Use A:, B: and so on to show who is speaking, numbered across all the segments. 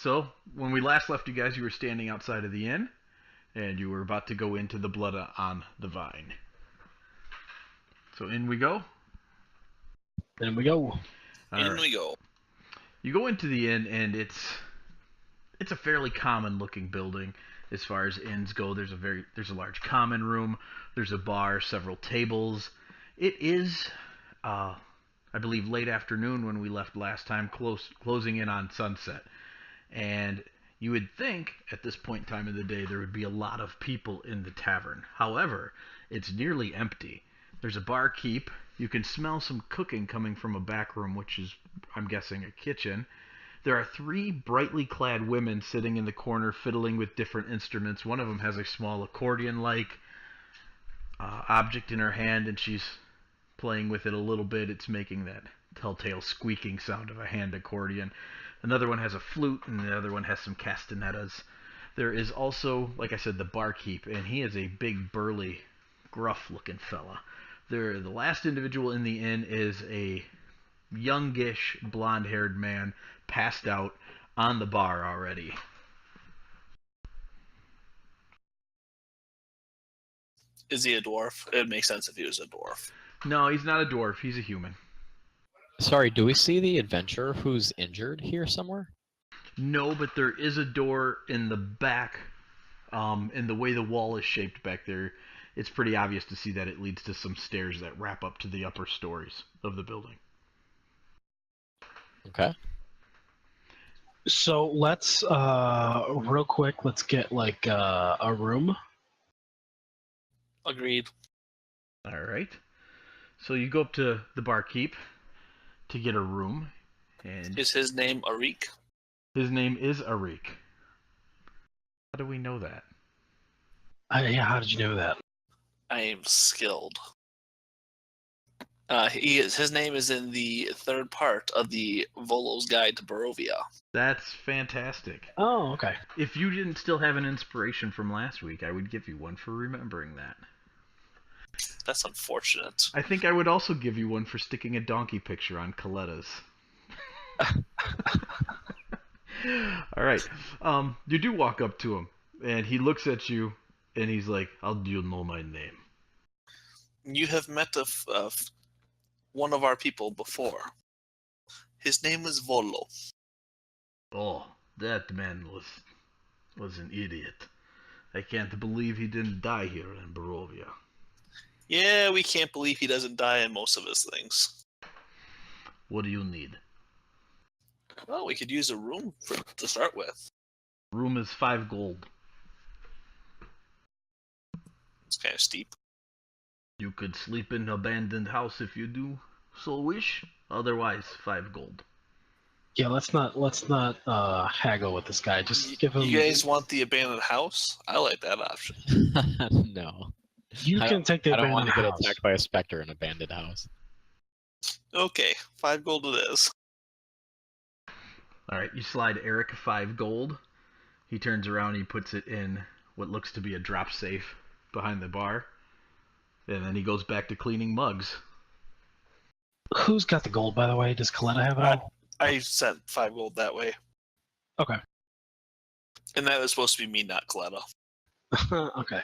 A: So, when we last left you guys, you were standing outside of the inn, and you were about to go into the blood on the vine. So in we go.
B: In we go.
C: In we go.
A: You go into the inn, and it's a fairly common-looking building as far as inns go. There's a large common room. There's a bar, several tables. It is, I believe, late afternoon when we left last time, closing in on sunset. And you would think at this point in time of the day there would be a lot of people in the tavern. However, it's nearly empty. There's a barkeep. You can smell some cooking coming from a back room, which is, I'm guessing, a kitchen. There are 3 brightly clad women sitting in the corner fiddling with different instruments. One of them has a small accordion-like object in her hand, and she's playing with it a little bit. It's making that telltale squeaking sound of a hand accordion. Another one has a flute, and the other one has some castanettas. There is also, like I said, the barkeep, and he is a big, burly, gruff-looking fella. The last individual in the inn is a youngish, blonde-haired man, passed out on the bar already.
C: Is he a dwarf? It would make sense if he was a dwarf.
A: No, he's not a dwarf. He's a human.
D: Sorry, do we see the adventurer who's injured here somewhere?
A: No, but there is a door in the back, and the way the wall is shaped back there, it's pretty obvious to see that it leads to some stairs that wrap up to the upper stories of the building.
D: Okay.
B: So let's, real quick, let's get, like, a room.
C: Agreed.
A: Alright. So you go up to the barkeep to get a room. And
C: Is his name Arik?
A: his name is Arik. How do we know that?
B: Yeah, how did you know that?
C: I am skilled. His name is in the 3rd part of the Volo's Guide to Barovia.
A: That's fantastic.
B: Oh, okay.
A: If you didn't still have an inspiration from last week, I would give you one for remembering that.
C: That's unfortunate.
A: I think I would also give you one for sticking a donkey picture on Coletta's. Alright. You do walk up to him, and he looks at you, and he's like, how do you know my name?
C: You have met one of our people before. His name is Volo.
A: Oh, that man was an idiot. I can't believe he didn't die here in Barovia.
C: Yeah, we can't believe he doesn't die in most of his things.
A: What do you need?
C: Well, we could use a room to start with.
A: Room is 5 gold.
C: It's kind of steep.
A: You could sleep in an abandoned house if you do so wish. Otherwise, 5 gold.
B: Yeah, let's not haggle with this guy. Just give him.
C: You guys want the abandoned house? I like that option.
D: No.
B: You can take the
D: I don't want
B: abandoned
D: to get
B: house.
D: attacked by a specter in an abandoned house.
C: Okay, 5 gold it is.
A: Alright, you slide Eric 5 gold. He turns around and he puts it in what looks to be a drop safe behind the bar. And then he goes back to cleaning mugs.
B: Who's got the gold, by the way? Does Coletta have it all?
C: I sent 5 gold that way.
B: Okay.
C: And that was supposed to be me, not Coletta.
B: Okay.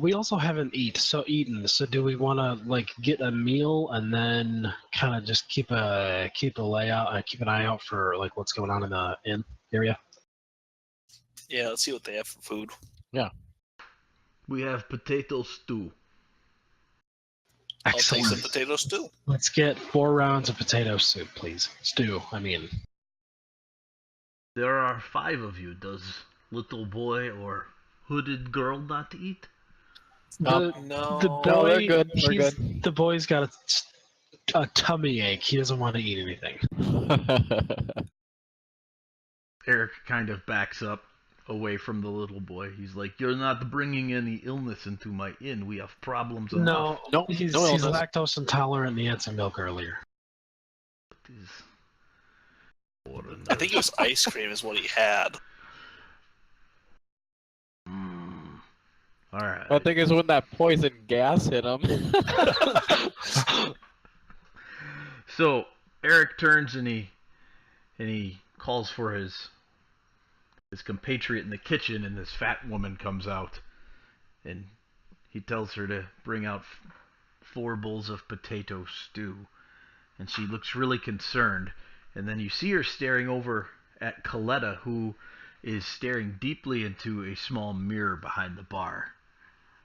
B: We also haven't eaten. So do we want to like get a meal and then kind of just keep a layout, keep an eye out for like what's going on in the inn area?
C: Yeah, let's see what they have for food.
D: Yeah.
A: We have potato stew.
C: I'll take
B: Excellent.
C: some potato stew.
B: Let's get 4 rounds of potato soup, please. Stew, I mean.
A: There are 5 of you. Does little boy or hooded girl not eat?
C: No.
B: The boy,
D: No, they're good. We're
B: he's-
D: good.
B: The boy's got a tummy ache. He doesn't want to eat anything.
A: Eric kind of backs up away from the little boy. He's like, you're not bringing any illness into my inn. We have problems enough.
B: No,
D: No,
B: he's
D: no illness.
B: lactose intolerant and he had some milk earlier.
C: I think it was ice cream is what he had.
A: Alright.
D: I think it's when that poison gas hit him.
A: So Eric turns and he calls for his compatriot in the kitchen, and this fat woman comes out, and he tells her to bring out 4 bowls of potato stew, and she looks really concerned. And then you see her staring over at Coletta, who is staring deeply into a small mirror behind the bar.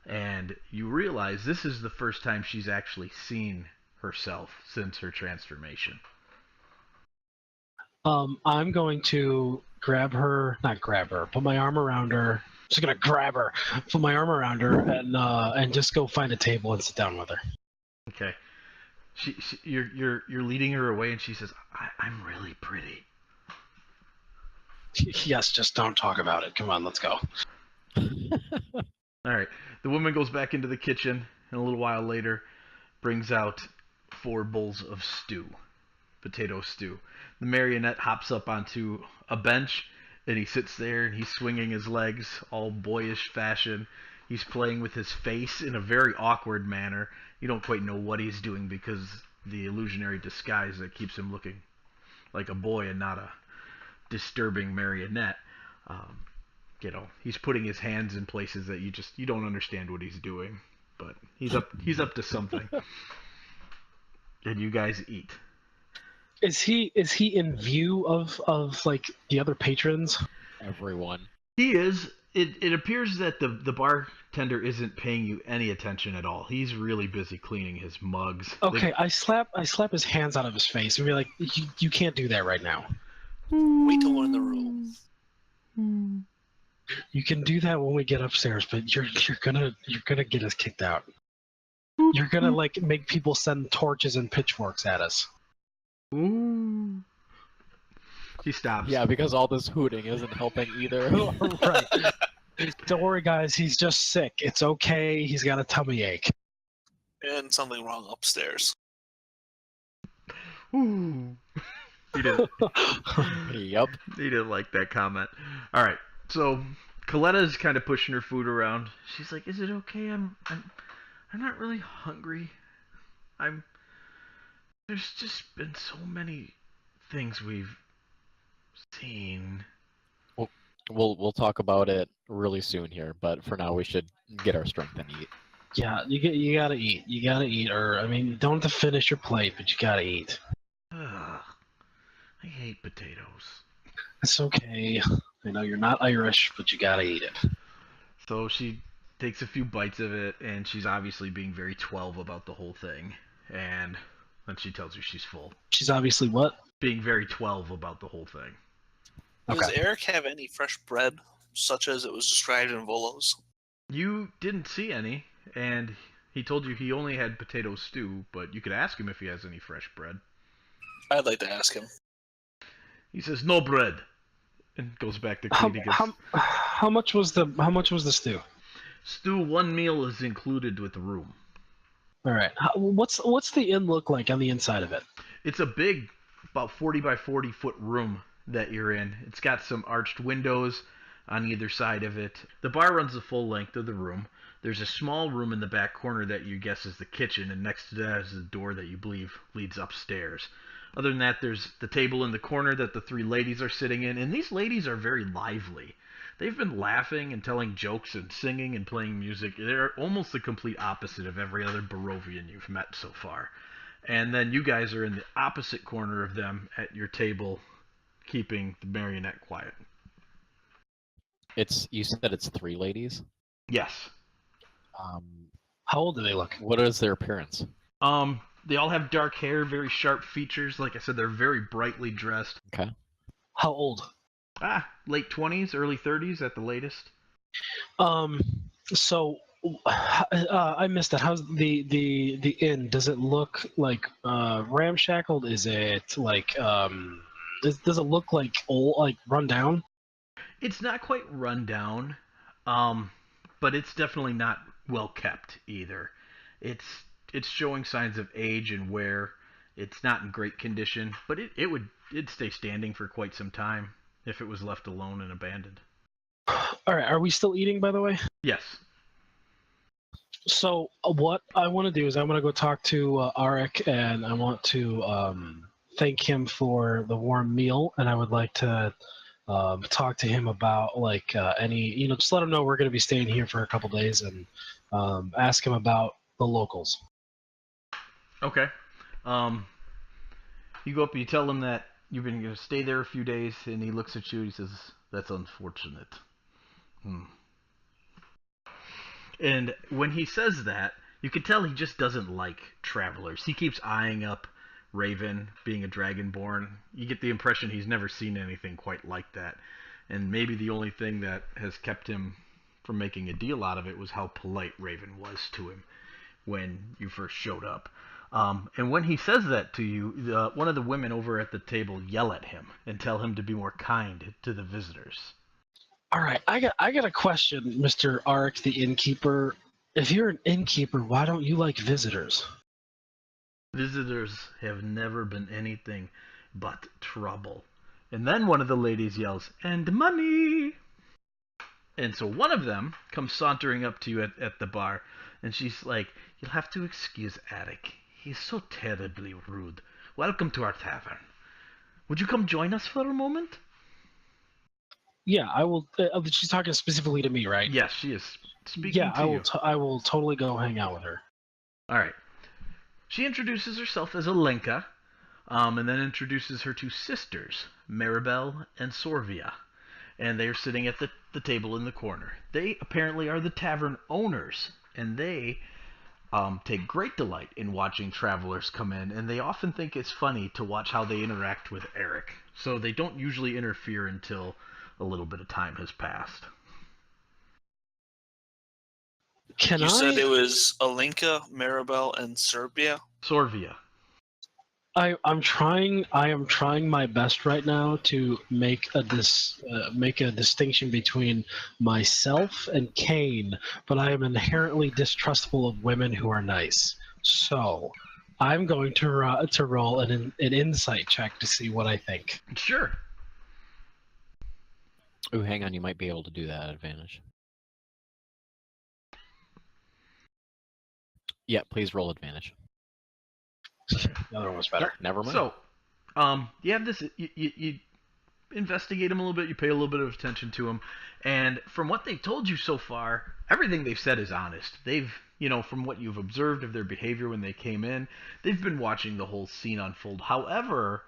A: And you realize this is the first time she's actually seen herself since her transformation.
B: I'm going to not grab her, put my arm around her. Just gonna grab her, put my arm around her, and just go find a table and sit down with her.
A: Okay. You're leading her away, and she says, "I'm really pretty."
B: Yes, just don't talk about it. Come on, let's go.
A: All right. The woman goes back into the kitchen, and a little while later brings out 4 bowls of stew, potato stew. The marionette hops up onto a bench, and he sits there, and he's swinging his legs, all boyish fashion. He's playing with his face in a very awkward manner. You don't quite know what he's doing because the illusionary disguise that keeps him looking like a boy and not a disturbing marionette. He's putting his hands in places that you don't understand what he's doing, but he's up to something. And you guys eat.
B: Is he in view of like the other patrons?
D: Everyone.
A: He is. It appears that the bartender isn't paying you any attention at all. He's really busy cleaning his mugs.
B: Okay, I slap his hands out of his face and be like, you can't do that right now.
C: Wait till we're in the room.
B: You can do that when we get upstairs, but you're gonna get us kicked out. You're gonna like make people send torches and pitchforks at us.
A: Ooh. He stops.
D: Yeah, because all this hooting isn't helping either.
B: Right. Don't worry, guys. He's just sick. It's okay. He's got a tummy ache.
C: And something wrong upstairs.
A: Ooh. He didn't.
D: Yep.
A: He didn't like that comment. All right. So Coletta's kind of pushing her food around. She's like, "Is it okay? I'm not really hungry. There's just been so many things we've seen."
D: We'll talk about it really soon here, but for now we should get our strength and eat.
B: Yeah, you gotta eat. You gotta eat, or I mean, don't have to finish your plate, but you gotta eat.
A: Ugh, I hate potatoes.
B: It's okay. I know you're not Irish, but you gotta eat it.
A: So she takes a few bites of it, and she's obviously being very 12 about the whole thing. And then she tells you she's full.
B: She's obviously what?
A: Being very 12 about the whole thing.
C: Does
B: Okay.
C: Eric have any fresh bread, such as it was described in Volo's?
A: You didn't see any, and he told you he only had potato stew, but you could ask him if he has any fresh bread.
C: I'd like to ask him.
A: He says, "No bread," and goes back to cleaning his...
B: How much was the stew?
A: Stew, 1 meal is included with the room.
B: All right. What's the inn look like on the inside of it?
A: It's a big, about 40 by 40 foot room that you're in. It's got some arched windows on either side of it. The bar runs the full length of the room. There's a small room in the back corner that you guess is the kitchen, and next to that is the door that you believe leads upstairs. Other than that, there's the table in the corner that the 3 ladies are sitting in, and these ladies are very lively. They've been laughing and telling jokes and singing and playing music. They're almost the complete opposite of every other Barovian you've met so far. And then you guys are in the opposite corner of them at your table, keeping the marionette quiet.
D: You said it's 3 ladies?
A: Yes.
B: How old do they look?
D: What is their appearance?
A: They all have dark hair, very sharp features. Like I said, they're very brightly dressed.
D: Okay.
B: How old?
A: Late 20s, early 30s at the latest.
B: So I missed that. How's the inn? Does it look like ramshackled? Is it like does it look like old, like run down?
A: It's not quite run down, but it's definitely not well kept either. It's showing signs of age and wear. It's not in great condition, but it'd stay standing for quite some time if it was left alone and abandoned.
B: All right, are we still eating, by the way?
A: Yes.
B: So what I want to do is I want to go talk to Arik, and I want to thank him for the warm meal, and I would like to talk to him about any, just let him know we're going to be staying here for a couple days, and ask him about the locals.
A: Okay. You go up and you tell him that you've been going to stay there a few days, and he looks at you and he says, "That's unfortunate." And when he says that, you can tell he just doesn't like travelers. He keeps eyeing up Raven, being a dragonborn. You get the impression he's never seen anything quite like that. And maybe the only thing that has kept him from making a deal out of it was how polite Raven was to him when you first showed up. And when he says that to you, one of the women over at the table yell at him and tell him to be more kind to the visitors.
B: All right, I got a question, Mr. Ark, the innkeeper. If you're an innkeeper, why don't you like visitors?
A: Visitors have never been anything but trouble. And then one of the ladies yells, "And money!" And so one of them comes sauntering up to you at the bar, and she's like, "You'll have to excuse Attic. He's so terribly rude. Welcome to our tavern. Would you come join us for a moment?"
B: Yeah, I will. She's talking specifically to me, right?
A: Yes, she is speaking
B: Yeah,
A: to you.
B: I will totally go hang out with her.
A: All right. She introduces herself as Alenka, and then introduces her two sisters, Maribel and Sorvia. And they are sitting at the table in the corner. They apparently are the tavern owners, and they take great delight in watching travelers come in, and they often think it's funny to watch how they interact with Eric. So they don't usually interfere until a little bit of time has passed.
C: You said it was Alinka, Maribel, and Serbia?
A: Sorvia.
B: I am trying my best right now to make a distinction between myself and Kane, but I am inherently distrustful of women who are nice. So I'm going to roll an insight check to see what I think.
A: Sure.
D: Ooh, hang on, you might be able to do that at advantage. Yeah, please roll advantage.
B: The other one was better.
D: Never mind.
A: So, you have this. You investigate him a little bit. You pay a little bit of attention to him, and from what they've told you so far, everything they've said is honest. They've, from what you've observed of their behavior when they came in, they've been watching the whole scene unfold. However,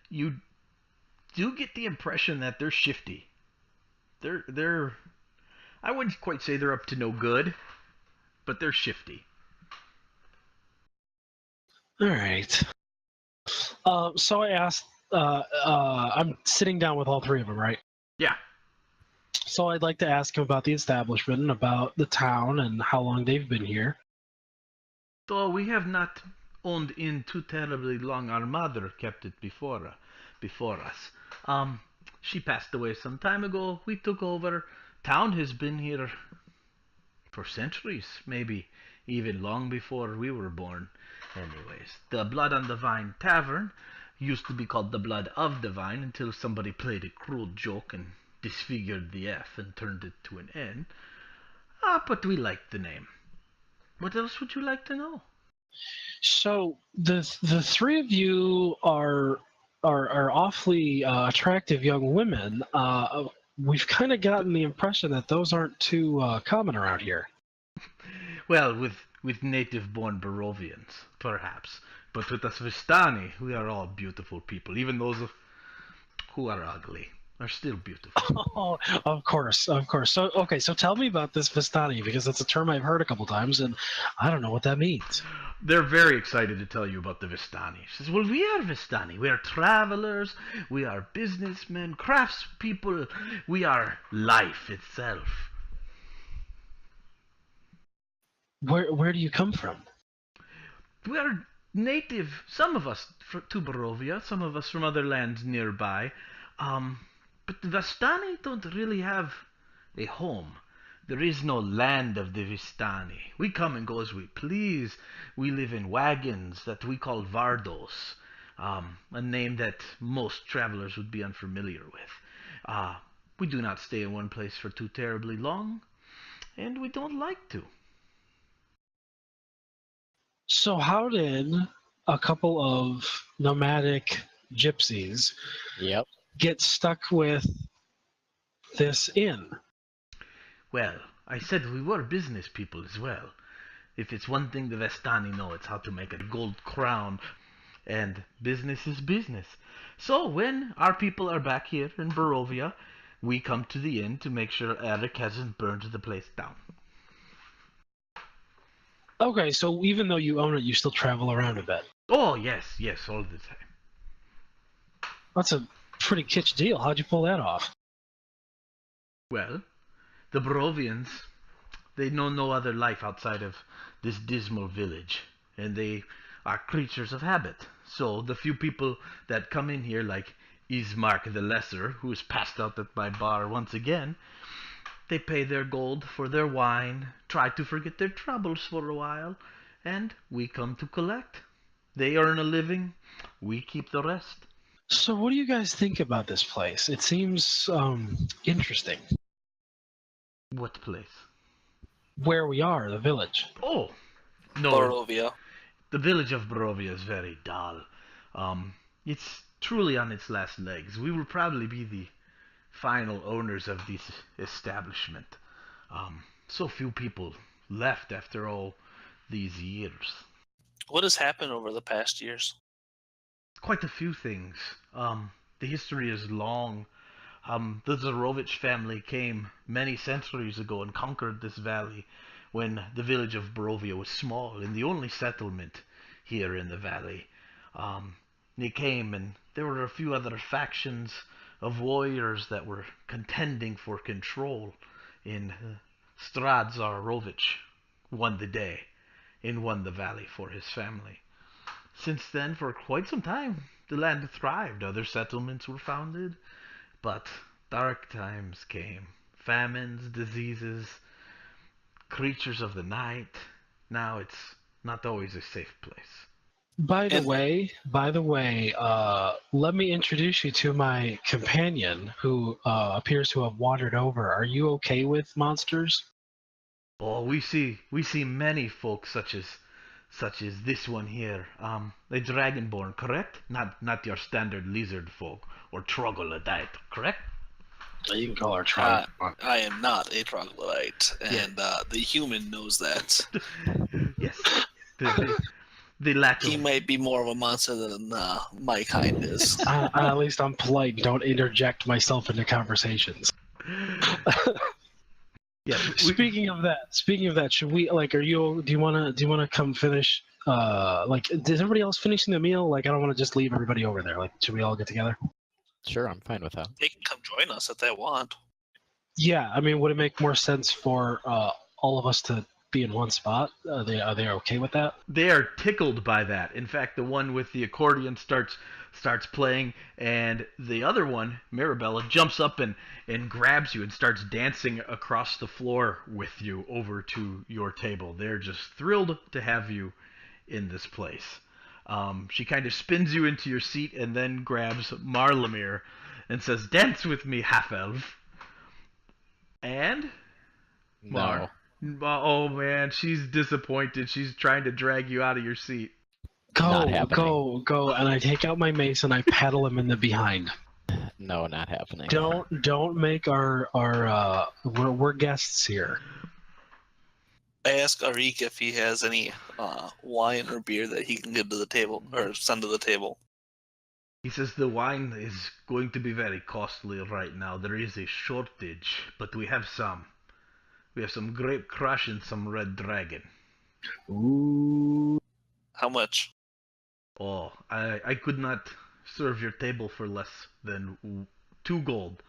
A: you do get the impression that they're shifty. They're I wouldn't quite say they're up to no good, but they're shifty.
B: All right. So I asked. I'm sitting down with all three of them, right?
A: Yeah.
B: So I'd like to ask him about the establishment and about the town and how long they've been here.
A: So we have not owned in too terribly long. Our mother kept it before us. She passed away some time ago. We took over. Town has been here for centuries, maybe even long before we were born. Anyways, the Blood on the Vine Tavern used to be called the Blood of the Vine until somebody played a cruel joke and disfigured the F and turned it to an N. But we liked the name. What else would you like to know?
B: So the three of you are awfully attractive young women. We've kind of gotten the impression that those aren't too common around here.
A: Well, with native-born Barovians, perhaps. But with us Vistani, we are all beautiful people. Even those who are ugly are still beautiful.
B: Oh, of course. So, okay, so tell me about this Vistani, because it's a term I've heard a couple times, and I don't know what that means.
A: They're very excited to tell you about the Vistani. She says, well, we are Vistani. We are travelers. We are businessmen, craftspeople. We are life itself.
B: Where do you come from?
A: We are native, some of us to Barovia, some of us from other lands nearby. But the Vistani don't really have a home. There is no land of the Vistani. We come and go as we please. We live in wagons that we call Vardos, a name that most travelers would be unfamiliar with. We do not stay in one place for too terribly long, and we don't like to.
B: So how did a couple of nomadic gypsies
D: Yep.
B: get stuck with this inn?
A: Well, I said we were business people as well. If it's one thing the Vestani know, it's how to make a gold crown, and business is business. So when our people are back here in Barovia, we come to the inn to make sure Eric hasn't burned the place down.
B: Okay, so even though you own it, you still travel around a bit.
A: Oh, yes, all the time.
B: That's a pretty kitsch deal. How'd you pull that off?
A: Well, the Barovians, they know no other life outside of this dismal village, and they are creatures of habit. So the few people that come in here, like Ismark the Lesser, who is passed out at my bar once again, they pay their gold for their wine, try to forget their troubles for a while, and we come to collect. They earn a living, we keep the rest.
B: So what do you guys think about this place? It seems interesting.
A: What place?
B: Where we are, the village.
A: Oh, no,
C: Barovia.
A: the village of Barovia is very dull. It's truly on its last legs. We will probably be the final owners of this establishment. So few people left after all these years.
C: What has happened over the past years?
A: Quite a few things. The history is long. The Zarovich family came many centuries ago and conquered this valley when the village of Barovia was small and the only settlement here in the valley. They came and there were a few other factions of warriors that were contending for control in Strahd Zarovich won the day and won the valley for his family. Since then, for quite some time, the land thrived. Other settlements were founded, but dark times came. Famines, diseases, creatures of the night. Now it's not always a safe place.
B: By the
C: And-
B: way, let me introduce you to my companion who appears to have wandered over. Are you okay with monsters?
A: Oh, we see many folk such as this one here. A dragonborn, correct? Not your standard lizard folk or troglodyte, correct?
B: You can call her
C: I am not a troglodyte, and the human knows that.
A: Yes. The lack
C: He
A: of
C: might be more of a monster than my kind is.
B: At least I'm polite and don't interject myself into conversations.
A: yes.
B: Speaking of that, should we like? Do you wanna come finish? Is everybody else finishing the meal? Like, I don't want to just leave everybody over there. Like, should we all get together?
D: Sure, I'm fine with that.
C: They can come join us if they want.
B: Yeah, I mean, would it make more sense for all of us to be in one spot? Are they okay with that?
A: They are tickled by that. In fact, the one with the accordion starts playing, and the other one, Mirabella, jumps up and grabs you and starts dancing across the floor with you over to your table. They're just thrilled to have you in this place. She kind of spins you into your seat and then grabs Marlamir and says, "Dance with me, half-elf." And
D: No.
A: Oh man, she's disappointed. She's trying to drag you out of your seat.
D: Not
B: Go,
D: happening.
B: go! And I take out my mace and I paddle him in the behind.
D: No, not happening.
B: Don't make our we're guests here.
C: I ask Arik if he has any wine or beer that he can give to the table or send to the table.
A: He says the wine is going to be very costly right now. There is a shortage, but we have some. We have some Grape Crush and some Red Dragon.
B: Ooh.
C: How much?
A: Oh, I could not serve your table for less than 2 gold.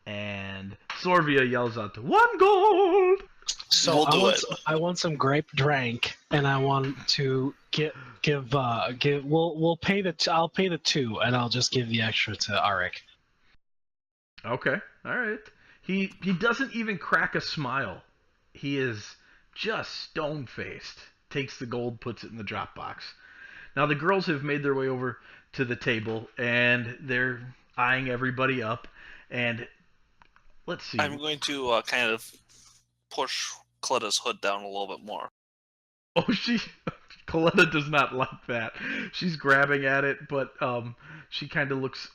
A: And Sorvia yells out, 1 gold!
B: So
C: We'll do it.
B: I want some grape drank, and I want to give. We'll pay I'll pay the 2, and I'll just give the extra to Arik.
A: Okay, alright. He doesn't even crack a smile. He is just stone-faced. Takes the gold, puts it in the drop box. Now the girls have made their way over to the table, and they're eyeing everybody up. And let's see.
C: I'm going to kind of push Cletta's hood down a little bit more.
A: Oh, Coletta does not like that. She's grabbing at it, but she kind of looks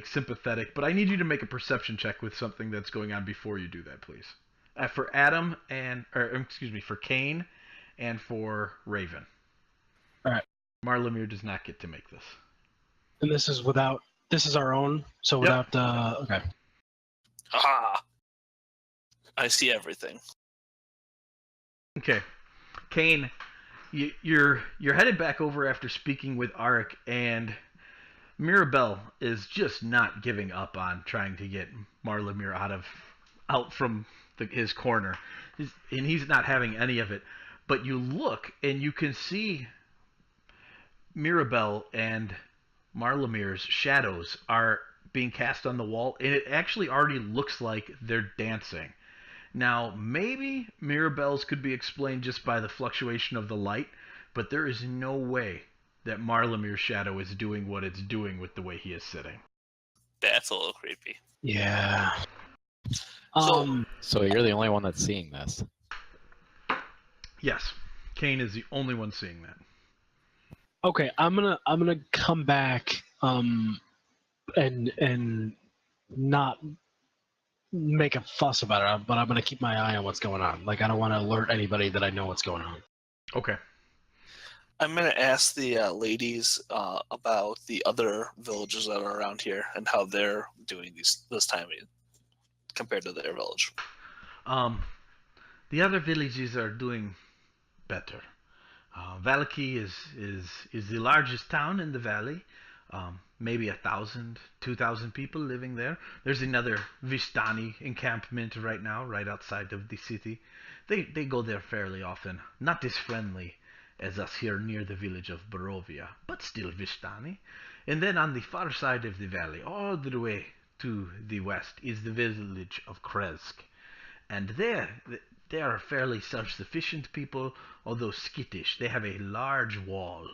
A: sympathetic. But I need you to make a perception check with something that's going on before you do that, please. For Adam for Kane, and for Raven.
B: All right.
A: Marlemere does not get to make this.
B: And this is without. This is our own. So
A: Yep.
B: without. Okay.
C: Aha! I see everything.
A: Okay, Kane, you're headed back over after speaking with Arik, and Mirabelle is just not giving up on trying to get Marlemere out from his corner, and he's not having any of it. But you look, and you can see Mirabelle and Marlemere's shadows are being cast on the wall, and it actually already looks like they're dancing. Now, maybe Mirabelle's could be explained just by the fluctuation of the light, but there is no way that Marlemere's shadow is doing what it's doing with the way he is sitting.
C: That's a little creepy.
B: Yeah.
D: So you're the only one that's seeing this.
A: Yes, Kane is the only one seeing that.
B: Okay, I'm gonna come back and not make a fuss about it, but I'm gonna keep my eye on what's going on. Like, I don't want to alert anybody that I know what's going on.
A: Okay.
C: I'm going to ask the ladies about the other villages that are around here and how they're doing this time compared to their village.
A: The other villages are doing better. Valaki is the largest town in the valley. Maybe 1,000, 2,000 people living there. There's another Vistani encampment right now, right outside of the city. They go there fairly often. Not as friendly as us here near the village of Barovia, but still Vistani. And then on the far side of the valley, all the way to the west, is the village of Kresk. And there, they are fairly self-sufficient people, although skittish. They have a large wall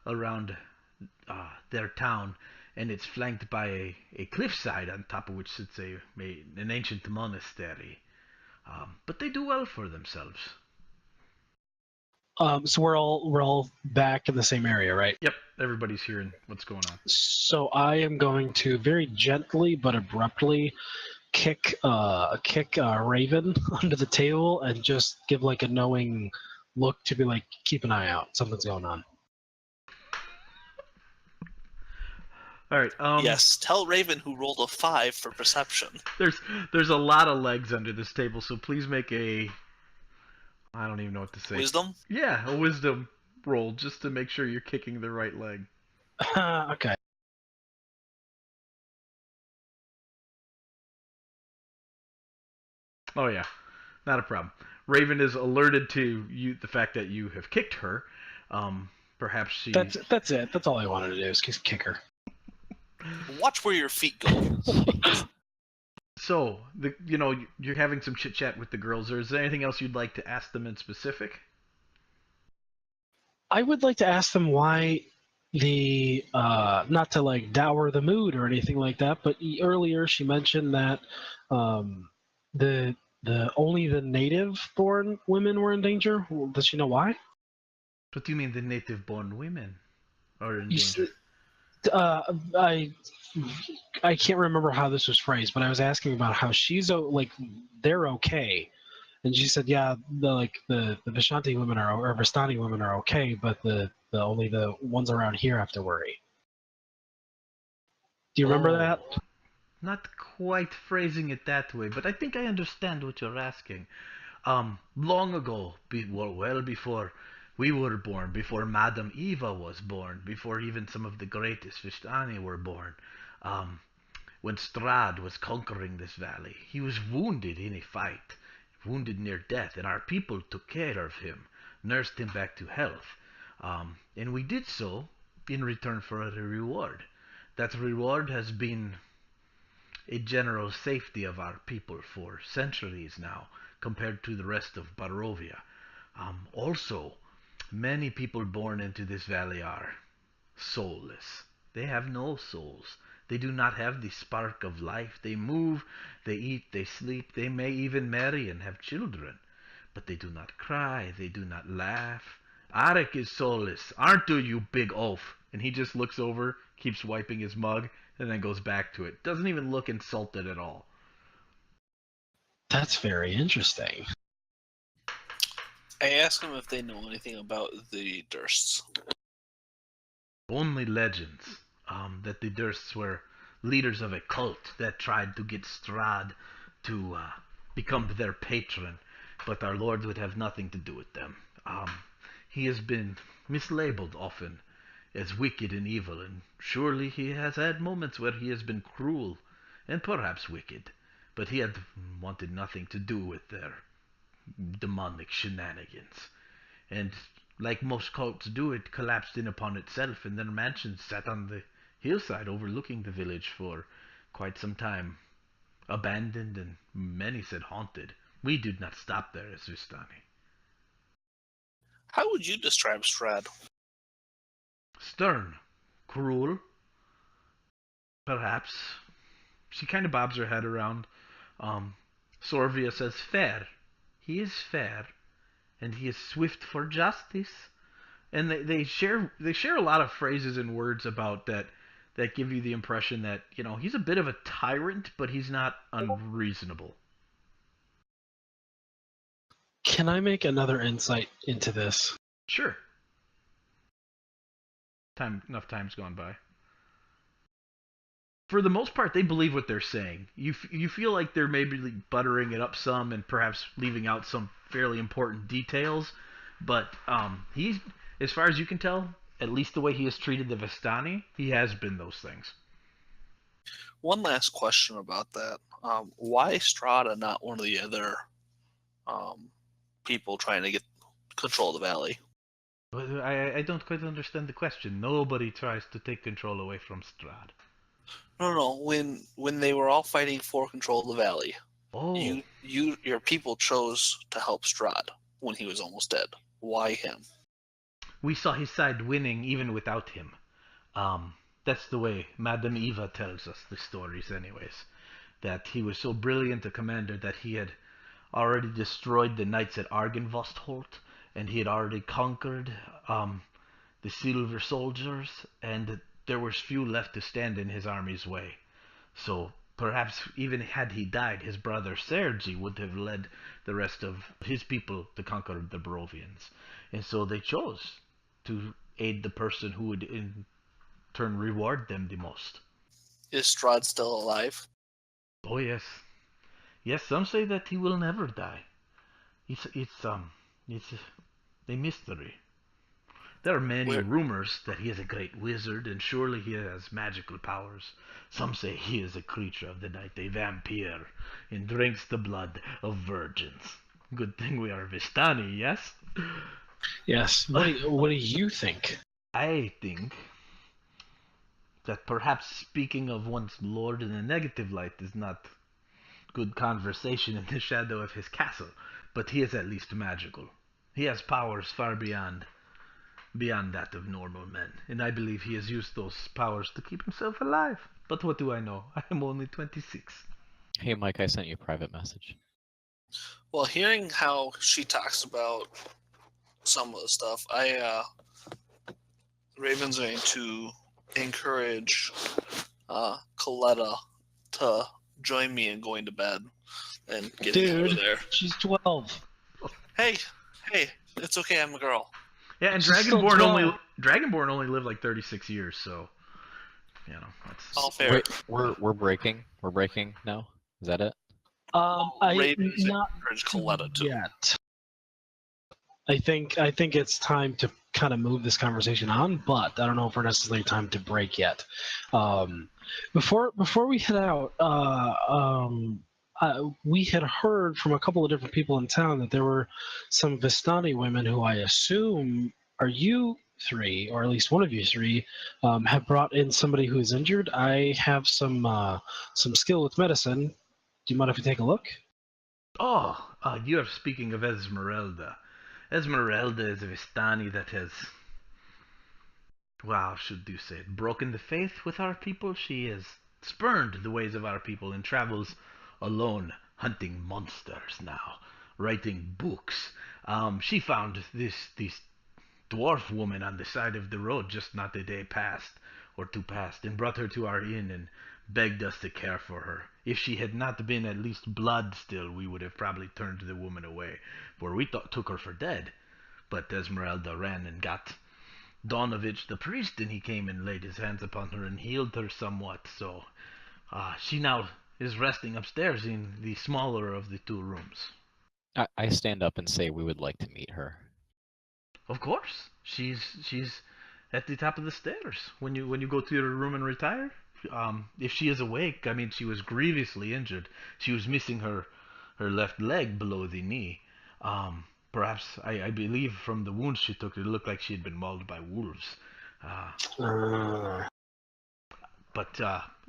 A: around their town, and it's flanked by a cliffside on top of which sits an ancient monastery. But they do well for themselves.
B: So we're all back in the same area, right?
A: Yep, everybody's hearing what's going on.
B: So I am going to very gently but abruptly kick Raven under the table and just give like a knowing look to be like, keep an eye out, something's going on.
A: All right.
C: Yes, tell Raven who rolled a 5 for perception.
A: There's a lot of legs under this table, so please make I don't even know what to say.
C: Wisdom?
A: Yeah, a wisdom roll just to make sure you're kicking the right leg.
B: Okay.
A: Oh yeah, not a problem. Raven is alerted to the fact that you have kicked her. Perhaps she.
B: That's it. That's all I wanted to do is just kick her.
C: Watch where your feet go.
A: So you're having some chit chat with the girls. Or is there anything else you'd like to ask them in specific?
B: I would like to ask them why the not to like dour the mood or anything like that, but earlier she mentioned that the only the native-born women were in danger. Does she know why?
A: What do you mean the native-born women are in danger?
B: I can't remember how this was phrased, but I was asking about how she's like they're okay, and she said, yeah, the Vishanti women or Vistani women are okay, but the only the ones around here have to worry. Do you remember that?
A: Not quite phrasing it that way, but I think I understand what you're asking. Long ago, well before we were born, before Madame Eva was born, before even some of the greatest Vistani were born, when Strahd was conquering this valley, he was wounded in a fight, wounded near death, and our people took care of him, nursed him back to health. And we did so in return for a reward. That reward has been a general safety of our people for centuries now, compared to the rest of Barovia. Also, many people born into this valley are soulless. They have no souls. They do not have the spark of life. They move, they eat, they sleep. They may even marry and have children. But they do not cry. They do not laugh. Arik is soulless, aren't you big oaf? And he just looks over, keeps wiping his mug, and then goes back to it. Doesn't even look insulted at all.
B: That's very interesting.
C: I ask them if they know anything about the Dursts.
A: Only legends. That the Dursts were leaders of a cult that tried to get Strahd to become their patron, but our Lord would have nothing to do with them. He has been mislabeled often as wicked and evil, and surely he has had moments where he has been cruel and perhaps wicked, but he had wanted nothing to do with their demonic shenanigans. And like most cults do, it collapsed in upon itself, and their mansion sat on the hillside overlooking the village for quite some time, abandoned and many said haunted. We did not stop there as Vistani.
C: How would you describe Strahd?
A: Stern, cruel, perhaps. She kind of bobs her head around. Sorvia says, fair. He is fair, and he is swift for justice. And they share a lot of phrases and words about that give you the impression that, he's a bit of a tyrant, but he's not unreasonable.
B: Can I make another insight into this?
A: Sure. Enough time's gone by. For the most part, they believe what they're saying. You feel like they're maybe buttering it up some and perhaps leaving out some fairly important details, but he's, as far as you can tell, at least the way he has treated the Vistani, he has been those things.
C: One last question about that. Why Strahd and not one of the other people trying to get control of the valley?
A: But I don't quite understand the question. Nobody tries to take control away from Strahd.
C: No. When they were all fighting for control of the valley,
A: Oh,
C: your people chose to help Strahd when he was almost dead. Why him?
A: we saw his side winning even without him. That's the way Madame Eva tells us the stories, anyways. That he was so brilliant a commander that he had already destroyed the knights at Argynvostholt, and he had already conquered the Silver Soldiers, and there was few left to stand in his army's way. So perhaps even had he died, his brother Sergi would have led the rest of his people to conquer the Barovians. And so they chose to aid the person who would in turn reward them the most.
C: Is Strahd still alive?
A: Oh yes. Yes, some say that he will never die. It's a mystery. There are many
C: Where
A: rumors that he is a great wizard, and surely he has magical powers. Some say he is a creature of the night, a vampire, and drinks the blood of virgins. Good thing we are Vistani, yes?
B: Yes. What do you think?
A: I think that perhaps speaking of one's lord in a negative light is not good conversation in the shadow of his castle, but he is at least magical. He has powers far beyond that of normal men, and I believe he has used those powers to keep himself alive. But what do I know? I am only 26.
D: Hey, Mike, I sent you a private message.
C: Well, hearing how she talks about some of the stuff, Raven's going to encourage Coletta to join me in going to bed and getting out of
B: Dude,
C: there.
B: she's 12.
C: Hey, it's okay. I'm a girl.
A: Yeah, and
B: She's still
A: Dragonborn only live like 36 years, so that's
C: All fair.
D: Wait, we're breaking. We're breaking now. Is that it?
C: Raven's
B: Not
C: encourage Coletta to.
B: yet. I think it's time to kind of move this conversation on, but I don't know if we're necessarily time to break yet. Before we head out, we had heard from a couple of different people in town that there were some Vistani women who I assume are you three, or at least one of you three, have brought in somebody who's injured. I have some skill with medicine. Do you mind if we take a look?
A: Oh, you are speaking of Esmeralda. Esmeralda is a Vistani that has, well, should you say it, broken the faith with our people. She has spurned the ways of our people and travels alone, hunting monsters now, writing books. She found these dwarf woman on the side of the road just not a day past, or two past, and brought her to our inn and begged us to care for her. If she had not been at least blood still, we would have probably turned the woman away, for we took her for dead. But Esmeralda ran and got Donovich the priest, and he came and laid his hands upon her and healed her somewhat. So she now is resting upstairs in the smaller of the two rooms.
D: I stand up and say we would like to meet her.
A: Of course, she's at the top of the stairs when you go to your room and retire. If she is awake, I mean, she was grievously injured. She was missing her left leg below the knee. Perhaps I believe from the wounds she took, it looked like she had been mauled by wolves. But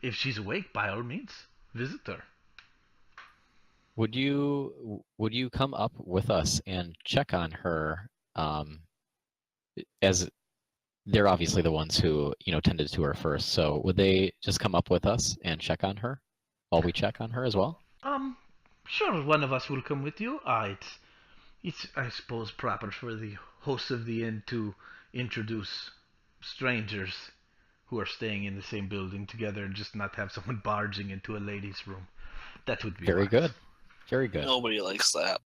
A: if she's awake, by all means, visit her.
D: Would you come up with us and check on her? As they're obviously the ones who tended to her first, so would they just come up with us and check on her while we check on her as well?
A: Sure, one of us will come with you. It's I suppose proper for the hosts of the inn to introduce strangers who are staying in the same building together and just not have someone barging into a lady's room. That would be
D: Very
A: wise.
D: good. Very good.
C: Nobody likes that.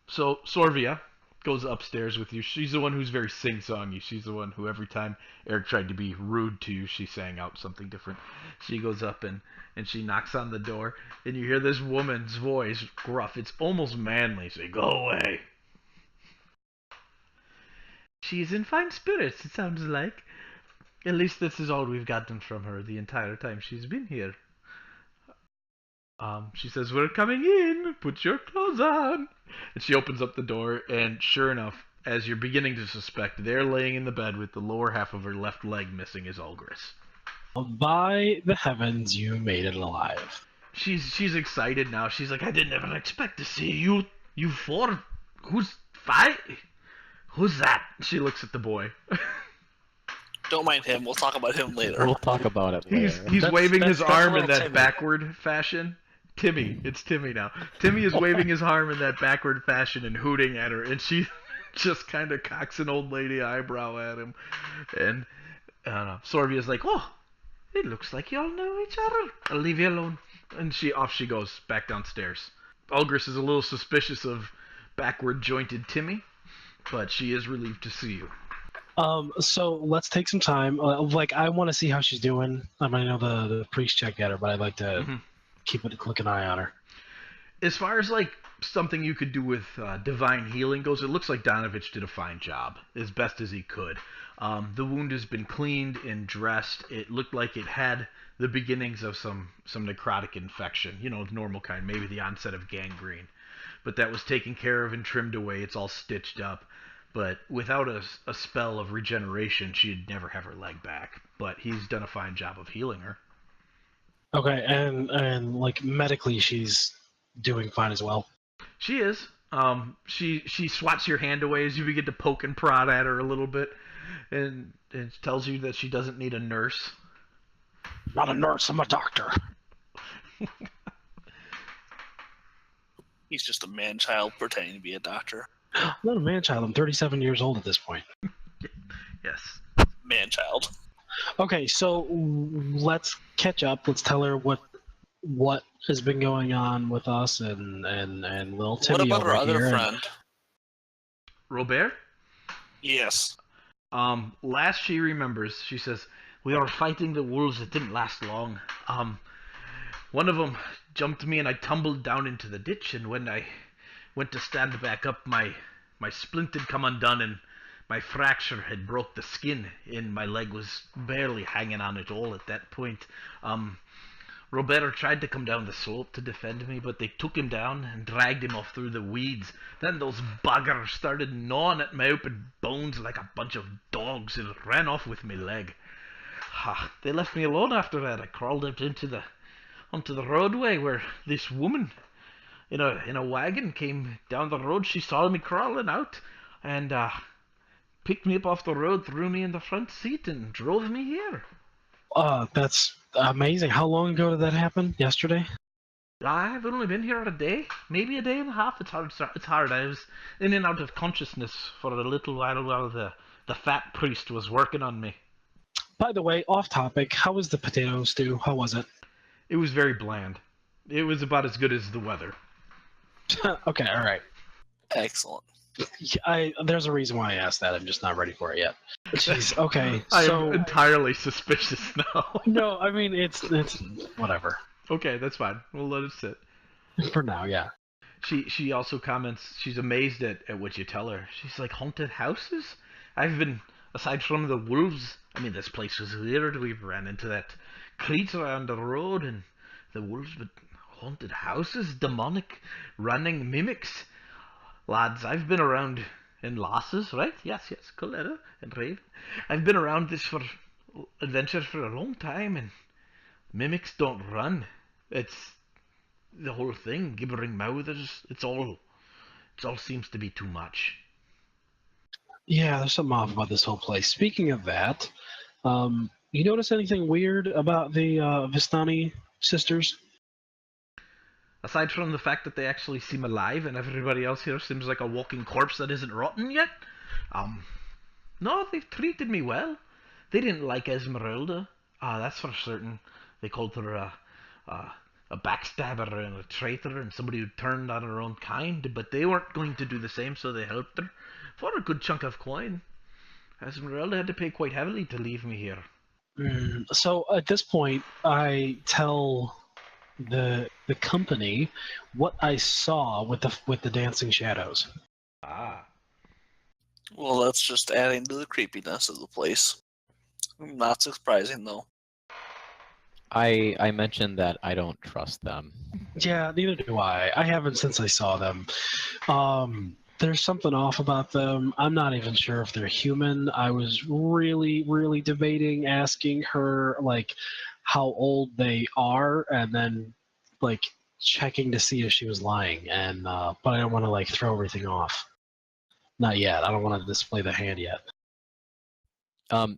A: So Sorvia goes upstairs with you. She's the one who's very sing-songy. She's the one who every time Eric tried to be rude to you, she sang out something different. She goes up and she knocks on the door, and you hear this woman's voice, gruff. It's almost manly. Say, "Go away." She's in fine spirits, it sounds like. At least this is all we've gotten from her the entire time she's been here. She says, "We're coming in. Put your clothes on." And she opens up the door, and sure enough, as you're beginning to suspect, there laying in the bed with the lower half of her left leg missing is Olgris.
B: By the heavens, you made it alive.
A: She's excited now. She's like, "I didn't ever expect to see you. You four. Who's five? Who's that?" She looks at the boy.
C: Don't mind him. We'll talk about him later.
D: We'll talk about it later.
A: He's waving his
B: that's
A: arm in
B: little
A: that
B: Timmy.
A: backward fashion. Timmy. It's Timmy now. Timmy is waving his arm in that backward fashion and hooting at her, and she just kind of cocks an old lady eyebrow at him. And Sorvia's like, "Oh, it looks like y'all know each other. I'll leave you alone." And off she goes back downstairs. Ulgris is a little suspicious of backward jointed Timmy, but she is relieved to see you.
B: So let's take some time. I want to see how she's doing. I mean, I know the priest checked at her, but I'd like to keep a quick an eye on her.
A: As far as like something you could do with divine healing goes, it looks like Donovich did a fine job, as best as he could. The wound has been cleaned and dressed. It looked like it had the beginnings of some necrotic infection, the normal kind, maybe the onset of gangrene. But that was taken care of and trimmed away. It's all stitched up. But without a spell of regeneration, she'd never have her leg back. But he's done a fine job of healing her.
B: Okay, and like medically, she's doing fine as well.
A: She is. She swats your hand away as you begin to poke and prod at her a little bit, and tells you that she doesn't need a nurse.
B: Not a nurse, I'm a doctor.
C: He's just a man-child pretending to be a doctor.
B: I'm not a man-child. I'm 37 years old at this point.
A: Yes.
C: Man-child.
B: Okay, so let's catch up. Let's tell her what has been going on with us and little Timmy
C: What about
B: over
C: our other
B: here.
C: friend?
A: Robert?
C: Yes.
A: Last she remembers, she says, "We are fighting the wolves. It didn't last long. One of them jumped me and I tumbled down into the ditch, and when I went to stand back up, my splint had come undone and my fracture had broke the skin, and my leg was barely hanging on at all at that point. Roberto tried to come down the slope to defend me, but they took him down and dragged him off through the weeds. Then those buggers started gnawing at my open bones like a bunch of dogs and ran off with my leg. They left me alone after that. I crawled up onto the roadway where this woman in a wagon came down the road. She saw me crawling out and picked me up off the road, threw me in the front seat, and drove me here."
B: That's amazing. How long ago did that happen? Yesterday?
A: I've only been here a day, maybe a day and a half. It's hard. It's hard. I was in and out of consciousness for a little while the fat priest was working on me.
B: By the way, off topic, how was the potato stew? How was it?
A: It was very bland. It was about as good as the weather.
B: Okay, all right.
C: Excellent.
B: There's a reason why I asked that. I'm just not ready for it yet. Jeez. Okay.
A: I
B: So
A: am entirely suspicious now.
B: no, I mean it's whatever
A: Okay, that's fine. We'll let it sit.
B: for now. Yeah.
A: She also comments she's amazed at what you tell her. She's like, haunted houses? I've been, aside from the wolves, I mean, this place was weird. We ran into that creature on the road and the wolves, but haunted houses? Demonic running mimics? Lads, I've been around in Lasses, right? Yes, Coletta and Raven. I've been around this for adventures for a long time, and mimics don't run. It's the whole thing, gibbering mouthers. It all seems to be too much.
B: Yeah, there's something off about this whole place. Speaking of that, you notice anything weird about the Vistani sisters?
A: Aside from the fact that they actually seem alive and everybody else here seems like a walking corpse that isn't rotten yet, no, they've treated me well. They didn't like Esmeralda. That's for certain. They called her a backstabber and a traitor and somebody who turned on her own kind, but they weren't going to do the same, so they helped her for a good chunk of coin. Esmeralda had to pay quite heavily to leave me here.
B: So at this point, I tell the company what I saw with the dancing shadows.
A: Ah.
C: Well, that's just adding to the creepiness of the place. Not surprising, though.
D: I mentioned that I don't trust them.
B: Yeah, neither do I. I haven't since I saw them. There's something off about them. I'm not even sure if they're human. I was really, really debating asking her like how old they are, and then like checking to see if she was lying. And but I don't want to like throw everything off. Not yet. I don't want to display the hand yet.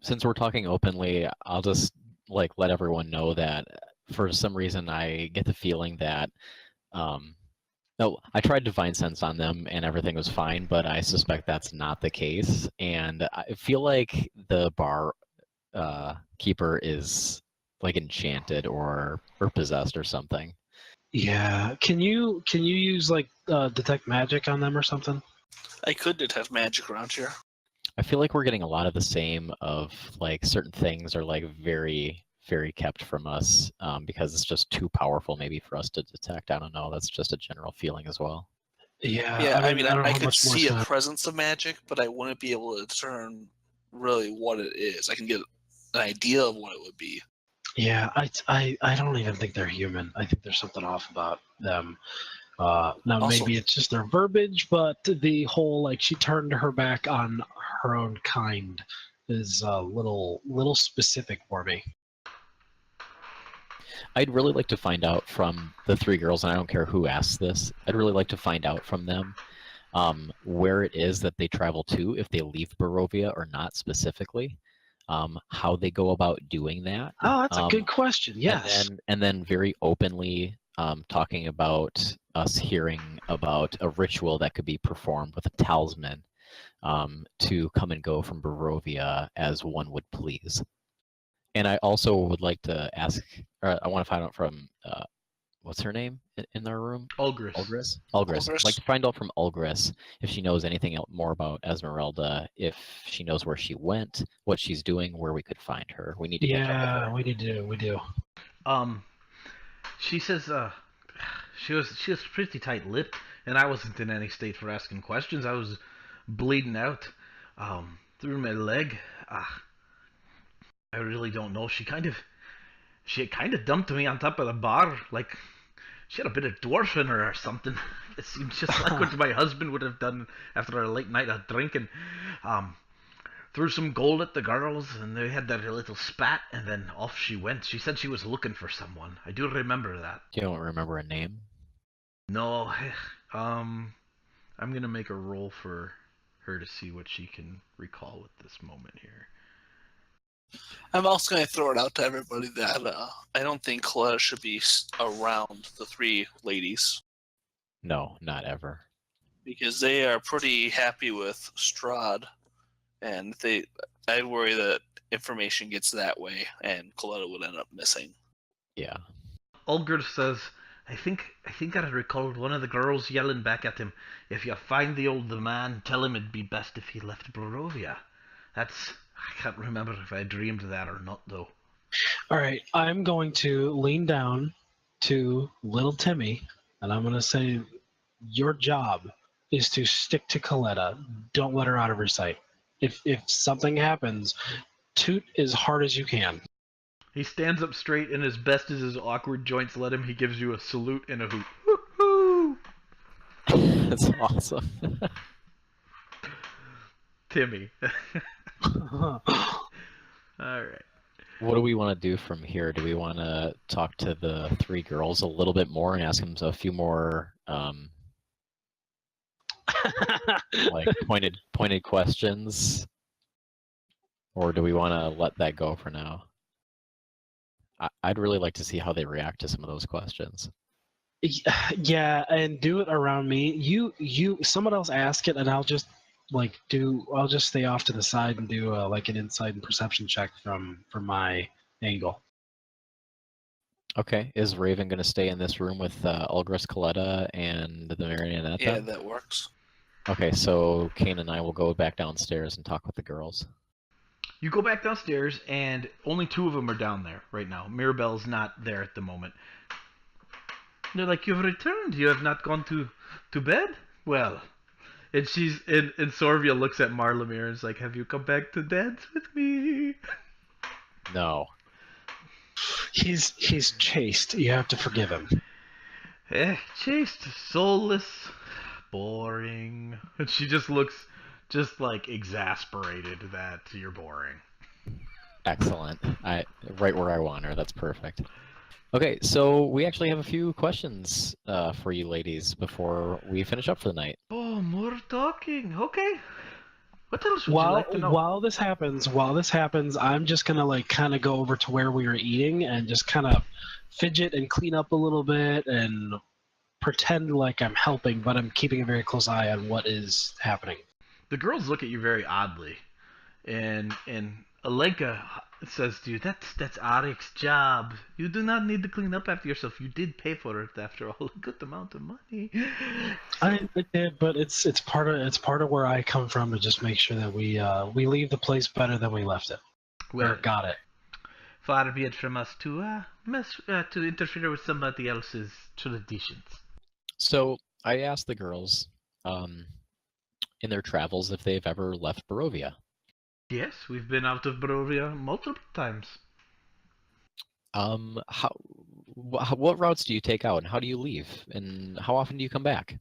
D: Since we're talking openly, I'll just like let everyone know that for some reason I get the feeling that no, I tried to find sense on them and everything was fine, but I suspect that's not the case. And I feel like the bar keeper is like enchanted or possessed or something.
B: Yeah. Can you use like detect magic on them or something?
C: I could detect magic around here.
D: I feel like we're getting a lot of the same of like certain things are like very, very kept from us because it's just too powerful maybe for us to detect. I don't know. That's just a general feeling as well.
B: Yeah.
C: Yeah, I mean,
B: don't know
C: I
B: how
C: could
B: much more
C: see a
B: sense.
C: presence of magic, but I wouldn't be able to discern really what it is. I can get an idea of what it would be.
B: Yeah, I don't even think they're human. I think there's something off about them. Now
C: Also-
B: maybe it's just their verbiage, but the whole like she turned her back on her own kind is a little specific for me.
D: I'd really like to find out from the three girls, and I don't care who asks this, I'd really like to find out from them where it is that they travel to, if they leave Barovia or not specifically, how they go about doing that.
B: Oh, that's a good question. Yes.
D: And then very openly talking about us hearing about a ritual that could be performed with a talisman to come and go from Barovia as one would please. And I also would like to ask, or I want to find out from, what's her name in our room?
A: Ulgris.
D: Ulgris.
C: Ulgris.
D: I'd like to find out from Ulgris if she knows anything more about Esmeralda, if she knows where she went, what she's doing, where we could find her. We need to catch up with
B: Yeah,
D: her.
B: we do.
A: She says she was pretty tight-lipped, and I wasn't in any state for asking questions. I was bleeding out through my leg. I really don't know. She had kind of dumped me on top of the bar, like she had a bit of dwarf in her or something. It seems just like what my husband would have done after a late night of drinking. Threw some gold at the girls, and they had their little spat, and then off she went. She said she was looking for someone. I do remember that.
D: You don't remember a name?
A: No, I'm gonna make a roll for her to see what she can recall at this moment here.
C: I'm also going to throw it out to everybody that I don't think Coletta should be around the three ladies
D: No, not ever.
C: because they are pretty happy with Strahd, and I worry that information gets that way and Coletta would end up missing.
D: Yeah.
A: Olger says, I recalled one of the girls yelling back at him, "If you find the old man, tell him it'd be best if he left Barovia." I can't remember if I dreamed that or not, though.
B: All right, I'm going to lean down to little Timmy, and I'm going to say, your job is to stick to Coletta. Don't let her out of her sight. If something happens, toot as hard as you can.
A: He stands up straight, and as best as his awkward joints let him, he gives you a salute and a hoot. Woo-hoo!
D: That's awesome.
A: Timmy. All right.
D: What do we want to do from here? Do we want to talk to the three girls a little bit more and ask them a few more like pointed questions, or do we want to let that go for now? I'd really like to see how they react to some of those questions.
B: Yeah, and do it around me. You someone else ask it, and I'll just stay off to the side and do like an insight and perception check from my angle.
D: Okay, is Raven going to stay in this room with Ulgris, Coletta, and the marionette?
C: Yeah,
D: then?
C: that works.
D: Okay, so Kane and I will go back downstairs and talk with the girls.
A: You go back downstairs, and only two of them are down there right now. Mirabelle's not there at the moment. They're like, "You've returned. You have not gone to bed? Well." And and Sorvia looks at Marlemere and is like, "Have you come back to dance with me?"
D: No.
B: He's chaste. You have to forgive him.
A: Chaste, soulless, boring. And she just looks just like exasperated that you're boring.
D: Excellent. Right where I want her. That's perfect. Okay, so we actually have a few questions for you ladies before we finish up for the night.
A: Oh, more talking. Okay. What else would you like to know?
B: While this happens, I'm just gonna like kind of go over to where we were eating and just kind of fidget and clean up a little bit and pretend like I'm helping, but I'm keeping a very close eye on what is happening.
A: The girls look at you very oddly, and Alenka says to you, "That's Arik's job. You do not need to clean up after yourself. You did pay for it after all, a good amount of money."
B: I did, but it's part of where I come from to just make sure that we leave the place better than we left it.
A: Well,
B: Got it.
A: far be it from us to to interfere with somebody else's traditions.
D: So I asked the girls in their travels if they've ever left Barovia.
A: Yes, we've been out of Barovia multiple times.
D: What routes do you take out, and how do you leave, and how often do you come back?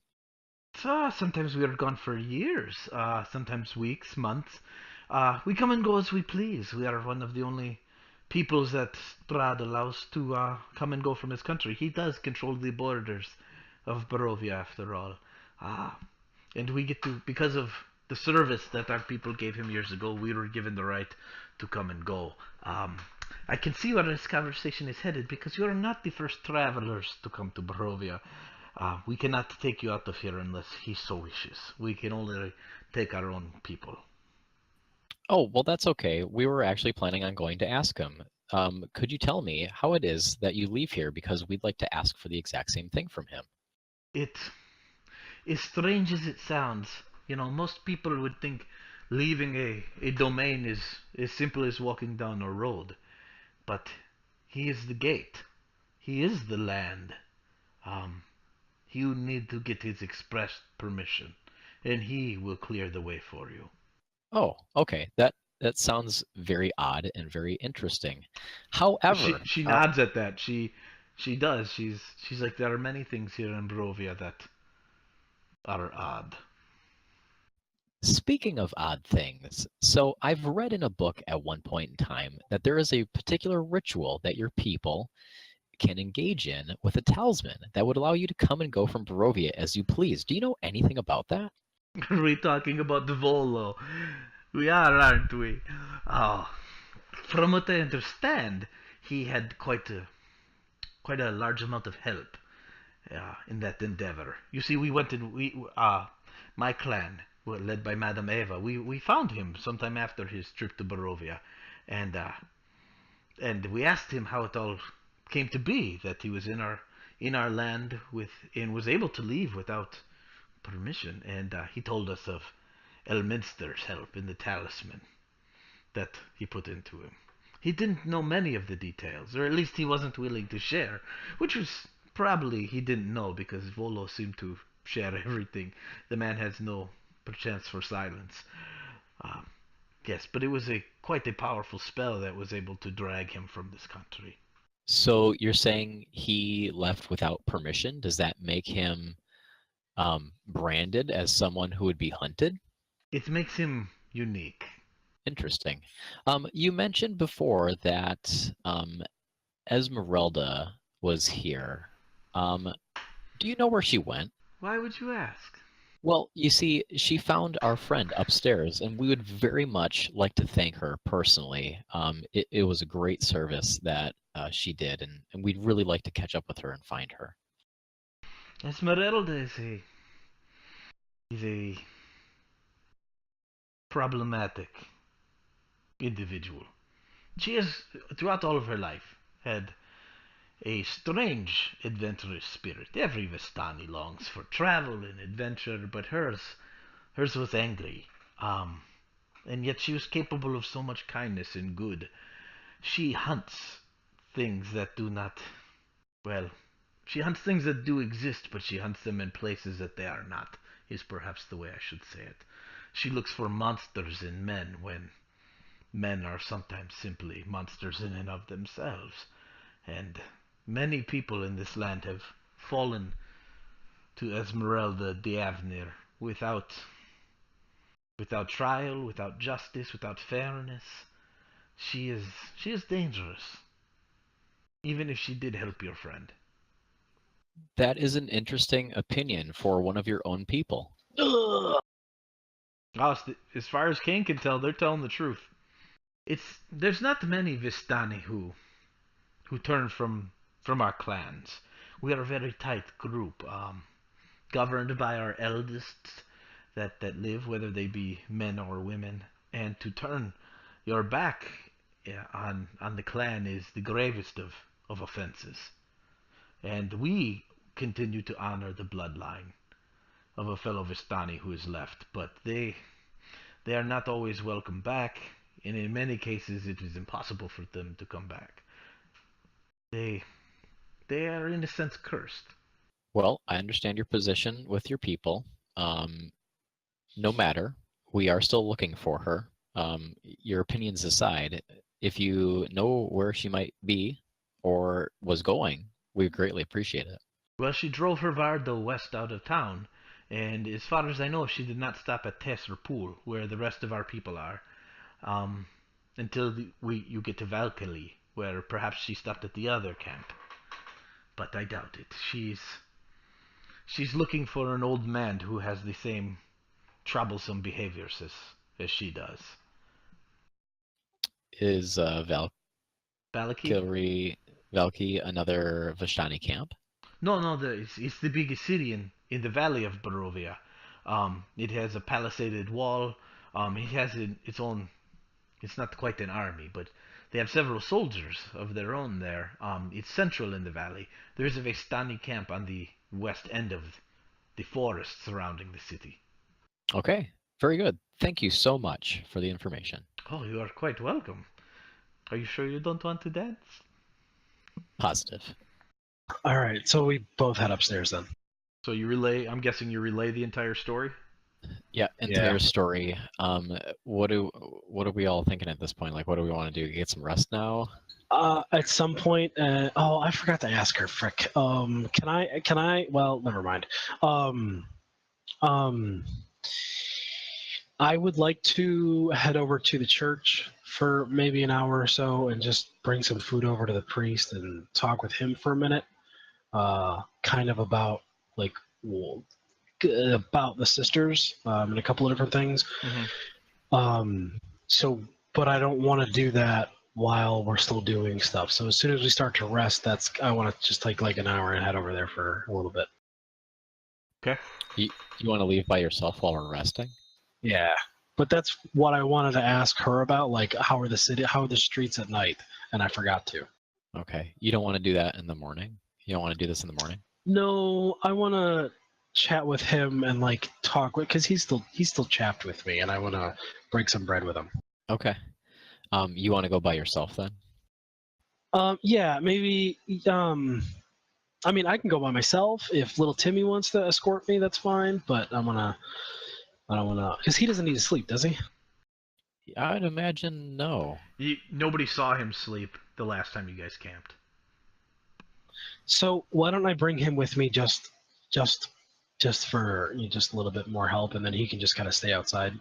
A: Sometimes we are gone for years, sometimes weeks, months. We come and go as we please. We are one of the only peoples that Strahd allows to come and go from his country. He does control the borders of Barovia, after all. And we get to, because of the service that our people gave him years ago, we were given the right to come and go. I can see where this conversation is headed, because you are not the first travelers to come to Barovia. We cannot take you out of here unless he so wishes. We can only take our own people.
D: Oh, well, that's okay. We were actually planning on going to ask him. Could you tell me how it is that you leave here? Because we'd like to ask for the exact same thing from him.
A: It, as strange as it sounds, most people would think leaving a domain is as simple as walking down a road. But he is the gate. He is the land. You need to get his express permission, and he will clear the way for you.
D: Oh, okay. That sounds very odd and very interesting. However,
A: she nods at that. She does. She's like, there are many things here in Barovia that are odd.
D: Speaking of odd things, so I've read in a book at one point in time that there is a particular ritual that your people can engage in with a talisman that would allow you to come and go from Barovia as you please. Do you know anything about that?
A: Are we talking about the Volo? We are, aren't we? Oh, From what I understand, he had quite a large amount of help in that endeavor. You see, we went and my clan, led by Madame Eva, we found him sometime after his trip to Barovia, and we asked him how it all came to be that he was in our land and was able to leave without permission, and he told us of Elminster's help in the talisman that he put into him. He didn't know many of the details, or at least he wasn't willing to share, which was probably he didn't know because Volo seemed to share everything. The man has no perchance for silence. Um, yes, but it was quite a powerful spell that was able to drag him from this country.
D: So you're saying he left without permission? Does that make him branded as someone who would be hunted?
A: It makes him unique.
D: Interesting. You mentioned before that Esmeralda was here. Do you know where she went?
A: Why would you ask?
D: Well, you see, she found our friend upstairs, and we would very much like to thank her personally. It was a great service that she did, and we'd really like to catch up with her and find her.
A: Esmeralda is a problematic individual. She has, throughout all of her life, had a strange adventurous spirit. Every Vistani longs for travel and adventure, but hers was angry. And yet she was capable of so much kindness and good. She hunts things that do not, well, she hunts things that do exist, but she hunts them in places that they are not, is perhaps the way I should say it. She looks for monsters in men when men are sometimes simply monsters in and of themselves. And many people in this land have fallen to Esmeralda Diavnir without trial, without justice, without fairness. She is dangerous, even if she did help your friend.
D: That is an interesting opinion for one of your own people.
B: Ugh.
A: As far as Kane can tell, they're telling the truth. There's not many Vistani who turn from our clans. We are a very tight group, governed by our eldest that live, whether they be men or women. And to turn your back on the clan is the gravest of offenses. And we continue to honor the bloodline of a fellow Vistani who is left, but they are not always welcome back, and in many cases it is impossible for them to come back. They are in a sense cursed.
D: Well, I understand your position with your people. No matter, we are still looking for her. Your opinions aside, if you know where she might be or was going, we greatly appreciate it.
A: Well, she drove her Vardo west out of town, and as far as I know, she did not stop at Tesserpool, where the rest of our people are, until you get to Valkyrie, where perhaps she stopped at the other camp. But I doubt it. She's looking for an old man who has the same troublesome behaviors as she does.
D: Is
A: Valaki?
D: Valky another Vistani camp?
A: No, it's the biggest city in the valley of Barovia. It has a palisaded wall. It has its own. It's not quite an army, but they have several soldiers of their own there. It's central in the valley. There is a Vistani camp on the west end of the forest surrounding the city.
D: Okay, very good. Thank you so much for the information.
A: Oh, you are quite welcome. Are you sure you don't want to dance?
D: Positive.
B: All right, so we both head upstairs then.
A: So I'm guessing you relay the entire story?
D: Yeah, entire story. What are we all thinking at this point? Like, what do we want to do? Get some rest now?
B: At some point, oh, I forgot to ask her. Frick. Can I? Well, never mind. I would like to head over to the church for maybe an hour or so and just bring some food over to the priest and talk with him for a minute. Kind of about about the sisters and a couple of different things.
A: Mm-hmm.
B: But I don't want to do that while we're still doing stuff. So as soon as we start to rest, I want to just take like an hour and head over there for a little bit.
A: Okay.
D: You want to leave by yourself while we're resting?
B: Yeah, but that's what I wanted to ask her about. Like, how are the streets at night? And I forgot to.
D: Okay. You don't want to do that in the morning? You don't want to do this in the morning?
B: No, I want to chat with him and like talk with, because he's still chapped with me, and I want to break some bread with him.
D: Okay. You want to go by yourself then?
B: Yeah, maybe. I mean, I can go by myself. If little Timmy wants to escort me, that's fine. But I don't wanna, because he doesn't need to sleep, does he?
D: I'd imagine no.
A: Nobody saw him sleep the last time you guys camped.
B: So why don't I bring him with me just for just a little bit more help, and then he can just kind of stay outside.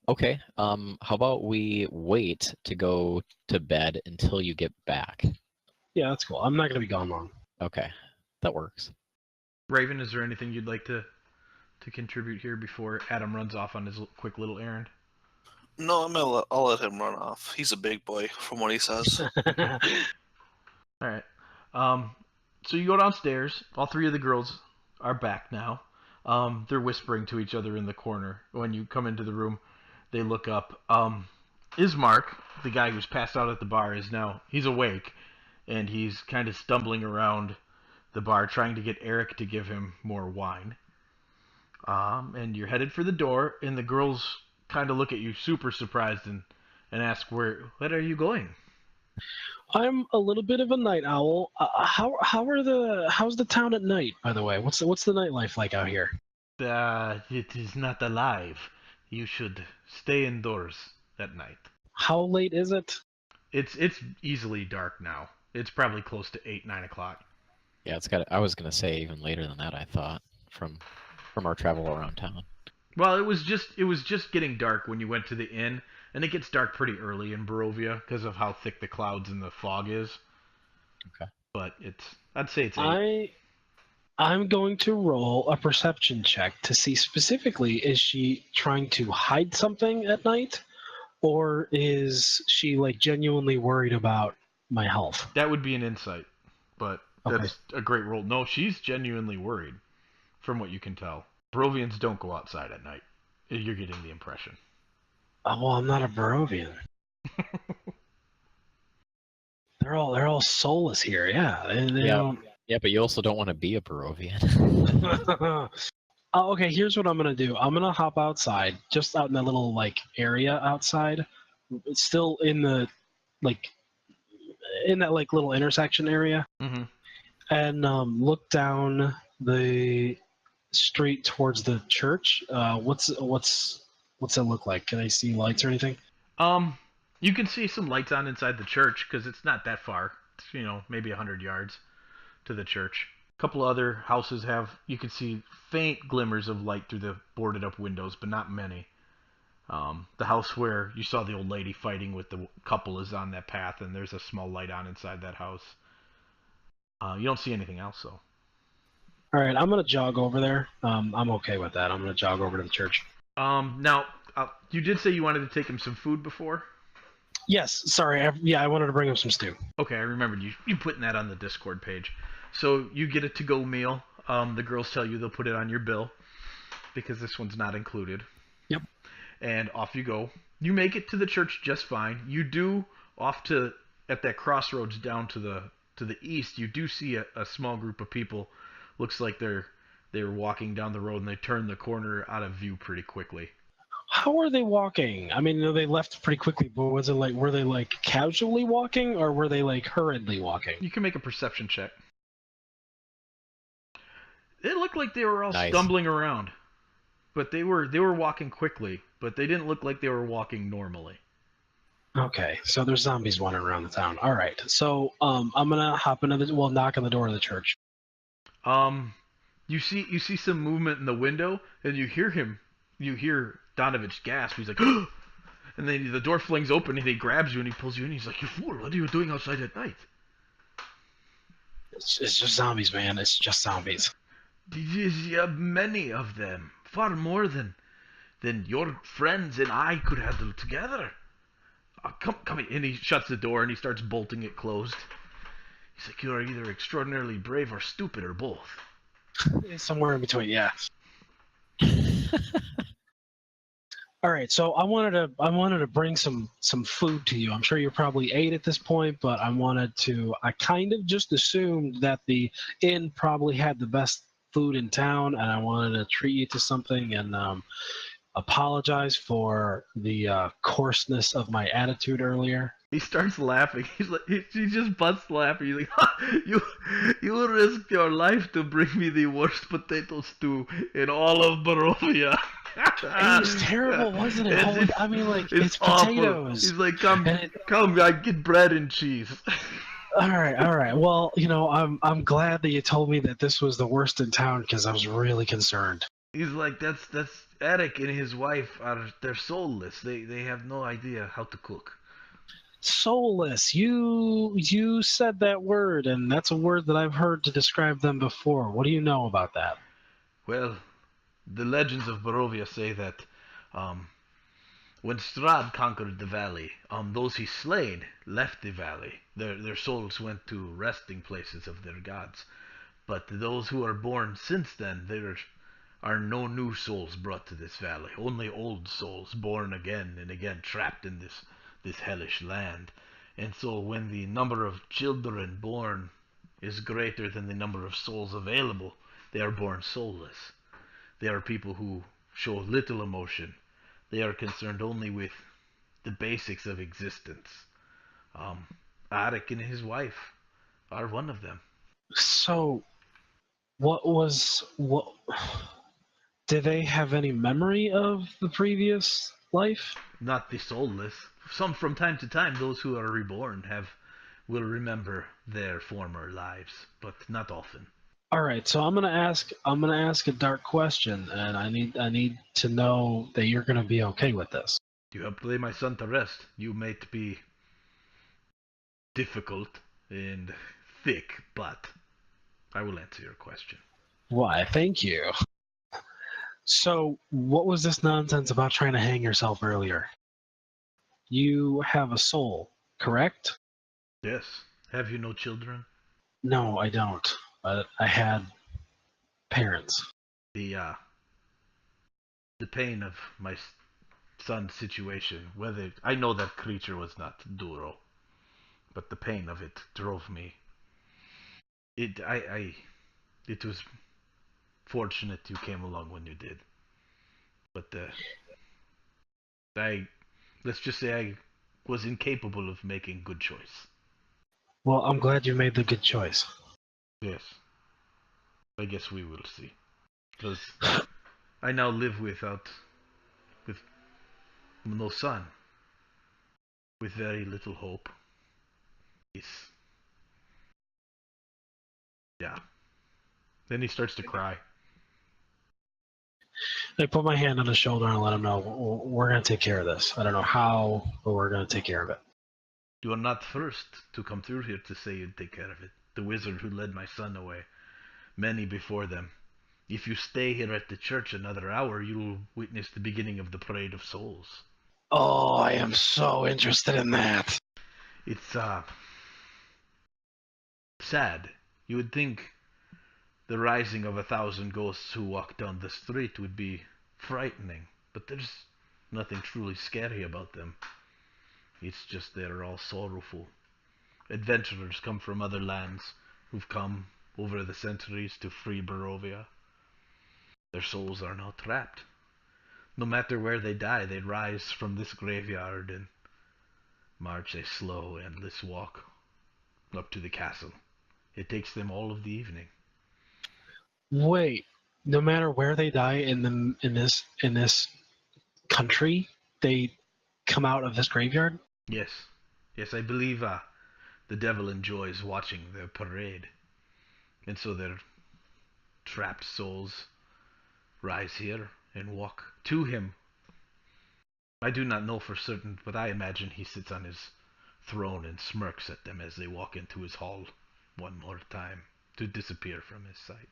D: Okay. How about we wait to go to bed until you get back?
B: Yeah, that's cool. I'm not gonna be gone long.
D: Okay. That works.
A: Raven, is there anything you'd like to contribute here before Adam runs off on his quick little errand?
C: No, I'll let him run off. He's a big boy, from what he says.
A: All right. So you go downstairs. All three of the girls are back now. They're whispering to each other in the corner. When you come into the room, they look up. Ismark, the guy who's passed out at the bar, he's awake, and he's kind of stumbling around the bar trying to get Eric to give him more wine. And you're headed for the door, and the girls kind of look at you super surprised and ask, where are you going?
B: I'm a little bit of a night owl. How's the town at night, by the way? What's the nightlife like out here?
A: It is not alive. You should stay indoors at night.
B: How late is it?
A: It's easily dark now. It's probably close to 8-9 o'clock.
D: Yeah, I was gonna say even later than that, I thought, from our travel around town.
A: Well, it was just getting dark when you went to the inn, and it gets dark pretty early in Barovia because of how thick the clouds and the fog is.
D: Okay.
A: But I'd say it's 8.
B: I'm going to roll a perception check to see specifically, is she trying to hide something at night, or is she like genuinely worried about my health?
A: That would be an insight, but
B: Okay.
A: that's a great roll. No, she's genuinely worried, from what you can tell. Barovians don't go outside at night. You're getting the impression.
B: Oh, well, I'm not a Barovian. They're all soulless here. Yeah. They don't...
D: Yeah, but you also don't want to be a Barovian.
B: Oh, okay, here's what I'm gonna do. I'm gonna hop outside, just out in that little like area outside. It's still in the like in that like little intersection area, and look down the street towards the church. What's it look like? Can I see lights or anything?
A: You can see some lights on inside the church because it's not that far. It's, maybe 100 yards to the church. A couple other houses you can see faint glimmers of light through the boarded up windows, but not many. The house where you saw the old lady fighting with the couple is on that path, and there's a small light on inside that house. You don't see anything else, though.
B: All right, I'm gonna jog over there. I'm okay with that. I'm gonna jog over to the church.
A: Now, you did say you wanted to take him some food before?
B: Yes, sorry. I wanted to bring him some stew.
A: Okay, I remembered you putting that on the Discord page. So you get a to-go meal. The girls tell you they'll put it on your bill because this one's not included.
B: Yep.
A: And off you go. You make it to the church just fine. You do at that crossroads down to the east. You do see a small group of people. Looks like they're walking down the road, and they turn the corner out of view pretty quickly.
B: How are they walking? I mean, they left pretty quickly, but were they like casually walking, or were they like hurriedly walking?
A: You can make a perception check. It looked like they were all
D: Nice.
A: stumbling around, but they were walking quickly, but they didn't look like they were walking normally.
B: Okay, so there's zombies wandering around the town. All right, so I'm gonna knock on the door of the church.
A: You see some movement in the window, and you hear Donovich gasp. He's like, and then the door flings open, and he grabs you, and he pulls you in. He's like, "You fool! What are you doing outside at night?"
B: It's just zombies, man. It's just zombies.
A: Many of them, far more than your friends and I could handle together. Come in. And he shuts the door and he starts bolting it closed. He's like, you are either extraordinarily brave or stupid or both.
B: Somewhere in between, yeah. All right, so I wanted to bring some food to you. I'm sure you're probably ate at this point, but I kind of just assumed that the inn probably had the best food in town, and I wanted to treat you to something and apologize for the coarseness of my attitude earlier.
A: He starts laughing. He's like, he just busts laughing. He's like, you risked your life to bring me the worst potato stew in all of Barovia.
B: It was terrible, wasn't it? I mean, like, it's
A: awful.
B: potatoes.
A: He's like, come, I get bread and cheese.
B: All right. Well, I'm glad that you told me that this was the worst in town because I was really concerned.
A: He's like, that's Eric and his wife they're soulless. They have no idea how to cook.
B: Soulless. You said that word, and that's a word that I've heard to describe them before. What do you know about that?
A: Well, the legends of Barovia say that when Strahd conquered the valley, those he slayed left the valley. Their souls went to resting places of their gods. But those who are born since then, there are no new souls brought to this valley. Only old souls born again and again, trapped in this hellish land. And so when the number of children born is greater than the number of souls available, they are born soulless. They are people who show little emotion. They are concerned only with the basics of existence. Arik and his wife are one of them.
B: So, what did they have any memory of the previous life?
A: Not the soulless. Some from time to time, those who are reborn will remember their former lives, but not often.
B: All right, so I'm gonna ask a dark question, and I need to know that you're gonna be okay with this.
A: You have lay my son to rest. You may be difficult and thick, but I will answer your question.
B: Why? Thank you. So, what was this nonsense about trying to hang yourself earlier? You have a soul, correct?
A: Yes. Have you no children?
B: No, I don't. But I had parents.
A: The pain of my son's situation, whether I know that creature was not Duro, but the pain of it drove me. It was fortunate you came along when you did. But let's just say I was incapable of making good choice.
B: Well, I'm glad you made the good choice.
A: Yes. I guess we will see. Because I now live with no son. With very little hope. Yeah. Then he starts to cry.
B: I put my hand on his shoulder and let him know we're going to take care of this. I don't know how, but we're going to take care of it.
A: You are not first to come through here to say you'd take care of it. The wizard who led my son away. Many before them. If you stay here at the church another hour, you will witness the beginning of the Parade of Souls.
B: Oh, I am so interested in that.
A: It's, sad. You would think the rising of 1,000 ghosts who walk down the street would be frightening, but there's nothing truly scary about them. It's just they're all sorrowful. Adventurers come from other lands who've come over the centuries to free Barovia. Their souls are now trapped. No matter where they die, they rise from this graveyard and march a slow, endless walk up to the castle. It takes them all of the evening.
B: Wait, no matter where they die in this country, they come out of this graveyard?
A: Yes. Yes, I believe the devil enjoys watching the parade. And so their trapped souls rise here and walk to him. I do not know for certain, but I imagine he sits on his throne and smirks at them as they walk into his hall one more time to disappear from his sight.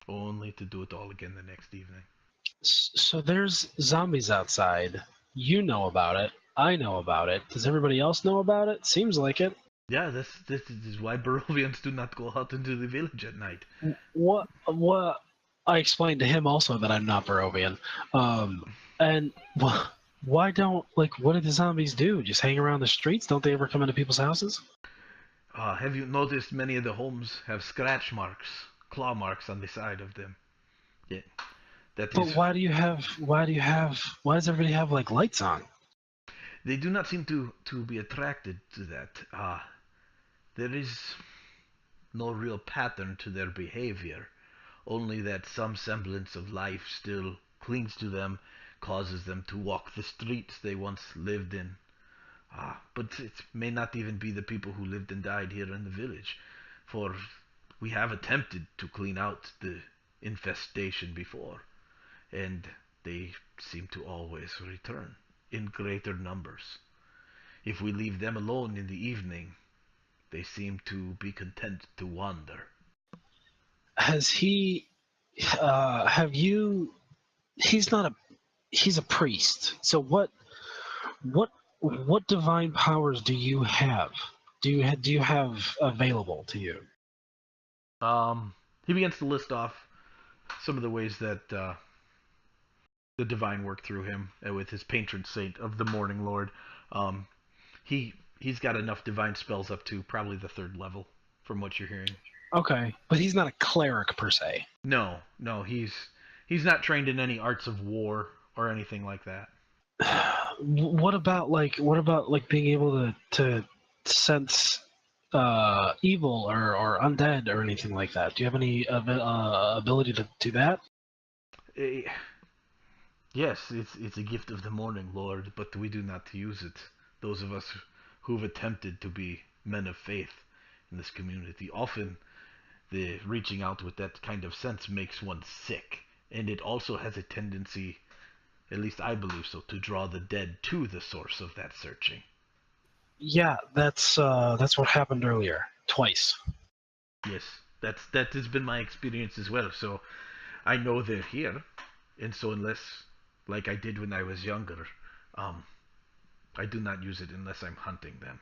A: Only to do it all again the next evening.
B: So there's zombies outside. You know about it. I know about it. Does everybody else know about it? Seems like it.
A: Yeah, this is why Barovians do not go out into the village at night.
B: What? I explained to him also that I'm not Barovian. And why don't, like, what do the zombies do? Just hang around the streets? Don't they ever come into people's houses?
A: Have you noticed many of the homes have scratch marks, claw marks on the side of them? Yeah, that
B: But
A: is.
B: why does everybody have, like, lights on?
A: They do not seem to be attracted to that. There is no real pattern to their behavior, only that some semblance of life still clings to them, causes them to walk the streets they once lived in. But it may not even be the people who lived and died here in the village, for we have attempted to clean out the infestation before, and they seem to always return in greater numbers. If we leave them alone in the evening, they seem to be content to wander.
B: Has he? Have you? He's not a. He's a priest. So what divine powers do you have? Do you have available to you?
A: He begins to list off some of the ways that the divine work through him, with his patron saint of the Morning Lord. Um, he's got enough divine spells up to probably the 3rd level, from what you're hearing.
B: Okay, but he's not a cleric per se.
A: No, he's not trained in any arts of war or anything like that.
B: What about like being able to sense evil or undead or anything like that? Do you have any ability to do that?
A: Eh, yes, it's a gift of the Morning Lord, but we do not use it. Those of us who've attempted to be men of faith in this community, often the reaching out with that kind of sense makes one sick, and it also has a tendency, at least I believe so, to draw the dead to the source of that searching.
B: Yeah, that's what happened earlier, twice.
A: Yes, that has been my experience as well. So I know they're here, and so unless, like I did when I was younger, I do not use it unless I'm hunting them.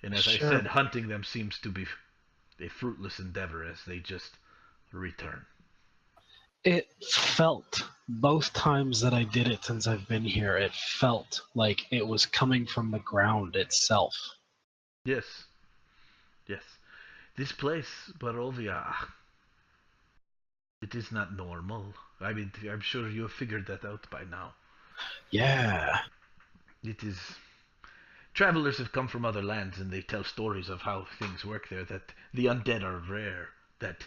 A: And as
B: Sure.
A: I said, hunting them seems to be a fruitless endeavor as they just return.
B: It felt both times that I did it since I've been here. It felt like it was coming from the ground itself.
A: Yes, yes. This place, Barovia, it is not normal. I mean, I'm sure you have figured that out by now.
B: Yeah.
A: It is. Travelers have come from other lands and they tell stories of how things work there, that the undead are rare, that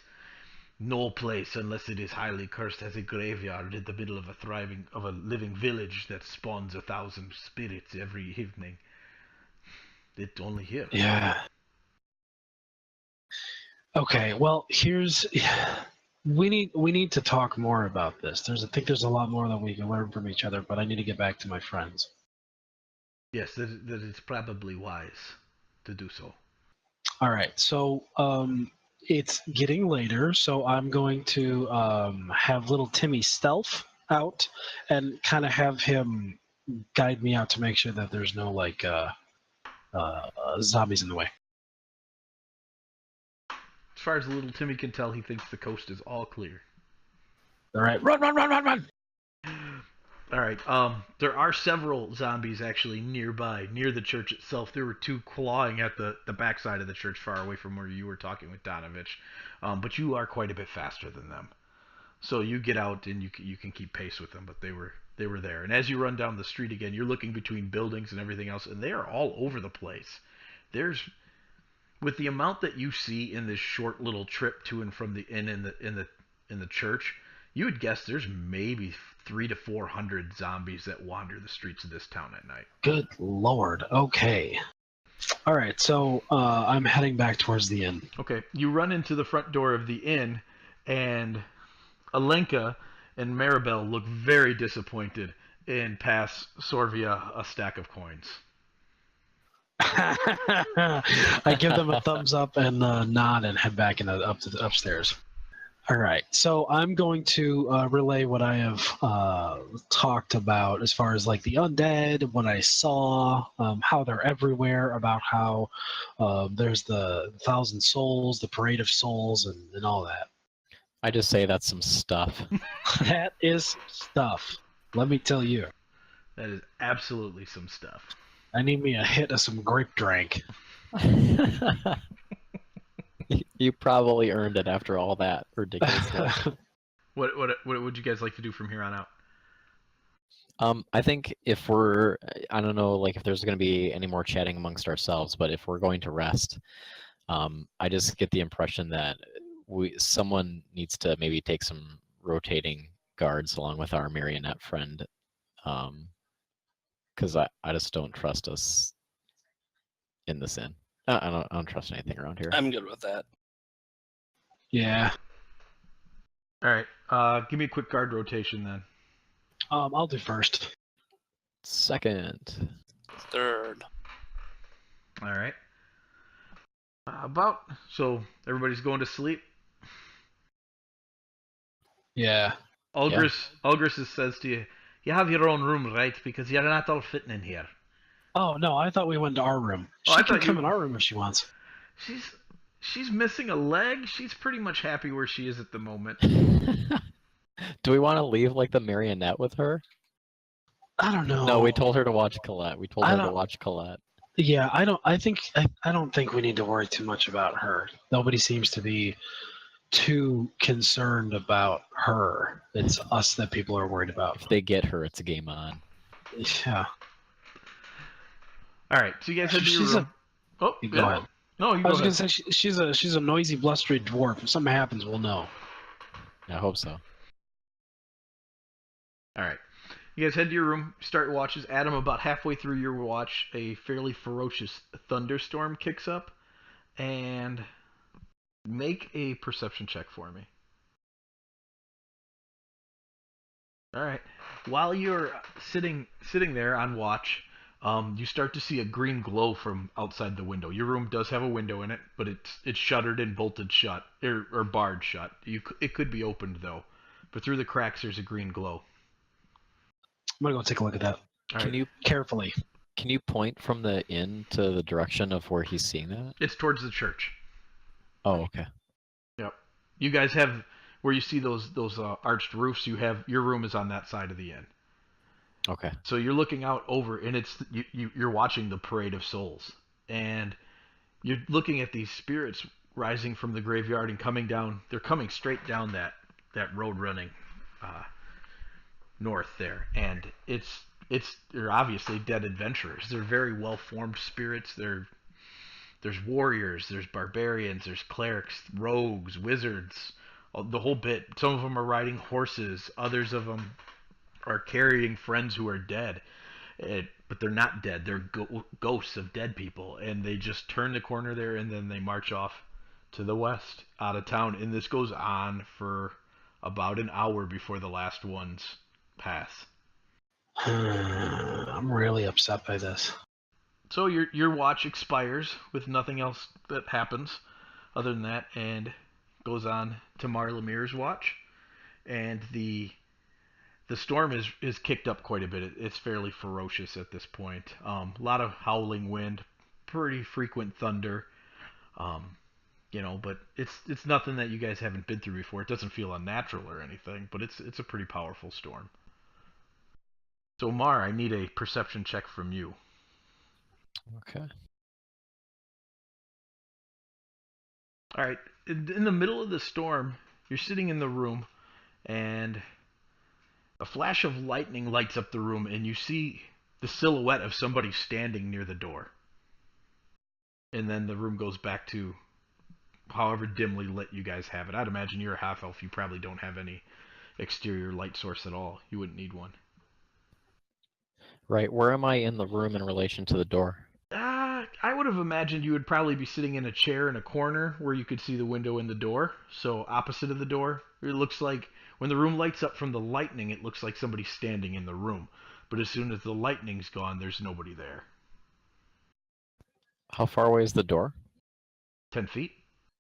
A: no place, unless it is highly cursed, has a graveyard in the middle of a living village that spawns 1,000 spirits every evening. It's only here.
B: Yeah. Okay, well, we need to talk more about this. I think there's a lot more that we can learn from each other, but I need to get back to my friends.
A: Yes, that it's probably wise to do so.
B: All right, so it's getting later, so I'm going to have little Timmy stealth out and kind of have him guide me out to make sure that there's no like zombies in the way.
A: As far as little Timmy can tell, he thinks the coast is all clear.
B: All right, run, run, run, run, run!
A: All right. There are several zombies actually nearby, near the church itself. There were 2 clawing at the backside of the church, far away from where you were talking with Donovich. But you are quite a bit faster than them, so you get out and you can keep pace with them. But they were there. And as you run down the street again, you're looking between buildings and everything else, and they are all over the place. With the amount that you see in this short little trip to and from the inn in the church, you would guess there's maybe 300 to 400 zombies that wander the streets of this town at night.
B: Good lord. Okay. All right, so I'm heading back towards the inn.
A: Okay, you run into the front door of the inn, and Alenka and Maribel look very disappointed and pass Sorvia a stack of coins.
B: I give them a thumbs up and nod and head back up to the upstairs. All right, so I'm going to relay what I have talked about as far as like the undead, what I saw, how they're everywhere, about how there's the 1,000 souls, the parade of souls, and all that.
D: I just say that's some stuff.
B: That is stuff. Let me tell you.
A: That is absolutely some stuff.
B: I need me a hit of some grape drink.
D: You probably earned it after all that ridiculous list.
A: What would you guys like to do from here on out?
D: I think if I don't know, like if there's going to be any more chatting amongst ourselves, but if we're going to rest, I just get the impression that someone needs to maybe take some rotating guards along with our marionette friend, because I just don't trust us in this inn. I don't trust anything around here.
C: I'm good with that.
B: Yeah.
A: All right. Give me a quick guard rotation then.
B: I'll do first.
D: Second.
C: Third.
A: All right. So everybody's going to sleep.
B: Yeah.
A: Ulgris says to you, "You have your own room, right? Because you're not all fitting in here."
B: Oh no, I thought we went to our room.
A: Oh,
B: She
A: I
B: can
A: thought
B: come
A: you-
B: in our room if she wants.
A: She's missing a leg. She's pretty much happy where she is at the moment.
D: Do we want to leave like the marionette with her?
B: I don't know.
D: No, we told her to watch Colette. We told
B: I
D: her to
B: don't-
D: watch Colette.
B: Yeah, I don't. I don't think we need to worry too much about her. Nobody seems to be too concerned about her. It's us that people are worried about.
D: If they get her, it's a game on.
B: Yeah.
A: All right. So you guys head to your
B: She's
A: room. Oh,
B: Go
A: yeah.
B: ahead.
A: No, you
B: I
A: go
B: was
A: ahead.
B: gonna say she's a noisy, blustery dwarf. If something happens, we'll know.
D: I hope so.
A: All right. You guys head to your room, start your watches. Adam, about halfway through your watch, a fairly ferocious thunderstorm kicks up. And make a perception check for me. All right. While you're sitting there on watch, you start to see a green glow from outside the window. Your room does have a window in it, but it's shuttered and bolted shut, or barred shut. It could be opened though, but through the cracks there's a green glow.
B: I'm gonna go take a look at that
A: All
D: Can
A: right.
D: you
B: carefully.
D: point from the inn to the direction of where he's seeing that?
A: It's towards the church.
D: Oh, okay.
A: Yep. You guys have where you see those arched roofs. You have your room is on that side of the inn.
D: Okay.
A: So you're looking out over, and you're watching the parade of souls, and you're looking at these spirits rising from the graveyard and coming down. They're coming straight down that road running north there, and they're obviously dead adventurers. They're very well formed spirits. There's warriors, there's barbarians, there's clerics, rogues, wizards, the whole bit. Some of them are riding horses. Others of them are carrying friends who are dead. But they're not dead. They're ghosts of dead people. And they just turn the corner there, and then they march off to the west, out of town. And this goes on for about an hour before the last ones pass.
B: I'm really upset by this.
A: So your watch expires with nothing else that happens other than that, and goes on to Marlamir's watch. And the storm is kicked up quite a bit. It's fairly ferocious at this point. A lot of howling wind, pretty frequent thunder. But it's nothing that you guys haven't been through before. It doesn't feel unnatural or anything, but it's a pretty powerful storm. So Mar, I need a perception check from you.
D: Okay.
A: All right. In the middle of the storm, you're sitting in the room, and a flash of lightning lights up the room, and you see the silhouette of somebody standing near the door. And then the room goes back to however dimly lit you guys have it. I'd imagine you're a half elf. You probably don't have any exterior light source at all. You wouldn't need one.
D: Right. Where am I in the room in relation to the door?
A: I would have imagined you would probably be sitting in a chair in a corner where you could see the window and the door. So opposite of the door. It looks like when the room lights up from the lightning, it looks like somebody's standing in the room. But as soon as the lightning's gone, there's nobody there.
D: How far away is the door?
A: 10 feet?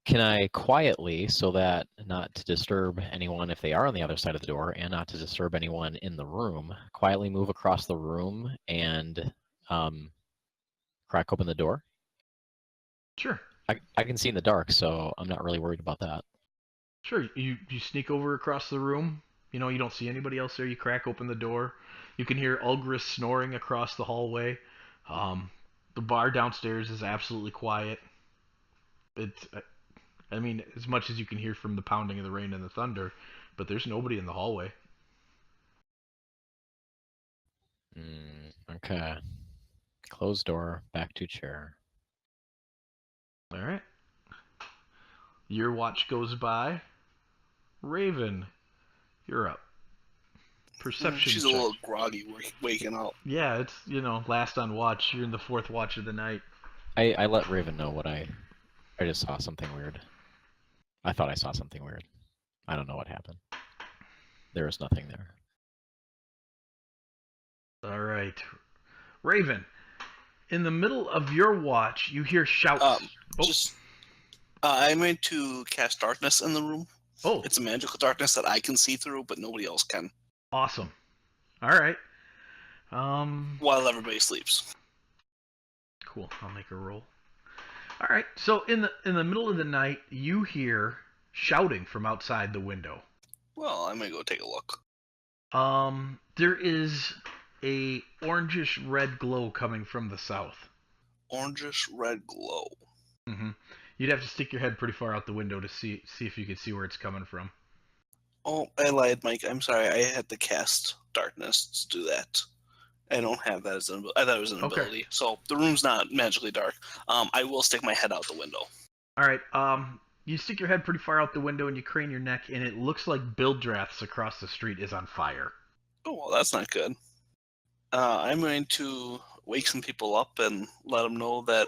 D: Can I quietly, so that not to disturb anyone if they are on the other side of the door, and not to disturb anyone in the room, quietly move across the room and crack open the door?
A: Sure.
D: I can see in the dark, so I'm not really worried about that.
A: Sure. You sneak over across the room. You know, you don't see anybody else there. You crack open the door. You can hear Ulgris snoring across the hallway. The bar downstairs is absolutely quiet. It's, I mean, as much as you can hear from the pounding of the rain and the thunder, but there's nobody in the hallway.
D: Okay. Closed door, back to chair.
A: All right. Your watch goes by. Raven, you're up. Perception
C: She's a
A: check.
C: little groggy waking up.
A: Yeah, it's, last on watch. You're in the fourth watch of the night.
D: I let Raven know what I just saw something weird. I thought I saw something weird. I don't know what happened. There was nothing there.
A: All right. Raven, in the middle of your watch, you hear shouts.
C: I'm going to cast darkness in the room.
A: Oh,
C: It's a magical darkness that I can see through, but nobody else can.
A: awesome. All right.
C: While everybody sleeps.
A: Cool. I'll make a roll. All right. So in the middle of the night, you hear shouting from outside the window.
C: Well, I'm going to go take a look.
A: There is a orangish red glow coming from the south.
C: Orangish red glow.
A: Mm-hmm. You'd have to stick your head pretty far out the window to see if you could see where it's coming from.
C: Oh, I lied, Mike. I'm sorry. I had to cast darkness to do that. I don't have that as an ability. I thought it was an ability. So the room's not magically dark. I will stick my head out the window.
A: All right. You stick your head pretty far out the window and you crane your neck, and it looks like Bildrath's across the street is on fire.
C: Oh, well, that's not good. I'm going to wake some people up and let them know that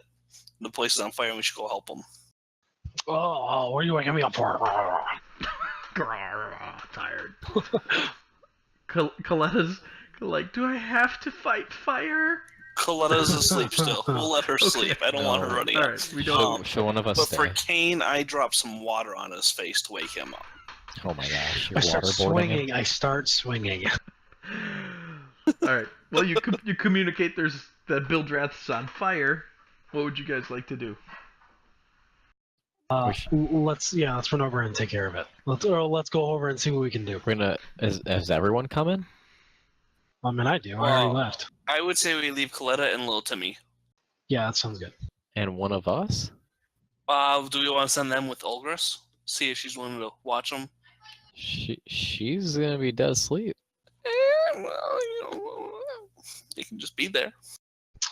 C: the place is on fire and we should go help them.
B: Oh, what are you waking me up for?
A: Tired. Coletta's like, do I have to fight fire?
C: Coletta's asleep still. We'll let her sleep. I don't want her running
A: All
C: up.
A: right, we don't.
D: Show one of us
C: But
D: stay.
C: for Kane, I dropped some water on his face to wake him up.
D: Oh my gosh, you're
B: I start
D: waterboarding
B: swinging.
D: him?
B: I start swinging.
A: All right. Well, you communicate that Bildrath's on fire. What would you guys like to do?
B: Let's run over and take care of it. Let's go over and see what we can do.
D: We're gonna. Has everyone come in?
B: I mean, I do. I already left.
C: I would say we leave Coletta and little Timmy.
B: Yeah, that sounds good.
D: And one of us?
C: Do we want to send them with Ulgris? See if she's willing to watch them?
D: She's gonna be dead asleep.
C: Well, you can just be there.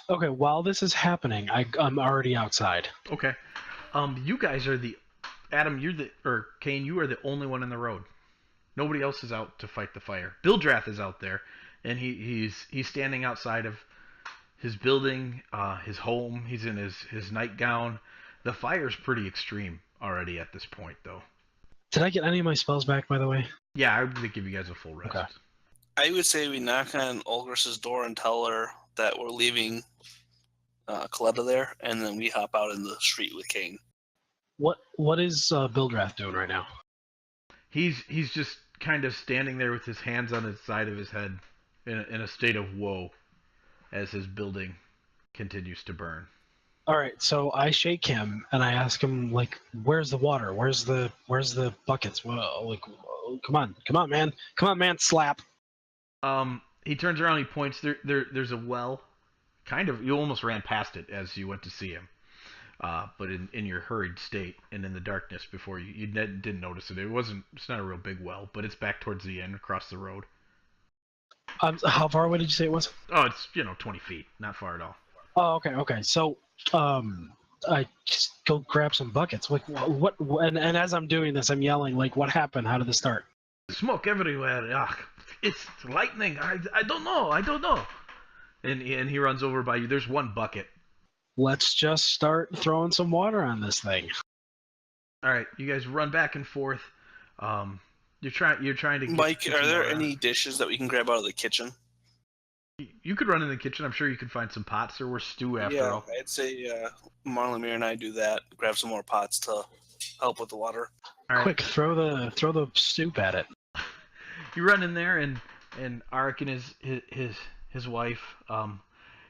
B: Okay, while this is happening, I'm already outside.
A: Okay. You guys are Adam, Kane, you are the only one in the road. Nobody else is out to fight the fire. Bildrath is out there, and he's standing outside of his building, his home. He's in his nightgown. The fire's pretty extreme already at this point, though.
B: Did I get any of my spells back, by the way?
A: Yeah, I would give you guys a full rest.
B: Okay.
C: I would say we knock on Ulgris's door and tell her that we're leaving Coletta there, and then we hop out in the street with Kane.
B: What is Bildrath doing right now?
A: He's just kind of standing there with his hands on his side of his head in a state of woe as his building continues to burn.
B: All right, so I shake him and I ask him, like, where's the water? Where's the buckets? Well, like, come on, man, slap.
A: He turns around, he points. There's a well. Kind of, you almost ran past it as you went to see him. But in your hurried state and in the darkness before you didn't notice it. It's not a real big well, but it's back towards the end across the road.
B: How far away did you say it was?
A: Oh, it's 20 feet, not far at all.
B: Oh, okay. So, I just go grab some buckets. Like, what? And as I'm doing this, I'm yelling, like, what happened? How did this start?
A: Smoke everywhere. Ugh, it's lightning. I don't know. And he runs over by you. There's one bucket.
B: Let's just start throwing some water on this thing.
A: All right, you guys run back and forth. You're trying to get
C: Mike, are there
A: water.
C: any dishes that we can grab out of the kitchen?
A: You could run in the kitchen. I'm sure you could find some pots. There were stew after
C: Yeah,
A: all.
C: I'd say Marlemere and I do that. Grab some more pots to help with the water.
A: All right.
B: Quick, throw the soup at it.
A: You run in there, and Arik and his wife,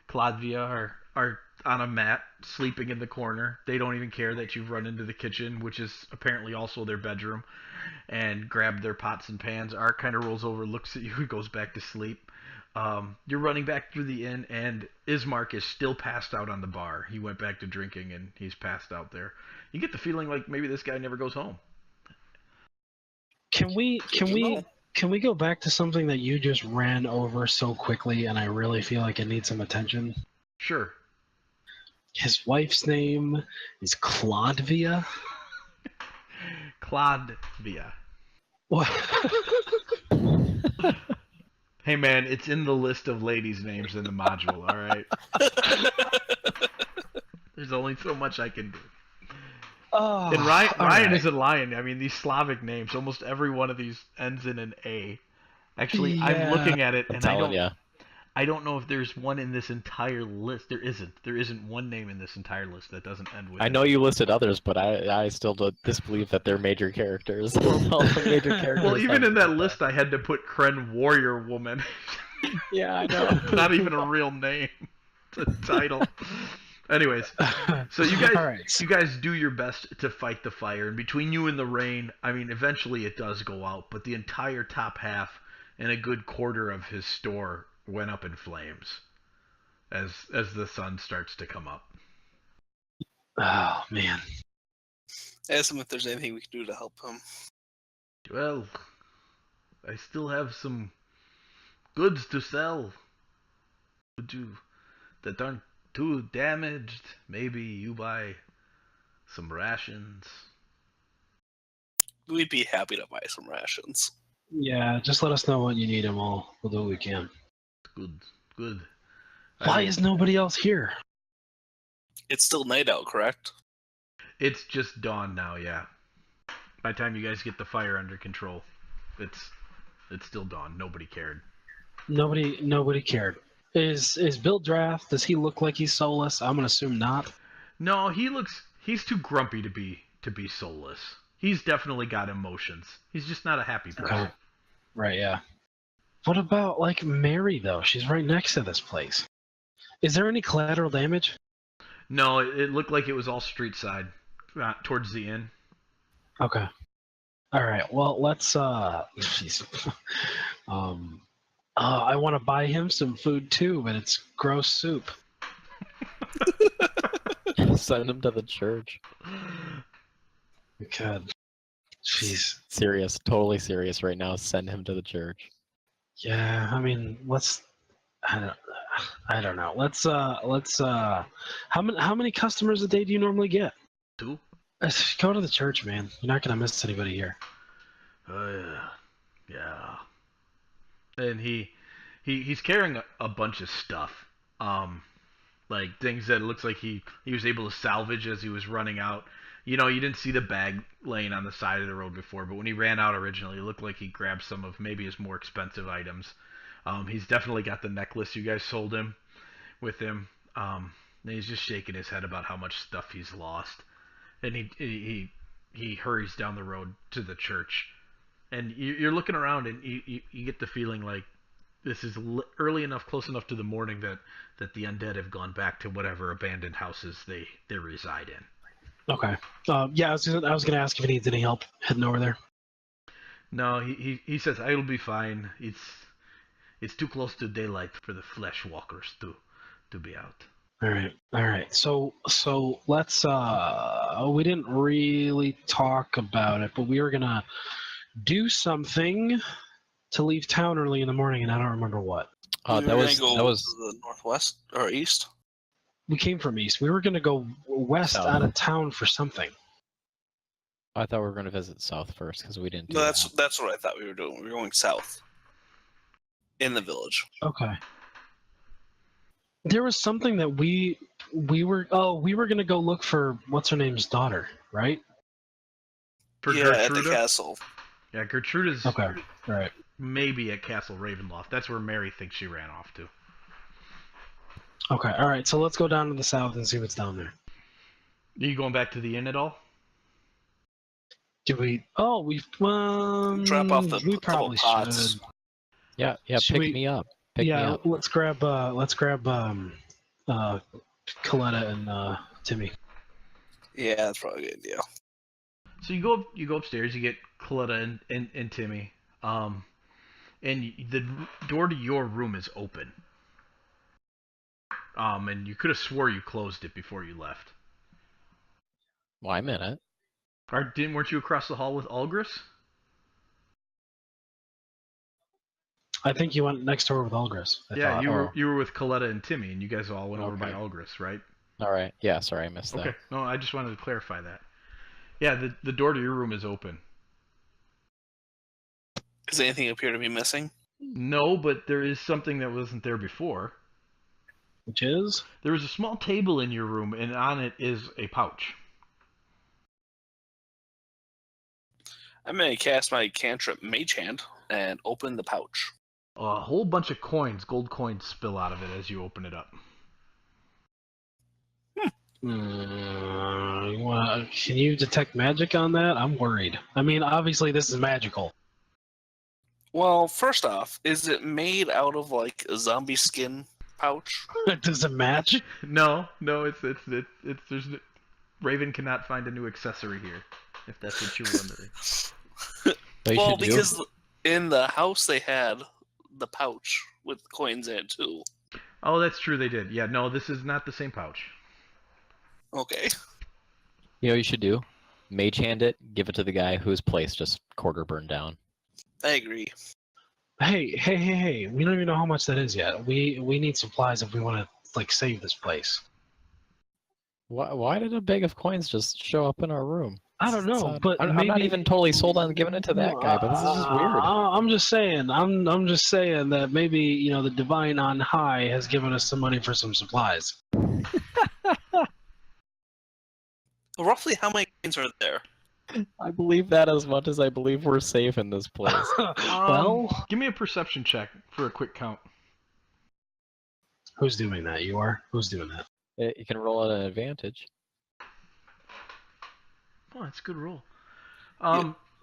A: Cladvia, are on a mat sleeping in the corner. They don't even care that you've run into the kitchen, which is apparently also their bedroom, and grab their pots and pans. Arik kind of rolls over, looks at you, and goes back to sleep. You're running back through the inn, and Ismark is still passed out on the bar. He went back to drinking, and he's passed out there. You get the feeling like maybe this guy never goes home.
B: Can we go back to something that you just ran over so quickly, and I really feel like it needs some attention?
A: Sure.
B: His wife's name is Cladvia.
A: Cladvia.
B: What?
A: Hey man, it's in the list of ladies' names in the module, alright? There's only so much I can do.
B: Oh,
A: And Ryan
B: right.
A: isn't lying. I mean, these Slavic names, almost every one of these ends in an A. Actually,
B: Yeah.
A: I'm looking at it,
D: I'm
A: and
D: telling you.
A: I don't know if there's one in this entire list. There isn't. There isn't one name in this entire list that doesn't end with
D: I know you listed others, but I still don't disbelieve that they're major characters. All the major characters.
A: Well, even
D: have
A: in that list, I had to put Kren Warrior Woman.
D: Yeah, I know.
A: Not even a real name. It's a title. Anyways, so you guys,
B: All right.
A: you guys do your best to fight the fire, and between you and the rain, I mean, eventually it does go out, but the entire top half and a good quarter of his store went up in flames as the sun starts to come up.
B: Oh man.
C: Ask him if there's anything we can do to help him.
A: Well, I still have some goods to sell. Would you that aren't too damaged? Maybe you buy some rations.
C: We'd be happy to buy some rations.
B: Yeah, just let us know when you need them all. We'll do what we can.
A: Good, good.
B: Why is nobody else here?
C: It's still night out, correct?
A: It's just dawn now, yeah. By the time you guys get the fire under control, it's still dawn. Nobody cared.
B: Nobody cared. Is Bill Draft? Does he look like he's soulless? I'm gonna assume not.
A: No, he's too grumpy to be soulless. He's definitely got emotions. He's just not a happy person.
B: Okay. Right. Yeah. What about like Mary though? She's right next to this place. Is there any collateral damage?
A: No, it looked like it was all street side, towards the inn.
B: Okay. All right. Well, let's. Jeez. I want to buy him some food too, but it's gross soup.
D: Send him to the church.
B: God. Jeez.
D: Serious, totally serious right now. Send him to the church.
B: Yeah. I mean, let's. I don't know. Let's. How many customers a day do you normally get?
A: 2?
B: Go to the church, man. You're not gonna miss anybody here.
A: Yeah. And he's carrying a bunch of stuff, like things that it looks like he was able to salvage as he was running out. You know, you didn't see the bag laying on the side of the road before, but when he ran out originally, it looked like he grabbed some of maybe his more expensive items. He's definitely got the necklace you guys sold him with him. And he's just shaking his head about how much stuff he's lost. And he hurries down the road to the church. And you're looking around, and you get the feeling like this is early enough, close enough to the morning that the undead have gone back to whatever abandoned houses they reside in.
B: Okay. Yeah, I was gonna ask if he needs any help heading over there.
A: No, he says I'll be fine. It's too close to daylight for the flesh walkers to be out.
B: All right. So let's. We didn't really talk about it, but we were gonna do something to leave town early in the morning, and I don't remember what.
D: That was
C: to the northwest or east.
B: We came from east. We were gonna go west
D: South.
B: out of town for something.
D: I thought we were going to visit south first because we didn't.
C: No, that's what I thought we were doing. We were going south. In the village.
B: Okay. There was something that we were gonna go look for what's her name's daughter, right?
A: For
C: Yeah, at the
A: Gertruda?
C: castle.
A: Yeah, Gertrude is
B: Okay. All right.
A: maybe at Castle Ravenloft. That's where Mary thinks she ran off to.
B: Okay, all right. So let's go down to the south and see what's down there.
A: Are you going back to the inn at all?
B: Do we? Oh, we
C: Drop off the
B: we
C: couple
B: probably
C: pots.
B: should.
D: Yeah,
B: Should
D: pick
B: we-
D: me up. Pick me up.
B: let's grab Coletta and Timmy.
C: Yeah, that's probably a good idea.
A: So you go upstairs. You get Coletta and Timmy. And the door to your room is open. And you could have swore you closed it before you left.
D: Well, I'm in it.
A: Weren't you across the hall with Algris?
B: I think you went next door with Algris.
A: Yeah,
B: thought.
A: you were with Coletta and Timmy, and you guys all went over by
D: Okay.
A: Algris, right?
D: All right. Yeah, sorry, I missed
A: Okay.
D: that.
A: No, I just wanted to clarify that. Yeah, the door to your room is open.
C: Does anything appear to be missing?
A: No, but there is something that wasn't there before.
B: Which is?
A: There is a small table in your room, and on it is a pouch.
C: I'm going to cast my cantrip Mage Hand and open the pouch.
A: A whole bunch of coins, gold coins, spill out of it as you open it up.
B: Can you detect magic on that? I'm worried. I mean, obviously this is magical.
C: Well, first off, is it made out of like a zombie skin pouch?
B: Does it match?
A: No, it's there's Raven cannot find a new accessory here, if that's what you're wondering.
D: What you
C: Well,
D: should do-
C: because in the house they had the pouch with coins in it too.
A: Oh, that's true. They did. Yeah, no, this is not the same pouch.
C: Okay.
D: You know what you should do? Mage hand it, give it to the guy whose place just quarter burned down.
C: I agree.
B: Hey! We don't even know how much that is yet. We need supplies if we want to like save this place.
D: Why did a bag of coins just show up in our room?
B: I don't know,
D: It's,
B: but
D: I'm
B: maybe...
D: not even totally sold on giving it to that guy, but this is just weird.
B: I'm just saying. I'm just saying that maybe the divine on high has given us some money for some supplies.
C: Roughly how many coins are there?
D: I believe that as much as I believe we're safe in this place.
B: Well,
A: Give me a perception check for a quick count.
B: who's doing that? You are? Who's doing that?
D: You can roll at an advantage.
A: Oh, that's a good roll.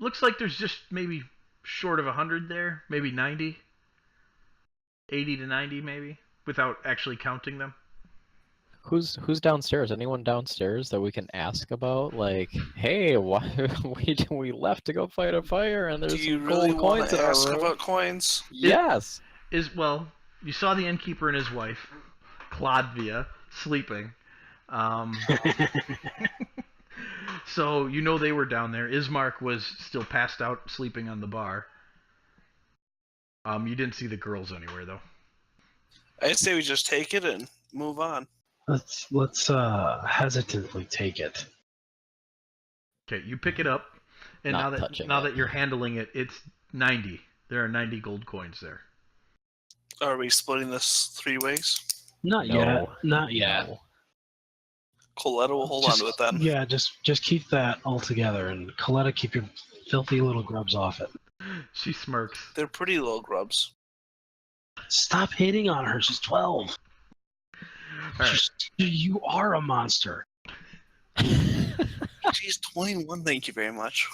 A: Looks like there's just maybe short of 100 there, maybe 90, 80 to 90 maybe, without actually counting them.
D: Who's downstairs? Anyone downstairs that we can ask about? Like, hey, why we left to go fight a fire and there's
C: Do you
D: some
C: really
D: gold
C: want
D: coins in
C: to
D: our
C: ask
D: room?
C: about coins?
D: Yes.
A: Well, you saw the innkeeper and his wife, Claudvia, sleeping. So you know they were down there. Ismark was still passed out, sleeping on the bar. You didn't see the girls anywhere though.
C: I say we just take it and move on.
B: Let's hesitantly take it.
A: Okay, you pick it up, and
D: Not
A: now
D: touching
A: that
D: it.
A: you're handling it, it's 90. There are 90 gold coins there.
C: Are we splitting this 3 ways?
B: Not
D: No.
B: yet. Not yet.
D: No.
C: Coletta will hold on to it then.
B: Yeah, just keep that all together, and Coletta, keep your filthy little grubs off it.
A: She smirks.
C: They're pretty little grubs.
B: Stop hitting on her. She's 12.
A: All right.
B: You are a monster.
C: She's 21, thank you very much.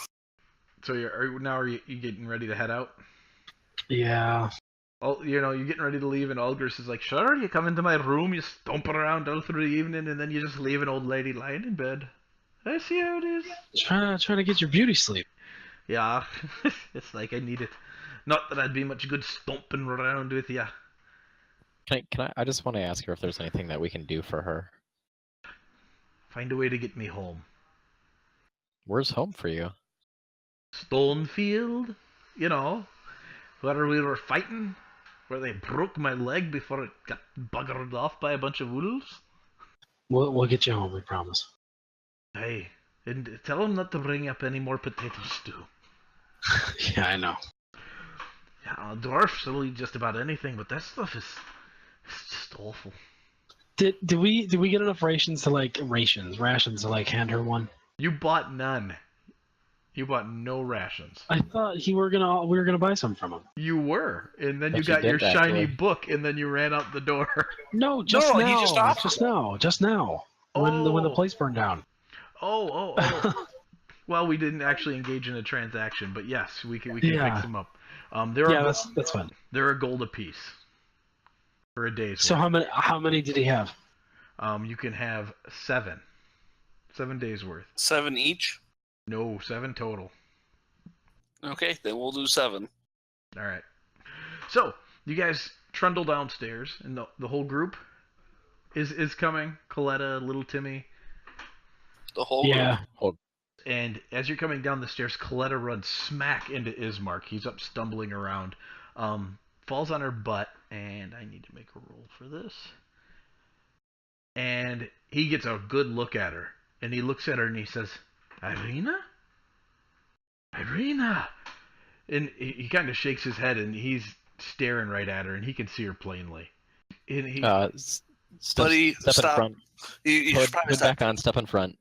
A: So are you getting ready to head out?
B: Yeah.
A: Oh, you're getting ready to leave, and Algris is like, "Sure, you come into my room, you stomp around all through the evening, and then you just leave an old lady lying in bed. I see how it is."
B: Trying to get your beauty sleep.
A: Yeah, it's like I need it. Not that I'd be much good stomping around with ya.
D: I just want to ask her if there's anything that we can do for her.
A: Find a way to get me home.
D: Where's home for you?
A: Stonefield, where we were fighting, where they broke my leg before it got buggered off by a bunch of wolves.
B: We'll get you home, we promise.
A: Hey, and tell them not to bring up any more potato stew.
B: Yeah, I know.
A: Yeah, dwarfs will eat just about anything, but that stuff is just awful.
B: Did we get enough rations to rations to hand her one?
A: You bought none. You bought no rations.
B: I thought we were gonna buy some from him.
A: You were, and then
D: But
A: you
D: you
A: got your
D: didn't,
A: shiny
D: actually.
A: book, and then you ran out the door.
B: No,
C: No, he just offered
B: just now. When the
A: Oh.
B: place burned down.
A: Oh. Well, we didn't actually engage in a transaction, but yes, we can
B: Yeah.
A: fix them up.
B: That's fine.
A: They're a gold apiece for a day's
B: So
A: worth.
B: how many did he have?
A: You can have 7 days worth.
C: 7 each.
A: No, 7 total.
C: Okay, then we'll do 7.
A: All right. So you guys trundle downstairs, and the whole group is coming. Coletta, little Timmy,
C: The whole
B: Yeah.
C: group.
A: and as you're coming down the stairs, Coletta runs smack into Ismark. He's up stumbling around, falls on her butt, and I need to make a roll for this. And he gets a good look at her, and he looks at her and he says, "Irina? Irina!" And he kind of shakes his head, and he's staring right at her, and he can see her plainly. And he,
C: Buddy,
D: step in
C: stop.
D: front.
C: You should
D: Put
C: probably
D: it
C: stop.
D: back on. Step in front.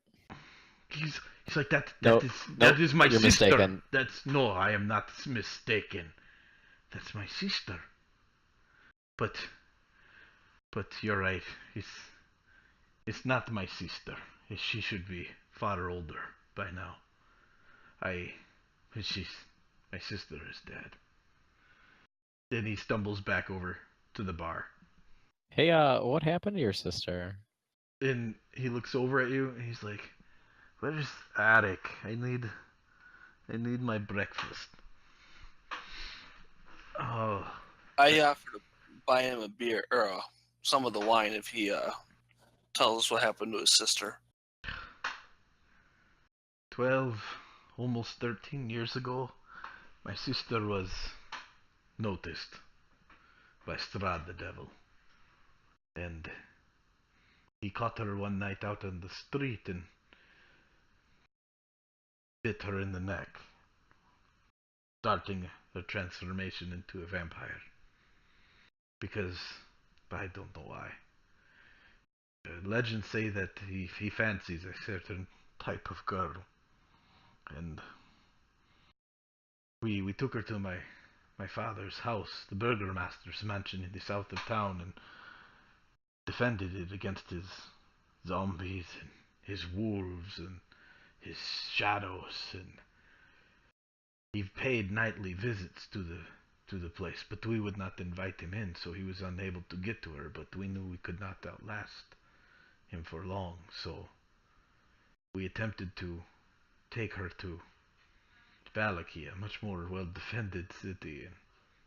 A: he's like, that
D: Nope,
A: is my
D: you're
A: sister.
D: mistaken.
A: No, I am not mistaken. That's my sister. But you're right. It's not my sister. She should be far older by now. My sister is dead. Then he stumbles back over to the bar.
D: Hey, what happened to your sister?
A: And he looks over at you and he's like, "Where's Arik? I need my breakfast." Oh.
C: I offer to buy him a beer or some of the wine if he tells us what happened to his sister.
A: 12, almost 13 years ago, my sister was noticed by Strahd the devil. And he caught her one night out on the street and bit her in the neck, starting her transformation into a vampire. Because I don't know why. Legends say that he fancies a certain type of girl. And we took her to my father's house, the burgomaster's mansion in the south of town, and defended it against his zombies and his wolves and his shadows. And he paid nightly visits to the place, but we would not invite him in, so he was unable to get to her. But we knew we could not outlast him for long, so we attempted to take her to Valaki, a much more well-defended city, and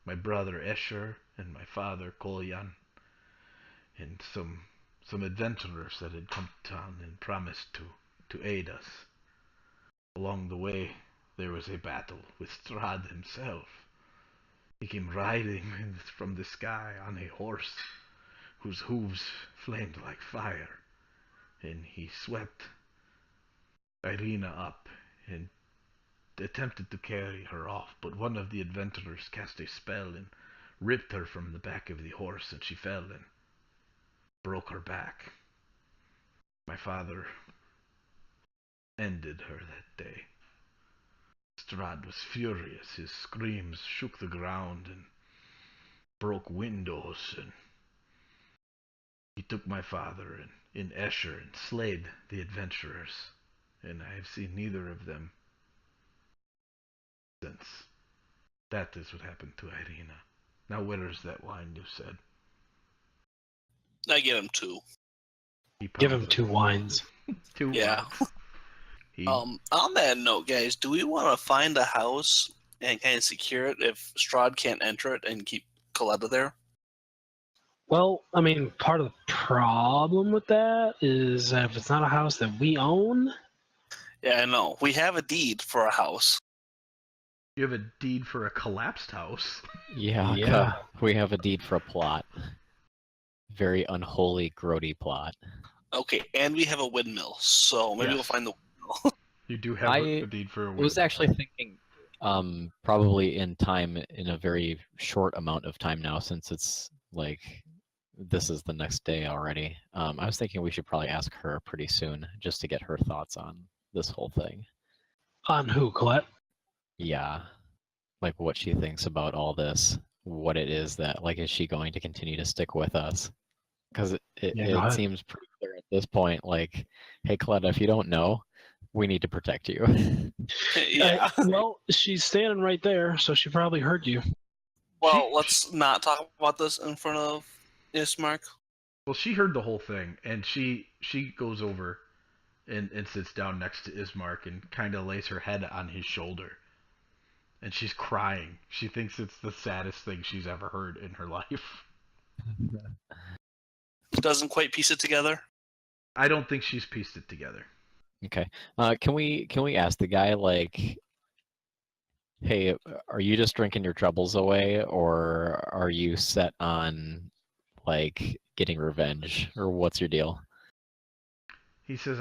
A: my brother Escher and my father Kolyan and some adventurers that had come to town and promised to aid us. Along the way, there was a battle with Strahd himself. He came riding from the sky on a horse whose hooves flamed like fire, and he swept Irina up and attempted to carry her off, but one of the adventurers cast a spell and ripped her from the back of the horse, and she fell and broke her back. My father ended her that day. Strahd was furious. His screams shook the ground and broke windows, and he took my father in Escher and slayed the adventurers, and I have seen neither of them since. That is what happened to Irina. Now where is that wine you said?
C: I get him 2.
B: Give him 2 wines.
A: 2
C: Yeah.
A: wines.
C: On that note, guys, do we want to find a house and kind of secure it if Strahd can't enter it and keep Coletta there?
B: Well, I mean, part of the problem with that is if it's not a house that we own.
C: Yeah, I know. We have a deed for a house.
A: You have a deed for a collapsed house.
D: Yeah. We have a deed for a plot. Very unholy, grody plot.
C: Okay, and we have a windmill, so maybe we'll
A: Yes.
C: find the windmill.
A: You do have a deed for a windmill.
D: I was actually thinking, probably in a very short amount of time now, since it's like this is the next day already. I was thinking we should probably ask her pretty soon just to get her thoughts on this whole thing.
B: On who, Colette?
D: Yeah, like what she thinks about all this, what it is that, like, is she going to continue to stick with us? Because
B: Yeah, go
D: it
B: ahead.
D: seems pretty clear at this point, like, hey, Coletta, if you don't know, we need to protect you.
C: Yeah.
B: Well, she's standing right there, so she probably heard you.
C: Well, let's not talk about this in front of Ismark.
A: Well, she heard the whole thing, and she goes over and sits down next to Ismark and kind of lays her head on his shoulder. And she's crying. She thinks it's the saddest thing she's ever heard in her life.
C: Doesn't quite piece it together.
A: I don't think she's pieced it together.
D: Okay. Can we ask the guy, like, hey, are you just drinking your troubles away, or are you set on, like, getting revenge, or what's your deal?
A: He says,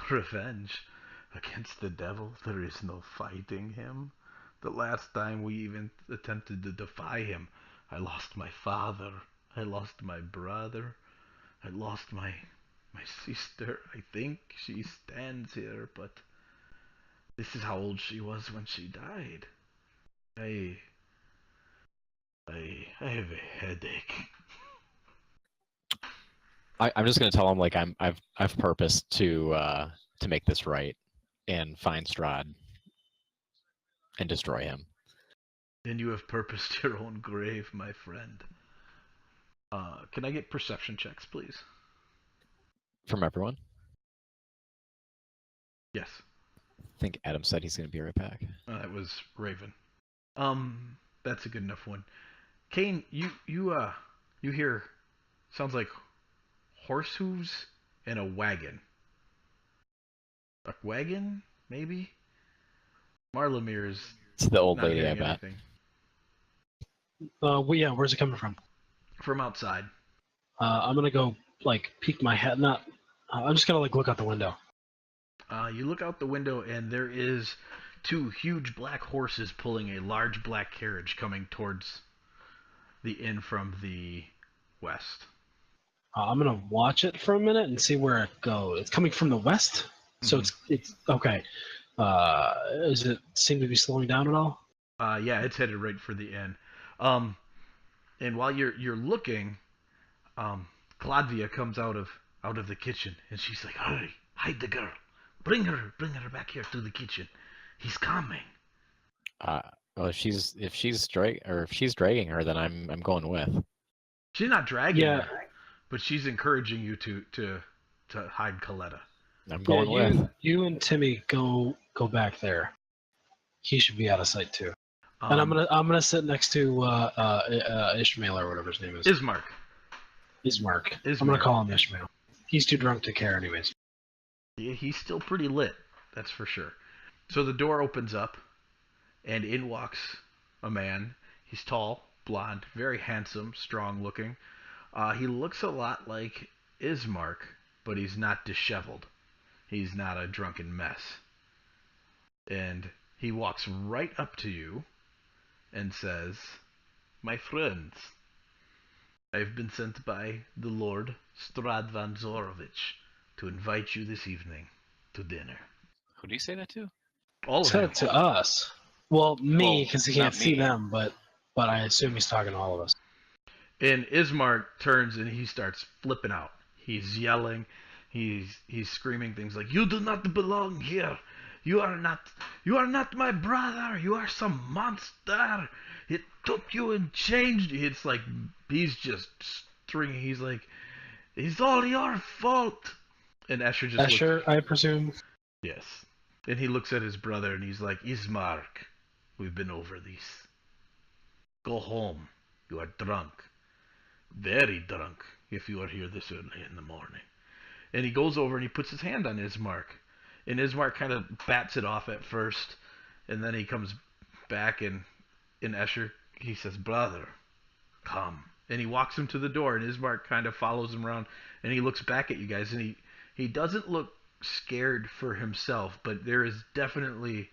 A: revenge against the devil? There is no fighting him. The last time we even attempted to defy him, I lost my father. I lost my brother. I lost my sister. I think she stands here, but this is how old she was when she died. I have a headache.
D: I'm just gonna tell him, like, I've purposed to make this right and find Strahd and destroy him.
A: Then you have purposed your own grave, my friend. Can I get perception checks, please?
D: From everyone.
A: Yes.
D: I think Adam said he's gonna be right back.
A: That was Raven. That's a good enough one. Kane, you hear sounds like horse hooves and a wagon. A wagon, maybe? Marlamir is
D: It's the old
A: not
D: lady, I
A: hearing
D: bet.
A: anything.
B: Yeah, where's it coming from?
A: From outside.
B: I'm gonna go like peek my head. Not. I'm just gonna like look out the window.
A: You look out the window and there is two huge black horses pulling a large black carriage coming towards the inn from the west.
B: I'm gonna watch it for a minute and see where it goes. It's coming from the west, so it's okay. Does it seem to be slowing down at all?
A: Yeah, it's headed right for the inn. And while you're looking, Cladvia comes out of the kitchen and she's like, "Hurry, hide the girl, bring her back here to the kitchen. He's coming."
D: Well, if she's dragging her, then I'm going with.
A: She's not dragging
B: Yeah.
A: her, but she's encouraging you to hide Coletta.
D: I'm
B: Yeah,
D: going with.
B: you and Timmy go back there. He should be out of sight too. And I'm gonna sit next to Ishmael or whatever his name is.
A: Ismark.
B: Ismark. I'm
A: Ismark.
B: gonna call him Ishmael. He's too drunk to care anyways.
A: Yeah, he's still pretty lit, that's for sure. So the door opens up, and in walks a man. He's tall, blonde, very handsome, strong looking. He looks a lot like Ismark, but he's not disheveled. He's not a drunken mess. And he walks right up to you and says, "My friends, I've been sent by the Lord Strahd van Zorovich to invite you this evening to dinner."
E: Who do you say that to?
A: All of
B: Said
A: you.
B: it to us. Well, me,
E: Well,
B: because he
E: not
B: can't see
E: me.
B: them, but I assume he's talking to all of us.
A: And Ismark turns and he starts flipping out. He's yelling. He's screaming things like, "You do not belong here. You are not my brother. You are some monster. It took you and changed you." It's like he's just stringing. He's like, "It's all your fault." And Escher just
B: Asher,
A: looks,
B: I presume.
A: yes. And he looks at his brother and he's like, "Ismark, we've been over this. Go home. You are drunk. Very drunk if you are here this early in the morning." And he goes over and he puts his hand on Ismark. And Ismark kind of bats it off at first. And then he comes back and in Escher, he says, "Brother, come." And he walks him to the door. And Ismark kind of follows him around. And he looks back at you guys. And he doesn't look scared for himself. But there is definitely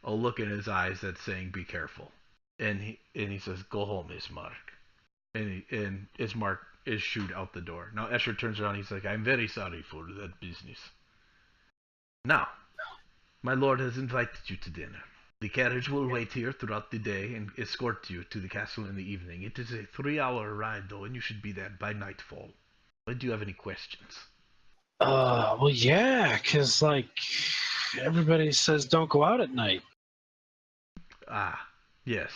A: a look in his eyes that's saying, "Be careful." And he says, "Go home, Ismark." And Ismark is shooed out the door. Now Escher turns around. He's like, "I'm very sorry for that business. Now, My lord has invited you to dinner. The carriage will wait here throughout the day and escort you to the castle in the evening. It is a 3-hour ride, though, and you should be there by nightfall. Do you have any questions?
B: Well, yeah, 'cause like everybody says, don't go out at night.
A: Ah, yes.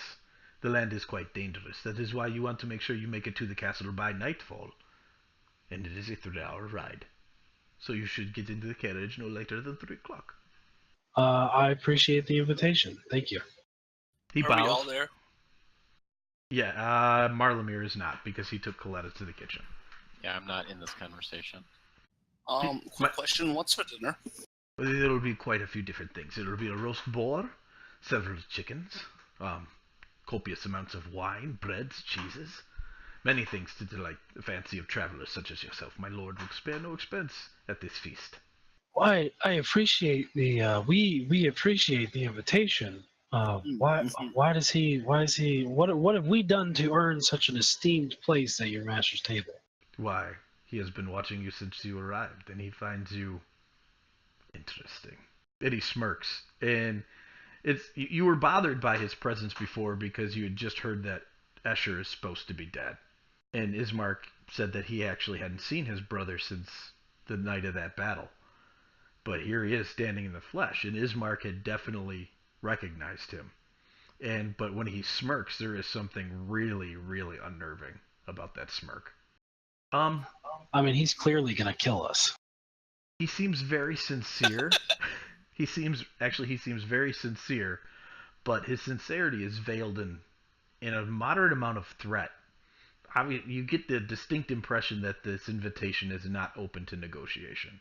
A: The land is quite dangerous. That is why you want to make sure you make it to the castle by nightfall. And it is a 3-hour ride. So you should get into the carriage no later than 3 o'clock.
B: I appreciate the invitation. Thank you.
A: He
C: Are we all
A: bows.
C: there?
A: Yeah, Marlamir is not because he took Coletta to the kitchen.
D: Yeah, I'm not in this conversation.
C: Quick question. What's for dinner?
A: There will be quite a few different things. There will be a roast boar, several chickens, copious amounts of wine, breads, cheeses, many things to delight the fancy of travelers such as yourself. My lord will spare no expense at this feast.
B: Well, I appreciate the we appreciate the invitation. Why does he what have we done to earn such an esteemed place at your master's table?
A: Why, he has been watching you since you arrived, and he finds you interesting. And he smirks, and you were bothered by his presence before because you had just heard that Escher is supposed to be dead. And Ismark said that he actually hadn't seen his brother since the night of that battle. But here he is standing in the flesh, and Ismark had definitely recognized him. But when he smirks, there is something really, really unnerving about that smirk.
B: I mean, he's clearly gonna kill us.
A: He seems very sincere. he seems very sincere, but his sincerity is veiled in a moderate amount of threat. I mean, you get the distinct impression that this invitation is not open to negotiation.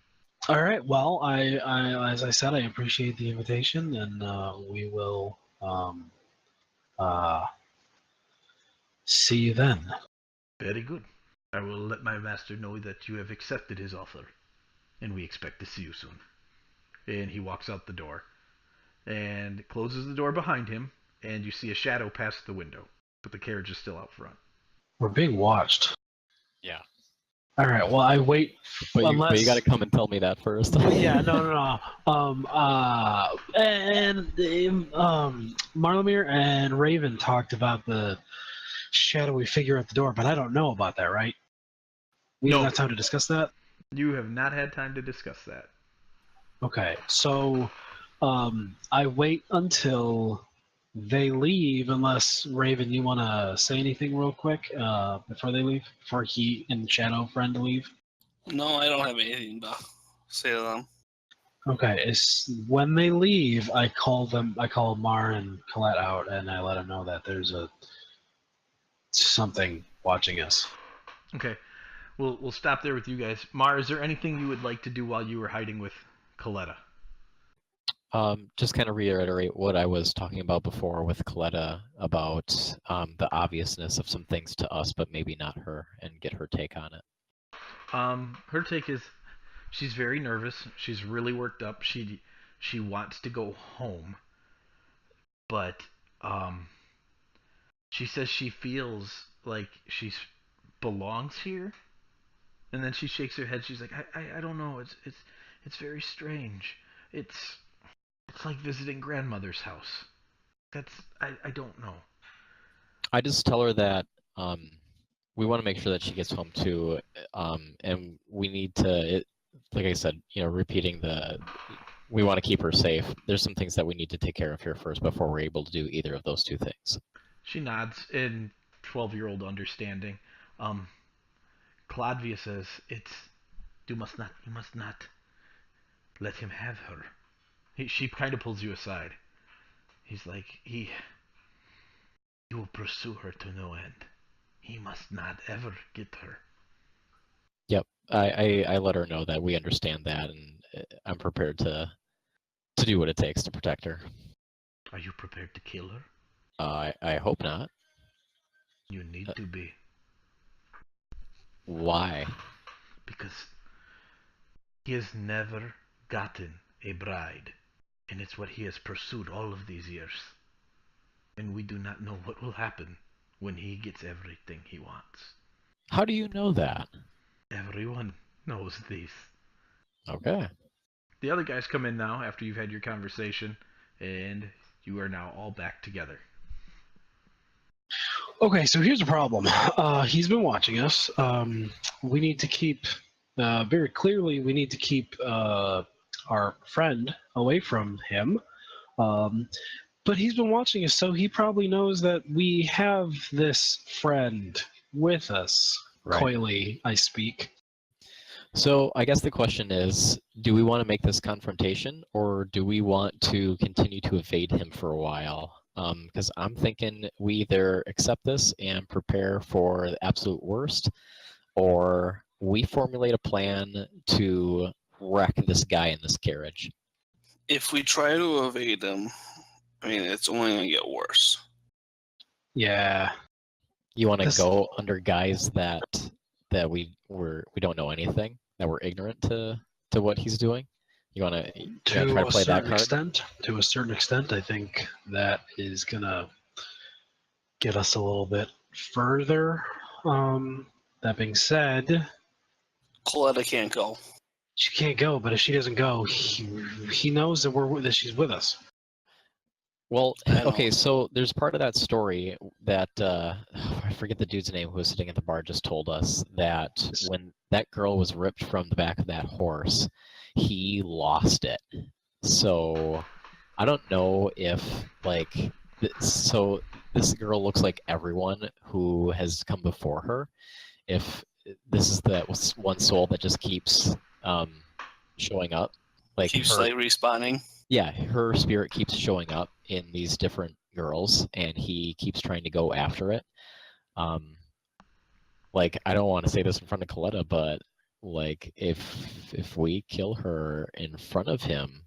B: All right. Well, I as I said, I appreciate the invitation, and we will uh, see you then.
A: Very good. I will let my master know that you have accepted his offer, and we expect to see you soon. And he walks out the door, and closes the door behind him, and you see a shadow pass the window, but the carriage is still out front.
B: We're being watched.
D: Yeah.
B: All right. Well, I wait.
D: But
B: unless...
D: you got to come and tell me that first.
B: Yeah. No. Marlamir and Raven talked about the shadowy figure at the door, but I don't know about that, right? We didn't have time to discuss that?
A: You have not had time to discuss that.
B: Okay, so I wait until they leave, unless, Raven, you want to say anything real quick before they leave? Before he and Shadow Friend leave?
C: No, I don't have anything to say to them.
B: Okay, when they leave, I call Mar and Colette out, and I let them know that there's something watching us.
A: Okay, we'll stop there with you guys. Mar, is there anything you would like to do while you were hiding with Coletta?
D: Just kind of reiterate what I was talking about before with Coletta about the obviousness of some things to us, but maybe not her, and get her take on it.
A: Her take is she's very nervous. She's really worked up. She wants to go home, but she says she feels like she belongs here. And then she shakes her head. She's like, I don't know. It's very strange. It's like visiting grandmother's house. I don't know.
D: I just tell her that we want to make sure that she gets home too, and we need to, like I said, repeating we want to keep her safe. There's some things that we need to take care of here first before we're able to do either of those two things.
A: She nods in 12-year-old understanding. Cladvia says, you must not let him have her. She kind of pulls you aside. He's like, you will pursue her to no end. He must not ever get her.
D: Yep, I let her know that we understand that, and I'm prepared to do what it takes to protect her.
A: Are you prepared to kill her?
D: I hope not.
A: You need to be.
D: Why?
A: Because he has never gotten a bride, and it's what he has pursued all of these years. And we do not know what will happen when he gets everything he wants.
D: How do you know that?
A: Everyone knows this.
D: Okay.
A: the other guys come in now after you've had your conversation, and you are now all back together.
B: Okay, so here's the problem. He's been watching us. We need to keep, very clearly, we need to keep our friend away from him. But he's been watching us, so he probably knows that we have this friend with us.
D: Right.
B: Coyly, I speak.
D: So I guess the question is, do we want to make this confrontation, or do we want to continue to evade him for a while? Because I'm thinking we either accept this and prepare for the absolute worst, or we formulate a plan to wreck this guy in this carriage.
C: If we try to evade him, I mean, it's only going to get worse.
B: Yeah.
D: You want to go under guise that we don't know anything, that we're ignorant to what he's doing? You want to try to play that card?
B: To a certain extent, I think that is gonna get us a little bit further. That being said,
C: Coletta can't go.
B: she can't go, but if she doesn't go, he knows that she's with us.
D: Well, okay, so there's part of that story that I forget the dude's name who was sitting at the bar just told us that when that girl was ripped from the back of that horse, he lost it. So I don't know if so this girl looks like everyone who has come before her. If this is the one soul that just keeps showing up,
C: keeps respawning.
D: Yeah, her spirit keeps showing up in these different girls, and he keeps trying to go after it. I don't want to say this in front of Coletta, but if we kill her in front of him,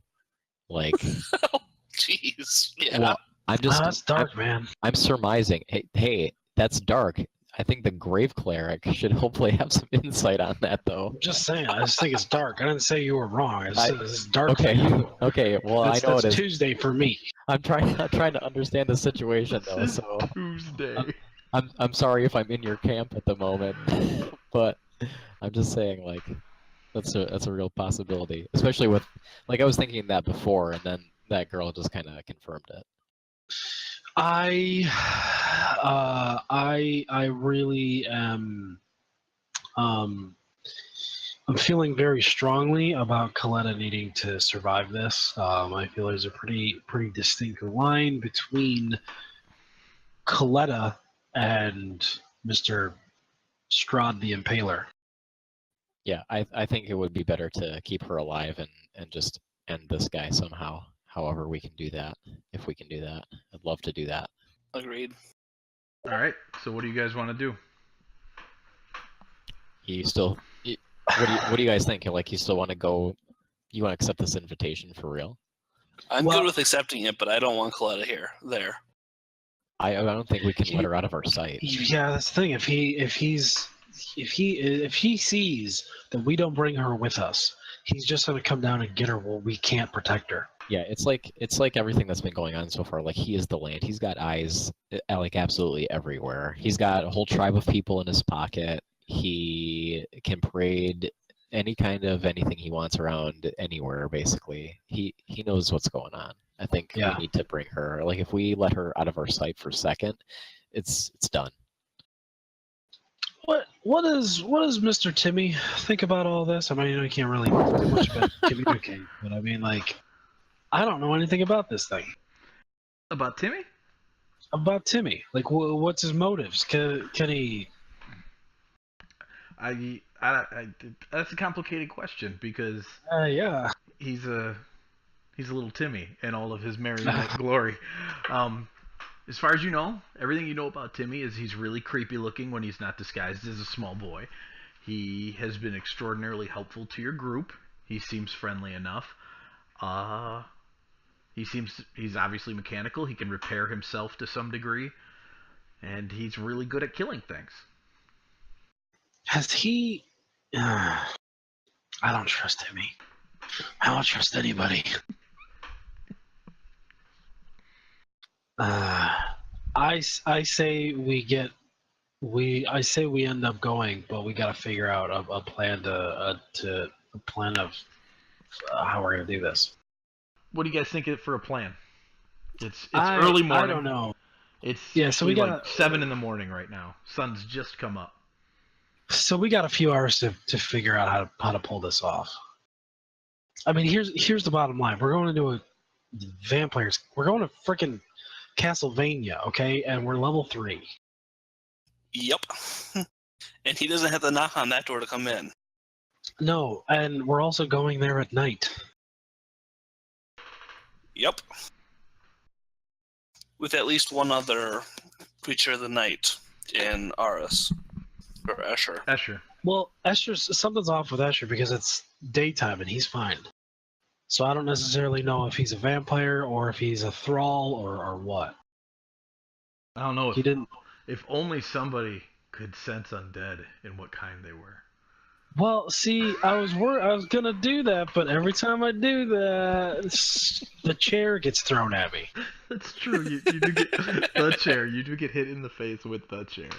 C: jeez, yeah.
B: Well, that's dark, man.
D: I'm surmising. Hey, that's dark. I think the Grave Cleric should hopefully have some insight on that, though.
B: I'm just saying. I just think it's dark. I didn't say you were wrong. I just said it's dark for you.
D: Okay. Well, I know
B: that's
D: it is
B: Tuesday for me.
D: I'm trying to understand the situation, though. So
A: Tuesday.
D: I'm sorry if I'm in your camp at the moment, but I'm just saying that's a real possibility, especially with I was thinking that before, and then that girl just kind of confirmed it.
B: I really am. I'm feeling very strongly about Coletta needing to survive this. I feel there's a pretty distinct line between Coletta and Mr. Strahd the Impaler.
D: Yeah, I think it would be better to keep her alive and just end this guy somehow. However we can do that, if we can do that. I'd love to do that.
C: Agreed.
A: All right, so what do you guys want to do?
D: What do you guys think? You still want to go? You want to accept this invitation for real?
C: I'm good with accepting it, but I don't want Coletta there.
D: I don't think we can let her out of our sight.
B: Yeah, that's the thing. If he sees that we don't bring her with us, he's just gonna come down and get her. Well, we can't protect her.
D: Yeah, it's like everything that's been going on so far. He is the land. He's got eyes absolutely everywhere. He's got a whole tribe of people in his pocket. He can parade any kind of anything he wants around anywhere. Basically, he knows what's going on. I think we need to bring her. If we let her out of our sight for a second, it's done.
B: What does Mr. Timmy think about all this? I mean, I can't really do much about communicate, but I mean, I don't know anything about this thing.
A: About Timmy?
B: About Timmy. What's his motives? Can he?
A: That's a complicated question because
B: yeah,
A: he's a little Timmy in all of his marionette glory. As far as you know, everything you know about Timmy is he's really creepy looking when he's not disguised as a small boy. He has been extraordinarily helpful to your group. He seems friendly enough. He's obviously mechanical. He can repair himself to some degree. And he's really good at killing things.
B: Has he... I don't trust Timmy. I don't trust anybody. I say we end up going, but we got to figure out a plan of how we're gonna do this.
A: What do you guys think for a plan? It's early morning.
B: I don't know.
A: It's
B: Yeah,
A: actually
B: so we
A: like 7 in the morning right now. Sun's just come up.
B: So we got a few hours to figure out how to pull this off. I mean, here's the bottom line. We're going into a vampires. We're going to freaking Castlevania, okay? And we're level 3.
C: Yep. And he doesn't have to knock on that door to come in.
B: No, and we're also going there at night.
C: Yep. With at least one other creature of the night in Aris. Or Escher.
A: Escher.
B: Well, something's off with Escher because it's daytime and he's fine. So I don't necessarily know if he's a vampire or if he's a thrall or what.
A: I don't know.
B: He didn't.
A: If only somebody could sense undead and what kind they were.
B: Well, see, I was gonna do that, but every time I do that, the chair gets thrown at me.
A: That's true. You do get the chair. You do get hit in the face with the chair.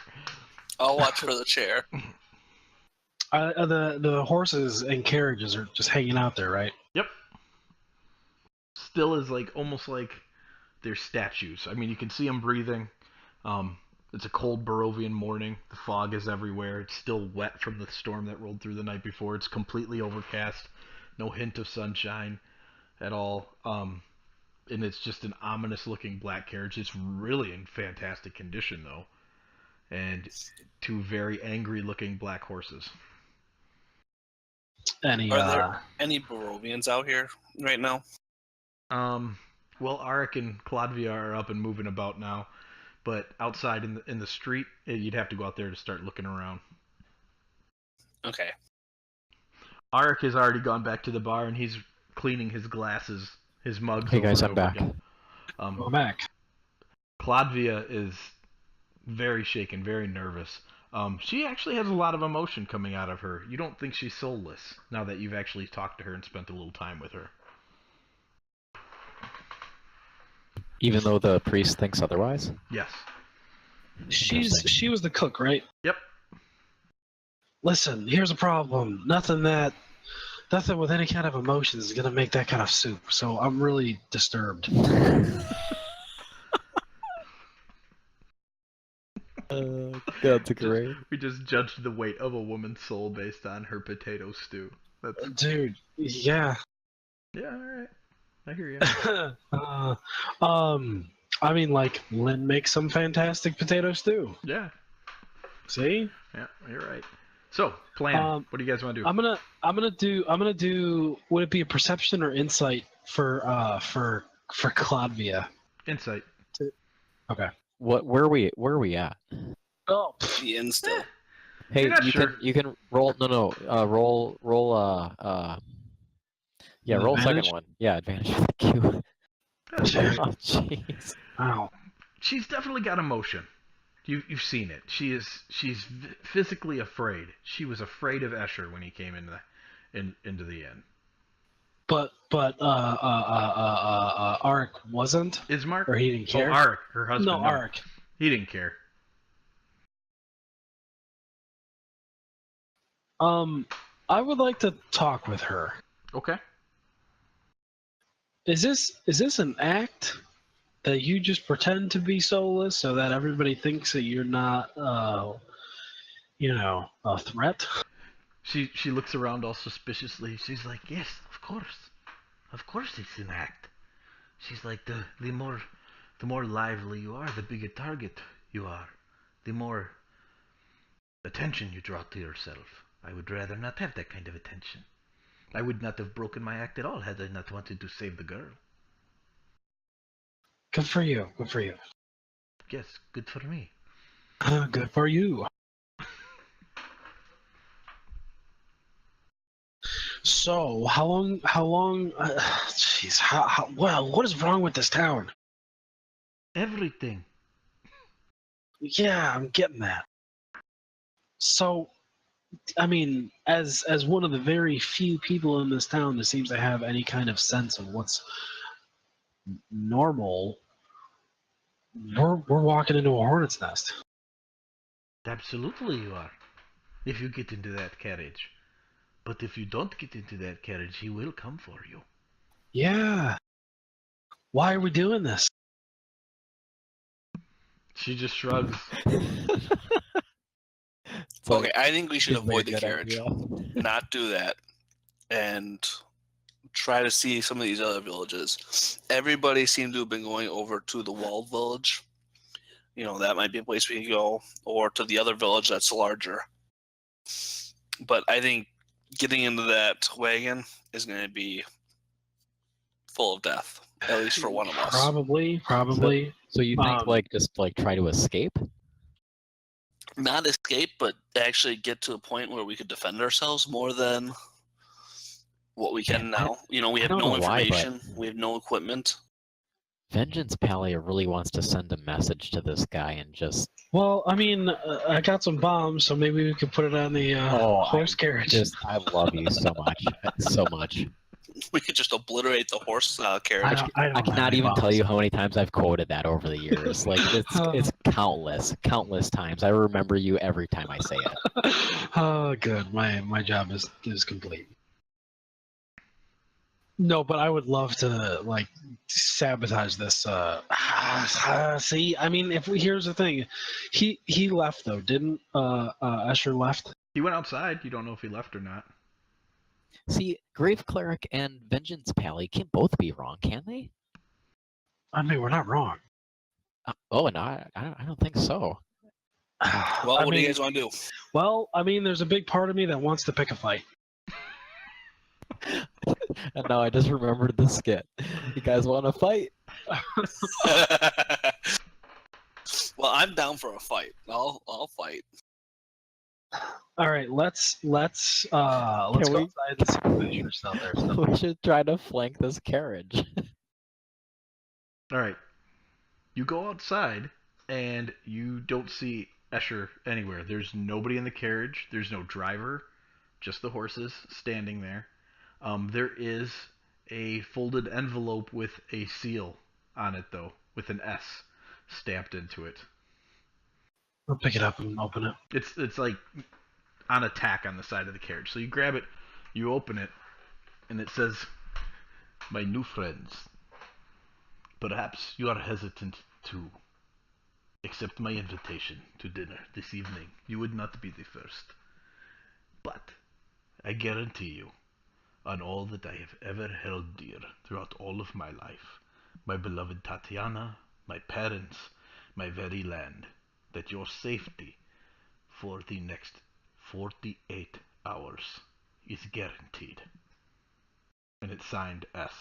C: I'll watch for the chair.
B: The horses and carriages are just hanging out there, right?
A: Yep. Still is like almost like they're statues. I mean, you can see them breathing. It's a cold Barovian morning. The fog is everywhere. It's still wet from the storm that rolled through the night before. It's completely overcast. No hint of sunshine at all. And it's just an ominous-looking black carriage. It's really in fantastic condition, though. And 2 very angry-looking black horses.
C: Are there any Barovians out here right now?
A: Well, Arik and Claudvia are up and moving about now. But outside in the street, you'd have to go out there to start looking around.
C: Okay.
A: Arik has already gone back to the bar and he's cleaning his glasses, his mugs.
D: Hey guys, I'm back.
B: I'm back.
A: Claudvia is very shaken, very nervous. She actually has a lot of emotion coming out of her. You don't think she's soulless now that you've actually talked to her and spent a little time with her.
D: Even though the priest thinks otherwise?
A: Yes.
B: She was the cook, right?
A: Yep.
B: Listen, here's a problem. Nothing with any kind of emotions is gonna make that kind of soup. So I'm really disturbed.
D: That's great.
A: We just judged the weight of a woman's soul based on her potato stew. That's...
B: Dude, yeah.
A: Yeah, alright. I hear you.
B: I mean, like, Lynn makes some fantastic potato stew.
A: Yeah.
B: See?
A: Yeah, you're right. So, plan. What do you guys want to do?
B: I'm gonna do. Would it be a perception or insight for Claudvia?
A: Insight.
B: Okay.
D: Where are we at?
B: Oh,
C: The inn still.
D: Hey,
A: You're not sure.
D: you can roll roll roll
B: Advantage?
D: second one. Yeah, advantage. Thank you. Oh jeez.
B: wow.
A: She's definitely got emotion. You've seen it. She's physically afraid. She was afraid of Escher when he came into the inn.
B: But Arik wasn't.
A: Ismark?
B: Or he didn't care.
A: Oh, Arik, her husband.
B: No, Arik.
A: He didn't care.
B: I would like to talk with her.
A: Okay.
B: Is this an act that you just pretend to be soulless so that everybody thinks that you're not, a threat?
A: She looks around all suspiciously. She's like, yes, of course it's an act. She's like, the more lively you are, the bigger target you are, the more attention you draw to yourself. I would rather not have that kind of attention. I would not have broken my act at all had I not wanted to save the girl.
B: Good for you. Good for you.
A: Yes, good for me.
B: Good for you. So, how long, jeez, what is wrong with this town?
A: Everything.
B: Yeah, I'm getting that. So, I mean, as one of the very few people in this town that seems to have any kind of sense of what's normal, we're walking into a hornet's nest.
A: Absolutely you are. If you get into that carriage. But if you don't get into that carriage, he will come for you.
B: Yeah. Why are we doing this?
A: She just shrugs.
C: Okay, I think we should
D: seems like
C: avoid
D: a
C: the
D: good
C: carriage.
D: idea.
C: Not do that. And try to see some of these other villages. Everybody seemed to have been going over to the walled village. You know, that might be a place we could go, or to the other village that's larger. But I think getting into that wagon is going to be full of death, at least for one of us.
B: Probably.
D: So you think just try to escape?
C: Not escape, but actually get to a point where we could defend ourselves more than what we can now. You know, we have
D: don't
C: no
D: know why, but-
C: information, we have no equipment.
D: Vengeance Palia really wants to send a message to this guy and just
B: Well, I mean, I got some bombs, so maybe we could put it on the horse carriage.
D: I love you so much, so much.
C: We could just obliterate the horse carriage.
D: I cannot even tell you how many times I've quoted that over the years. Like it's countless times. I remember you every time I say it.
B: Oh, good. My job is complete. No, but I would love to like sabotage this. See, I mean, here's the thing, he left though, didn't Escher left?
A: He went outside. You don't know if he left or not.
D: See, Grave Cleric and Vengeance Pally can both be wrong, can they?
B: I mean, we're not wrong.
D: No, I don't think so.
C: Well, what do you guys want to do?
B: Well, I mean, there's a big part of me that wants to pick a fight.
D: And now I just remembered the skit. You guys want to fight?
C: Well, I'm down for a fight. I'll fight.
B: All right, let's go outside and see what Escher's out there.
D: We should try to flank this carriage.
A: All right. You go outside, and you don't see Escher anywhere. There's nobody in the carriage. There's no driver. Just the horses standing there. There is a folded envelope with a seal on it, though, with an S stamped into it.
B: I'll pick it up and open it.
A: It's like on a tack on the side of the carriage. So you grab it, you open it, and it says, "My new friends, perhaps you are hesitant to accept my invitation to dinner this evening. You would not be the first. But I guarantee you, on all that I have ever held dear throughout all of my life, my beloved Tatiana, my parents, my very land, that your safety for the next 48 hours is guaranteed." And it's signed S.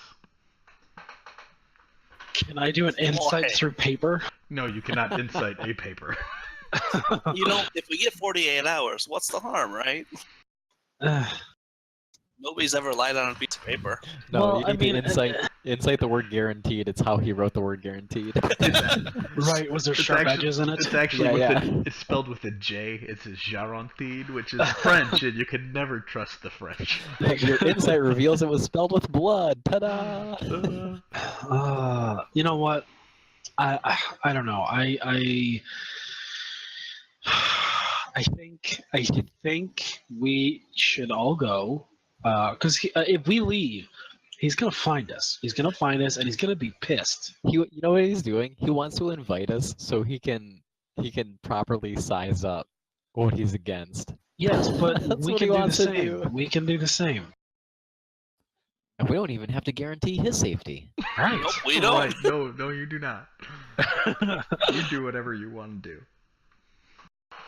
B: Can I do an insight through paper?
A: No, you cannot incite a paper.
C: You know, if we get 48 hours, what's the harm, right? Nobody's ever lied on a piece of paper.
D: No,
B: Well,
D: you
B: I
D: need
B: mean,
D: to incite the word guaranteed. It's how he wrote the word guaranteed.
B: Right, was there sharp edges in it?
A: It's actually
D: Yeah,
A: it's spelled with a J. It's a guaranteed, which is French, and you can never trust the French.
D: Your insight reveals it was spelled with blood. Ta-da!
B: You know what? I don't know. I think we should all go because if we leave, he's gonna find us. He's gonna find us, and he's gonna be pissed.
D: You know what he's doing? He wants to invite us so he can properly size up what he's against.
B: Yes, but
D: That's
B: we
D: what
B: can
D: he
B: do the
D: wants to
B: same.
D: do.
B: We can do the same.
D: And we don't even have to guarantee his safety.
B: Right.
C: Nope, we don't.
A: Right. No, you do not. You do whatever you want to do.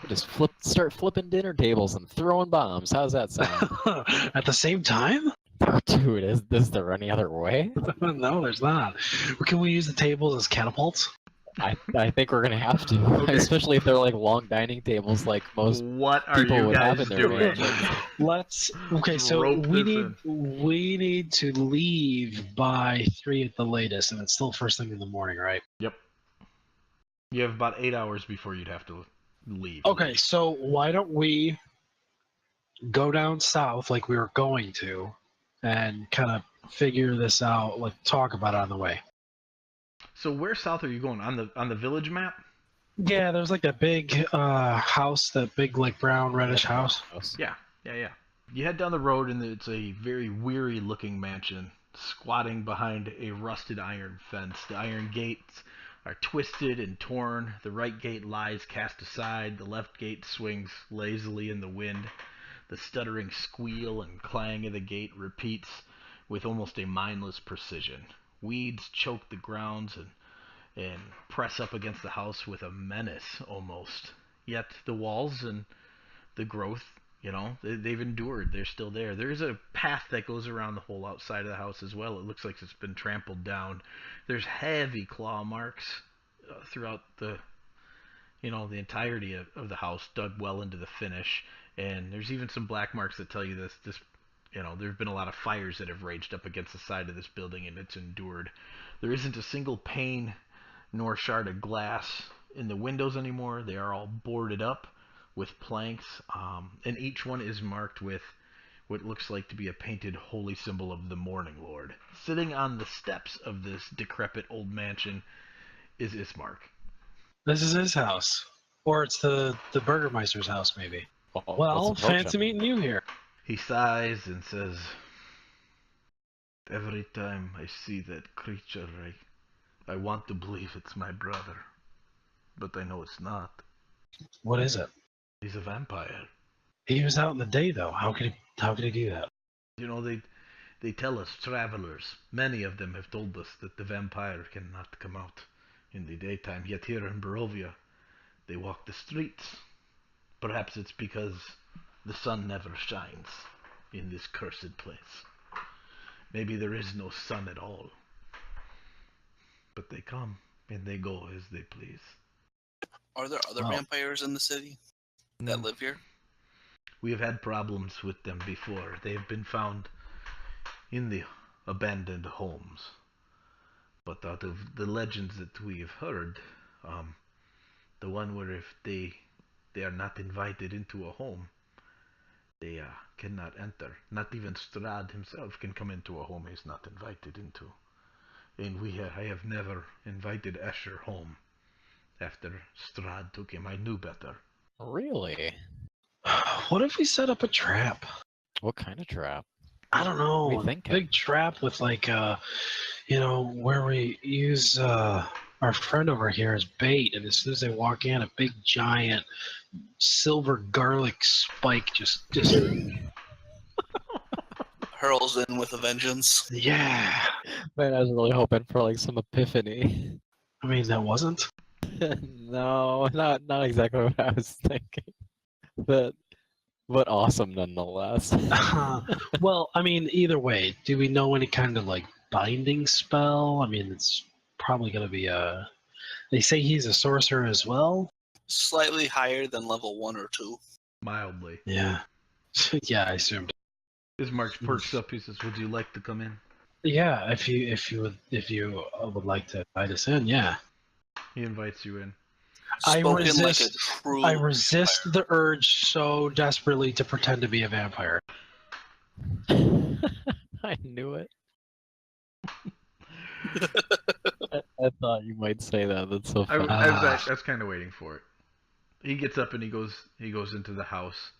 D: We just start flipping dinner tables and throwing bombs. How's that sound?
B: At the same time?
D: Dude, is there any other way?
B: No, there's not. Can we use the tables as catapults?
D: I think we're gonna have to,
A: Okay.
D: especially if they're like long dining tables, like most
A: What are
D: people
A: you
D: would have
A: guys
D: in their
A: doing?
D: mansions.
B: Let's. Okay, so
A: Rope
B: we
A: this
B: need to leave by 3 at the latest, and it's still first thing in the morning, right?
A: Yep. You have about 8 hours before you'd have to leave.
B: Okay, so why don't we go down south like we were going to, and kind of figure this out, like talk about it on the way.
A: So where south are you going? On the village map?
B: Yeah, there's like that big house, that big like brown reddish house.
A: Yeah. You head down the road, and it's a very weary-looking mansion, squatting behind a rusted iron fence. The iron gates are twisted and torn. The right gate lies cast aside. The left gate swings lazily in the wind. The stuttering squeal and clang of the gate repeats with almost a mindless precision. Weeds choke the grounds and press up against the house with a menace almost. Yet the walls and the growth, they've endured. They're still there. There's a path that goes around the whole outside of the house as well. It looks like it's been trampled down. There's heavy claw marks throughout the entirety of the house, dug well into the finish. And there's even some black marks that tell you this there have been a lot of fires that have raged up against the side of this building, and it's endured. There isn't a single pane nor shard of glass in the windows anymore. They are all boarded up with planks, and each one is marked with what looks like to be a painted holy symbol of the Morning Lord. Sitting on the steps of this decrepit old mansion is Ismark.
B: This is his house. Or it's the Burgermeister's house, maybe.
D: Well,
B: Well,
D: let's approach
B: fancy
D: him.
B: meeting you here.
A: He sighs and says, "Every time I see that creature, I want to believe it's my brother. But I know it's not.
B: What is it?
A: He's a vampire."
B: He was out in the day, though. How could he do that?
A: They tell us, travelers, many of them have told us that the vampire cannot come out in the daytime. Yet here in Barovia, they walk the streets. Perhaps it's because the sun never shines in this cursed place. Maybe there is no sun at all. But they come and they go as they please.
C: Are there other vampires in the city that live here?
A: We have had problems with them before. They have been found in the abandoned homes. But out of the legends that we have heard, the one where if they are not invited into a home, they cannot enter. Not even Strahd himself can come into a home he's not invited into. And I have never invited Escher home after Strahd took him. I knew better.
D: Really?
B: What if we set up a trap?
D: What kind of trap?
B: I don't know.
D: What are you thinking?
B: Big trap with where we use our friend over here as bait, and as soon as they walk in, a big giant silver garlic spike just
C: Hurls in with a vengeance.
B: yeah.
D: Man, I was really hoping for like some epiphany.
B: I mean, that wasn't.
D: No, not exactly what I was thinking. But awesome nonetheless.
B: Well, I mean, either way, do we know any kind of like binding spell? I mean, it's probably going to be a. They say he's a sorcerer as well.
C: Slightly higher than level 1 or 2.
A: Mildly.
B: Yeah. Yeah, I assumed.
A: Ismark perks up. He says, "Would you like to come in?"
B: Yeah, if you would like to invite us in, yeah.
A: He invites you in.
B: I
C: Spoken like a
B: resist-
C: true
B: I resist
C: vampire.
B: the urge so desperately to pretend to be a vampire.
D: I knew it. I thought you might say that. That's so funny.
A: I was kind of waiting for it. He gets up and he goes into the house,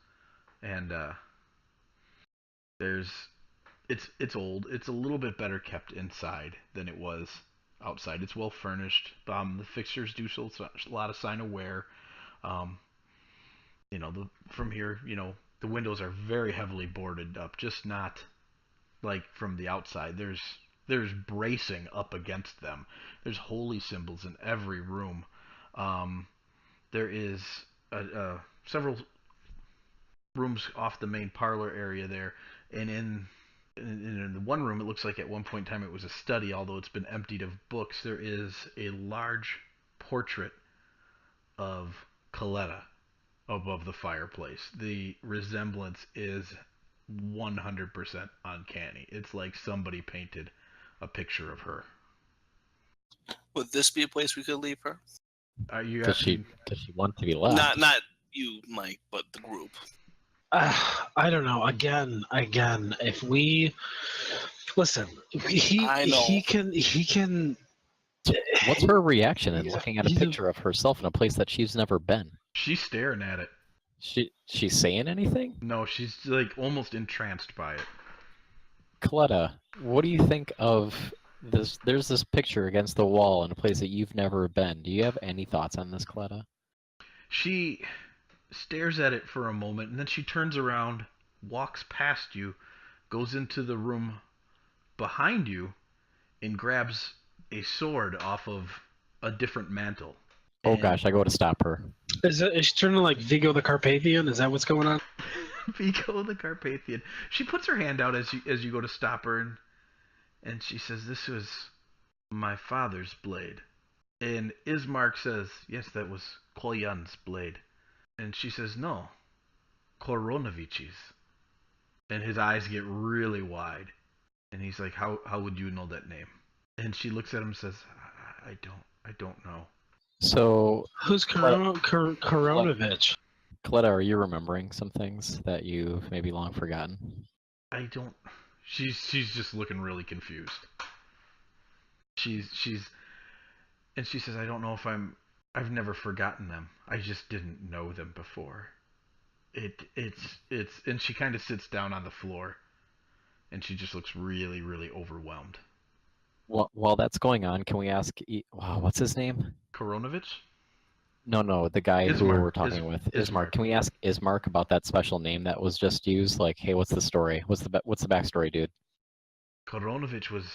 A: and it's old. It's a little bit better kept inside than it was outside. It's well furnished. The fixtures do show a lot of sign of wear. From here, the windows are very heavily boarded up. Just not like from the outside. There's bracing up against them. There's holy symbols in every room. There is several rooms off the main parlor area there, and in the one room, it looks like at one point in time it was a study, although it's been emptied of books. There is a large portrait of Coletta above the fireplace. The resemblance is 100% uncanny. It's like somebody painted a picture of her.
C: Would this be a place we could leave her?
A: Are you
D: Does she want to be left?
C: Not you, Mike, but the group.
B: I don't know. Again, if we listen,
C: I know.
B: he can.
D: What's her reaction in
B: He's a-
D: looking at a
B: he's a-
D: picture of herself in a place that she's never been?
A: She's staring at it.
D: She's saying anything?
A: No, she's like almost entranced by it.
D: Coletta, what do you think of this? There's this picture against the wall in a place that you've never been. Do you have any thoughts on this, Coletta?
A: She stares at it for a moment, and then she turns around, walks past you, goes into the room behind you, and grabs a sword off of a different mantle.
D: Oh
A: And
D: gosh, I go to stop her.
B: Is she turning like Vigo the Carpathian? Is that what's going on?
A: Vigo the Carpathian. She puts her hand out as you go to stop her, and she says, "This was my father's blade." And Ismark says, "Yes, that was Koyan's blade." And she says, "No, Koronovich's." And his eyes get really wide. And he's like, how would you know that name? And she looks at him and says, I don't know.
D: So,
B: Who's Koronovich?
D: Coletta, are you remembering some things that you've maybe long forgotten?
A: I don't. She's just looking really confused. She's and she says, I don't know if I've never forgotten them. I just didn't know them before. It's and she kind of sits down on the floor, and she just looks really really overwhelmed.
D: While that's going on, can we ask? Wow, what's his name?
A: Koronovich?
D: No, the guy who
A: Ismark.
D: we're talking with, Ismark.
A: Ismark.
D: Can we ask Ismark about that special name that was just used? Like, hey, what's the story? What's the backstory, dude?
A: Koronovich was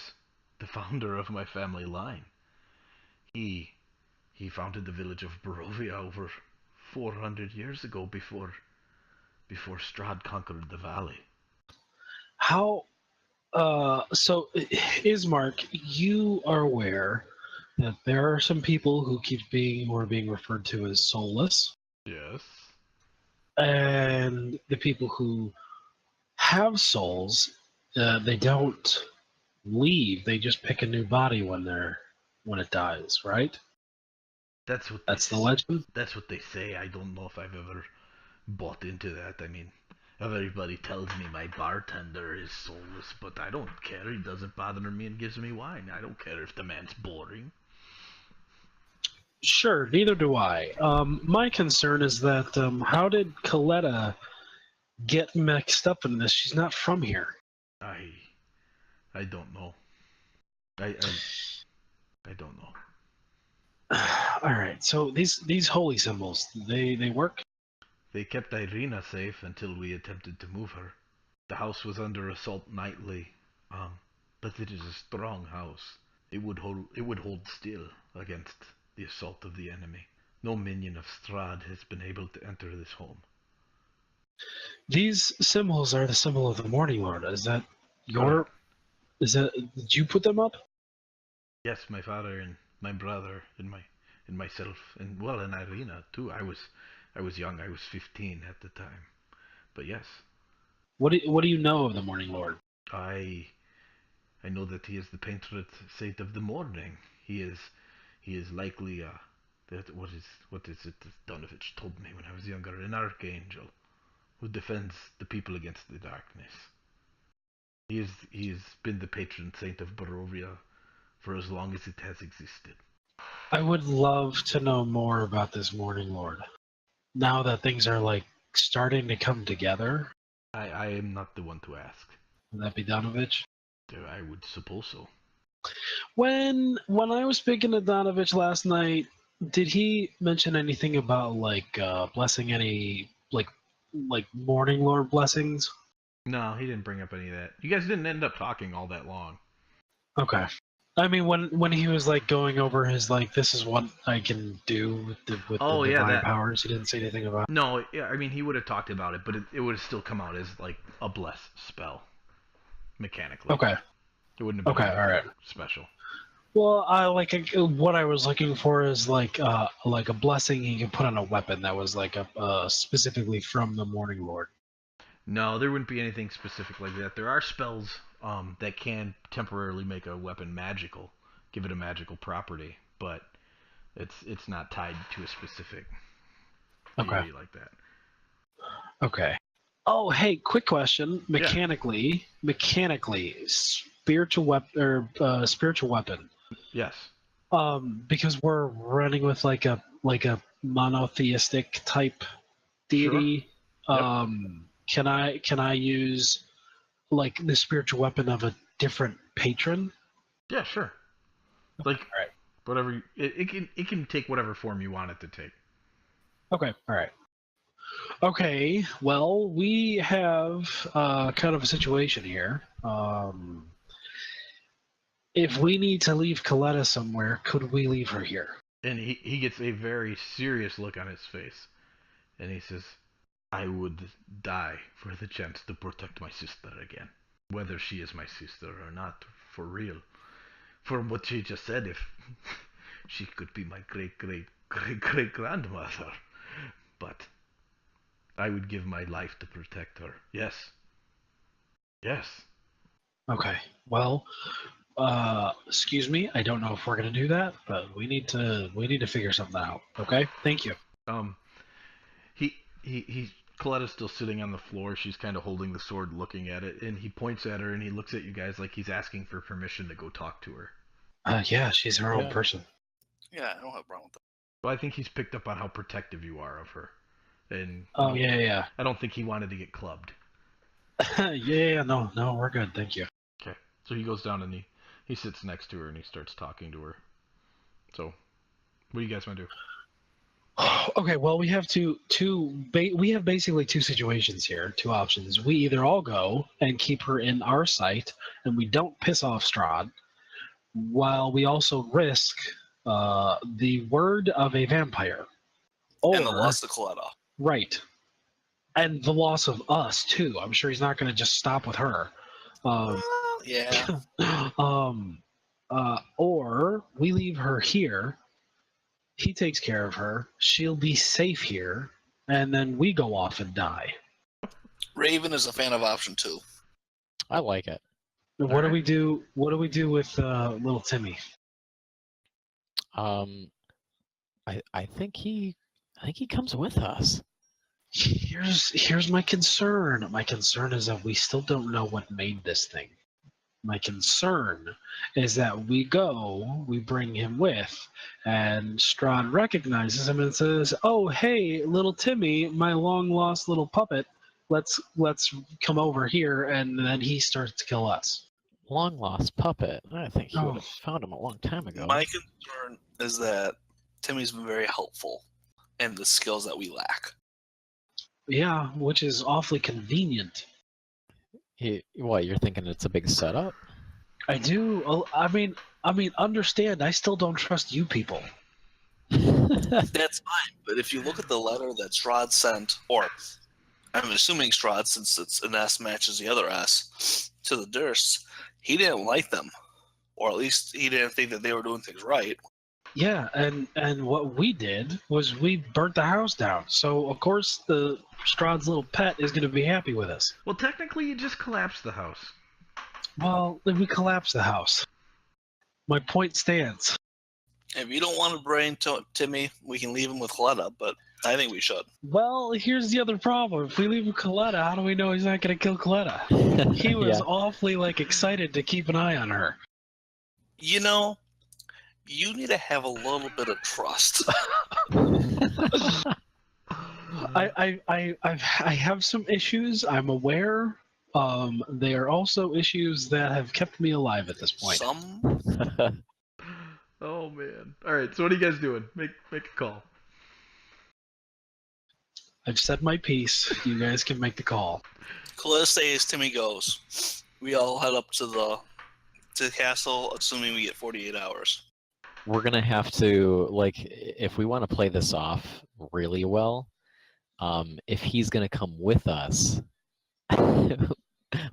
A: the founder of my family line. He founded the village of Barovia over 400 years ago before Strahd conquered the valley.
B: How? So, Ismark, you are aware that there are some people who are being referred to as soulless,
A: Yes.
B: and the people who have souls, they don't leave. They just pick a new body when it dies, right?
A: That's
B: the legend.
A: That's what they say. I don't know if I've ever bought into that. I mean, everybody tells me my bartender is soulless, but I don't care. He doesn't bother me and gives me wine. I don't care if the man's boring.
B: Sure, neither do I. My concern is that how did Coletta get mixed up in this? She's not from here.
A: I don't know. I don't know.
B: All right, so these holy symbols, they work?
A: They kept Irina safe until we attempted to move her. The house was under assault nightly, but it is a strong house. It would hold still against the assault of the enemy. No minion of Strahd has been able to enter this home.
B: These symbols are the symbol of the Morning Lord. Is that
A: Correct.
B: did you put them up?
A: Yes, my father and my brother and myself and Irina too. I was young. I was 15 at the time. But yes,
B: What do you know of the Morning Lord?
A: I know that he is the patron saint of the morning. He is likely what is it that Donovich told me when I was younger, an archangel who defends the people against the darkness. He has been the patron saint of Barovia for as long as it has existed.
B: I would love to know more about this Morning Lord. Now that things are like starting to come together.
A: I am not the one to ask.
B: Would that be Donovich?
A: I would suppose so.
B: When I was speaking to Donovich last night, did he mention anything about like blessing any like Morning Lord blessings?
A: No, he didn't bring up any of that. You guys didn't end up talking all that long.
B: Okay. I mean, when he was like going over his like, this is what I can do with the divine powers, he didn't say anything about.
A: No, yeah, I mean he would have talked about it, but it would have still come out as like a bless spell, mechanically.
B: Okay.
A: It wouldn't have been
B: all right.
A: special.
B: Well, what I was looking for is like a blessing you can put on a weapon that was like a specifically from the Morning Lord.
A: No, there wouldn't be anything specific like that. There are spells that can temporarily make a weapon magical, give it a magical property, but it's not tied to a specific deity like that.
B: Okay. Oh, hey, quick question. Mechanically, spiritual weapon.
A: Yes.
B: Because we're running with like a monotheistic type deity,
A: Yep.
B: can I use like the spiritual weapon of a different patron?
A: Yeah, sure. Like
B: All right.
A: whatever it can take whatever form you want it to take.
B: Okay. All right. Okay. Well, we have kind of a situation here. If we need to leave Coletta somewhere, could we leave her here?
A: And he gets a very serious look on his face, and he says, "I would die for the chance to protect my sister again, whether she is my sister or not, for real. From what she just said, if she could be my great great great great grandmother, but I would give my life to protect her. Yes, yes."
B: Okay. Well, excuse me. I don't know if we're gonna do that, but we need to figure something out. Okay. Thank you.
A: Um, he Coletta's still sitting on the floor. She's kind of holding the sword, looking at it, and he points at her and he looks at you guys like he's asking for permission to go talk to her.
B: Yeah, she's her own
D: Yeah.
B: person.
C: Yeah, I don't have a problem with that.
A: But I think he's picked up on how protective you are of her, and
B: Oh yeah.
A: I don't think he wanted to get clubbed.
B: Yeah. No, we're good. Thank you.
A: Okay, so he goes down and he sits next to her and he starts talking to her. So, what do you guys want to do?
B: Okay, well, we have we have basically two situations here, two options. We either all go and keep her in our sight, and we don't piss off Strahd, while we also risk the word of a vampire, or
C: And the loss of Coletta.
B: right, and the loss of us too. I'm sure he's not going to just stop with her.
C: Yeah.
B: Or we leave her here. He takes care of her. She'll be safe here, and then we go off and die.
C: Raven is a fan of option 2.
D: I like it.
B: What do we do? What do we do with little Timmy?
D: I think he comes with us.
B: Here's my concern. My concern is that we still don't know what made this thing. My concern is that we bring him with, and Strahd recognizes him and says, "Oh, hey, little Timmy, my long lost little puppet. Let's come over here," and then he starts to kill us.
D: Long lost puppet. I think he
B: Oh.
D: would have found him a long time ago.
C: My concern is that Timmy's been very helpful in the skills that we lack.
B: Yeah, which is awfully convenient.
D: What, you're thinking it's a big setup?
B: I do. I mean, understand. I still don't trust you people.
C: That's fine, but if you look at the letter that Strahd sent, or I'm assuming Strahd, since it's an S matches the other S, to the Dursts, he didn't like them. Or at least he didn't think that they were doing things right.
B: Yeah, and what we did was we burnt the house down. So of course the Strahd's little pet is going to be happy with us.
A: Well, technically, you just collapsed the house.
B: Well, then we collapsed the house. My point stands.
C: If you don't want to bring Timmy, we can leave him with Coletta, but I think we should.
B: Well, here's the other problem. If we leave Coletta, how do we know he's not going to kill Coletta? He was awfully excited to keep an eye on her.
C: You know, you need to have a little bit of trust.
B: I have some issues. I'm aware. They are also issues that have kept me alive at this point.
A: Oh man! All right, so what are you guys doing? Make a call.
B: I've said my piece. You guys can make the call.
C: Coletta says Timmy goes. We all head up to the castle, assuming we get 48 hours.
D: We're gonna have to, if we want to play this off really well, if he's gonna come with us,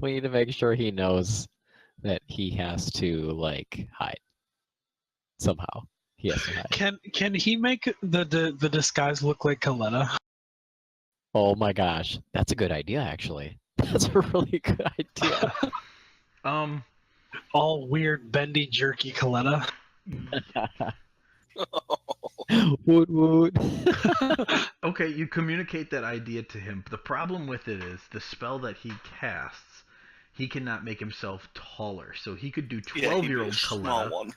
D: we need to make sure he knows that he has to hide somehow. He has to hide.
B: Can he make the disguise look like Coletta?
D: Oh my gosh, that's a good idea. Actually, that's a really good idea.
B: All weird, bendy, jerky Coletta.
D: Woot woot.
A: Okay, you communicate that idea to him. The problem with it is the spell that he casts, he cannot make himself taller. So he could do 12-year-old Coletta,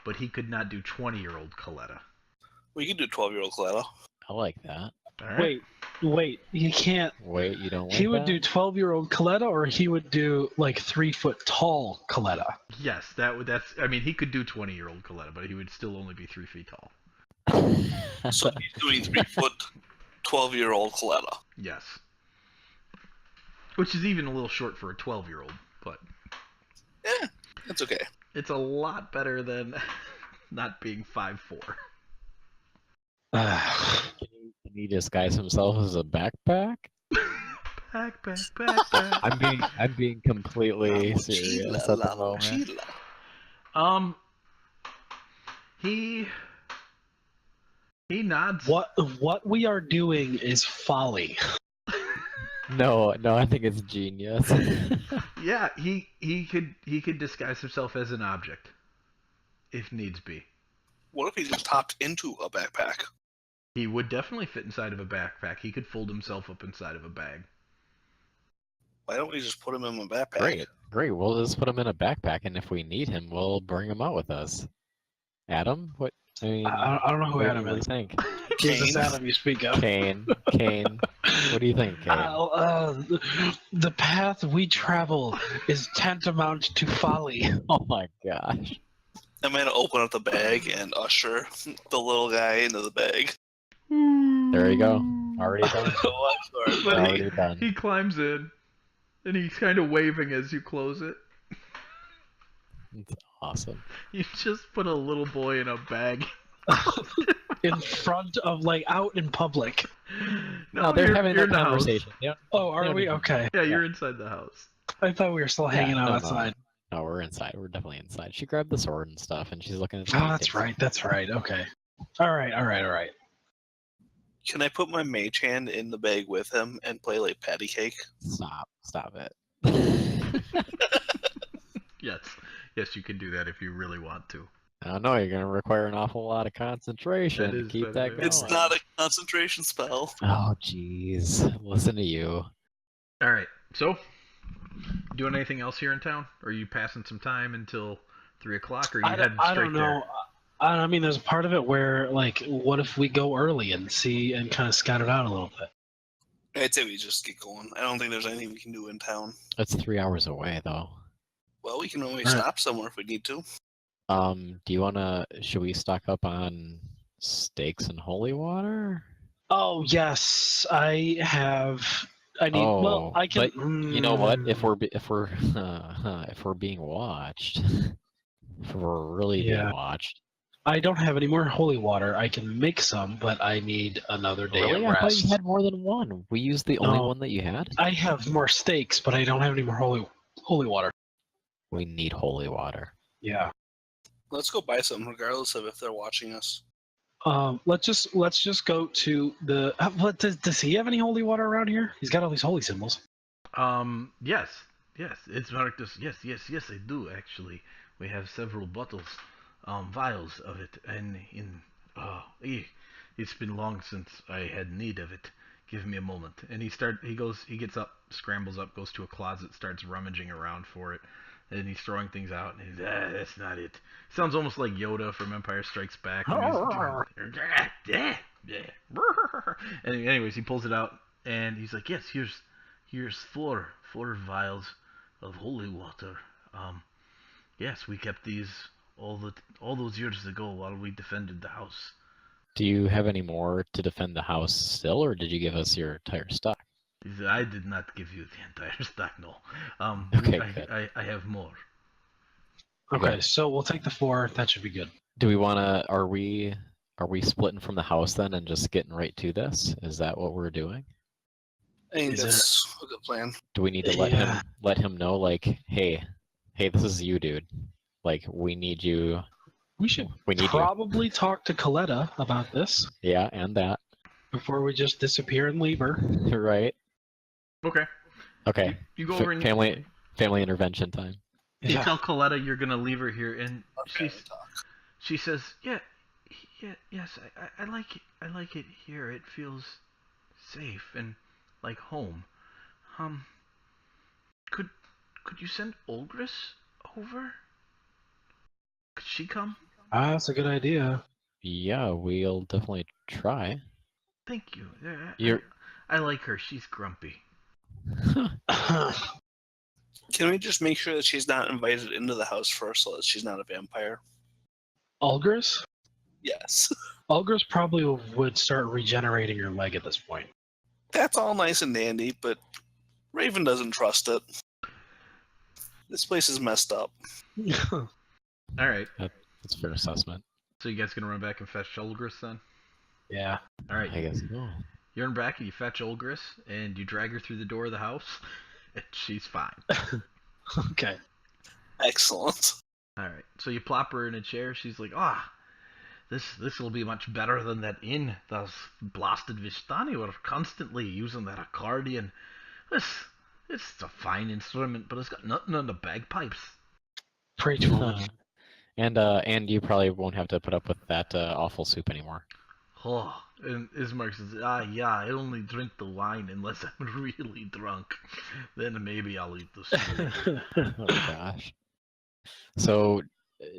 A: but he could not do 20-year-old Coletta.
C: We could do 12-year-old Coletta.
D: I like that.
A: All right.
B: Wait, he can't.
D: Wait, you don't like
B: He would
D: that?
B: do 12-year-old Coletta, or he would do like 3-foot tall Coletta.
A: Yes, that's. I mean, he could do 20-year-old Coletta, but he would still only be 3 feet tall.
C: So he's doing 3-foot, 12-year-old Coletta.
A: Yes. Which is even a little short for a 12-year-old, but
C: Yeah, that's okay.
A: it's a lot better than not being 5'4".
D: Can he disguise himself as a backpack?
A: Backpack.
D: I'm being completely serious at the moment.
C: Mochila.
A: He nods.
B: What we are doing is folly.
D: No, I think it's genius.
A: Yeah, he could disguise himself as an object, if needs be.
C: What if he just hopped into a backpack?
A: He would definitely fit inside of a backpack. He could fold himself up inside of a bag.
C: Why don't we just put him in a backpack?
D: Great. We'll just put him in a backpack, and if we need him, we'll bring him out with us. Adam, what? I mean,
B: I don't know who
D: what
B: Adam
D: do you
B: is.
D: think?
B: Who's this Adam you speak of?
D: Kane. What do you think, Kane?
B: The path we travel is tantamount to folly.
D: Oh my gosh.
C: I'm gonna open up the bag and usher the little guy into the bag.
D: There you go. Already done.
C: Oh, I'm sorry,
A: But
C: buddy.
D: Already done.
A: he climbs in, and he's kind of waving as you close it.
D: It's awesome.
A: You just put a little boy in a bag.
B: In front of, like, out in public.
D: No, they're having
A: you're
D: that
A: in the house.
D: conversation. Yeah.
B: Oh, are we? Okay.
A: Yeah, you're inside the house.
B: I thought we were still hanging out
D: no,
B: outside.
D: No, we're inside. We're definitely inside. She grabbed the sword and stuff, and she's looking at the
B: Oh,
D: paintings.
B: that's right. Okay. All right.
C: Can I put my mage hand in the bag with him and play like patty cake?
D: Stop it.
A: Yes, you can do that if you really want to.
D: I don't know, you're going to require an awful lot of concentration to
A: That
D: keep
A: is
D: that
A: very-
D: going.
C: It's not a concentration spell.
D: Oh, jeez. Listen to you.
A: All right. So, doing anything else here in town? Or are you passing some time until 3 o'clock? Or are you heading
B: I
A: straight
B: don't know.
A: there?
B: I mean, there's a part of it where, like, what if we go early and see and kind of scout it out a little bit?
C: I'd say we just get going. I don't think there's anything we can do in town.
D: It's 3 hours away, though.
C: Well, we can always
B: Alright.
C: stop somewhere if we need to.
D: Do you want to... Should we stock up on steaks and holy water?
B: Oh yes, I have. I need. Well, I can.
D: But you know what? If we're being watched, if we're really being
B: Yeah.
D: watched.
B: I don't have any more holy water. I can make some, but I need another day
D: Really?
B: of
D: I thought
B: rest.
D: you had more than one. We used the only
B: No.
D: one that you had.
B: I have more steaks, but I don't have any more holy water.
D: We need holy water.
B: Yeah.
C: Let's go buy some, regardless of if they're watching us.
B: Let's just go to the. What does he have any holy water around here? He's got all these holy symbols.
A: Yes. It's marked as yes, I do actually. We have several bottles, vials of it, and it's been long since I had need of it. Give me a moment. And he gets up, scrambles up, goes to a closet, starts rummaging around for it, and he's throwing things out, and he's, that's not it. Sounds almost like Yoda from Empire Strikes Back. And anyways, he pulls it out, and he's like, yes, here's four vials of holy water. Yes, we kept these all those years ago while we defended the house.
D: Do you have any more to defend the house still, or did you give us your entire stock?
A: I did not give you the entire stock, no.
D: Okay, good.
A: I have more.
B: Okay, so we'll take the 4. That should be good.
D: Do we want to? Are we splitting from the house then and just getting right to this? Is that what we're doing?
C: I think
B: Is
C: that's a good plan.
D: Do we need to let him know, like, hey, this is you, dude. Like, we need you.
B: We should
D: We need
B: probably talk to Coletta about this
D: Yeah, and that.
B: before we just disappear and leave her.
D: Right.
A: Okay.
D: Okay.
A: You go over and
D: family intervention time.
A: you tell Coletta you're gonna leave her here, and she says, yes, I like it. I like it here. It feels safe and like home. Could you send Olgris over? Could she come?
B: Ah, that's a good idea.
D: Yeah, we'll definitely try.
A: Thank you.
D: You're-
A: I like her. She's grumpy.
C: Can we just make sure that she's not invited into the house first so that she's not a vampire?
B: Ulgris?
C: Yes.
B: Ulgris probably would start regenerating her leg at this point.
C: That's all nice and dandy, but Raven doesn't trust it. This place is messed up.
A: All right.
D: That's a fair assessment.
A: So you guys gonna run back and fetch Olgris then?
B: Yeah.
A: All right.
D: I guess so.
A: You run back and you fetch Olgris and you drag her through the door of the house, and she's fine.
B: Okay.
C: Excellent.
A: All right. So you plop her in a chair. She's like, this will be much better than that inn. Those blasted Vistani were constantly using that accordion. It's a fine instrument, but it's got nothing on the bagpipes.
B: Pray to him.
D: And you probably won't have to put up with that awful soup anymore.
A: Oh, and Ismark says, yeah, I only drink the wine unless I'm really drunk. Then maybe I'll eat the soup.
D: Oh gosh. So,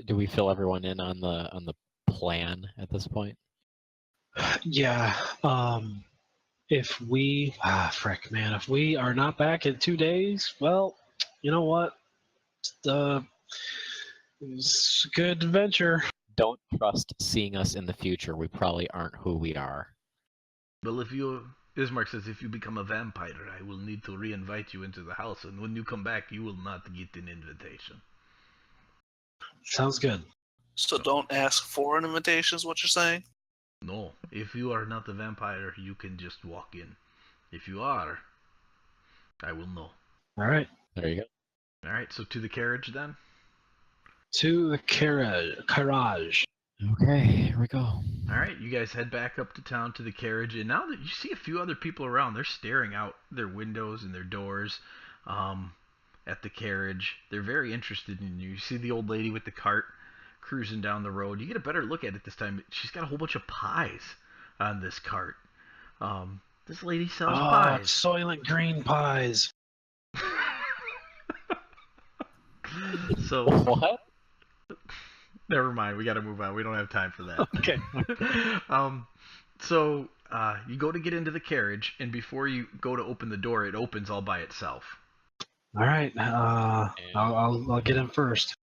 D: do we fill everyone in on the plan at this point?
B: Yeah. If we frick, man, if we are not back in 2 days, well, you know what? It's a good adventure.
D: Don't trust seeing us in the future. We probably aren't who we are.
A: Well, Ismark says, if you become a vampire, I will need to re-invite you into the house, and when you come back, you will not get an invitation.
B: Sounds good.
C: So don't ask for an invitation is what you're saying?
A: No, if you are not a vampire, you can just walk in. If you are, I will know.
B: All right.
D: There you go.
A: All right, so to the carriage then?
B: To the carriage.
D: Okay, here we go.
A: All right, you guys head back up to town to the carriage, and now that you see a few other people around, they're staring out their windows and their doors at the carriage. They're very interested in you. You see the old lady with the cart cruising down the road. You get a better look at it this time. She's got a whole bunch of pies on this cart. This lady sells pies.
B: Soylent Green pies.
A: So
D: What?
A: never mind. We got to move on. We don't have time for that.
B: Okay.
A: So you go to get into the carriage, and before you go to open the door, it opens all by itself.
B: All right. I'll get in first.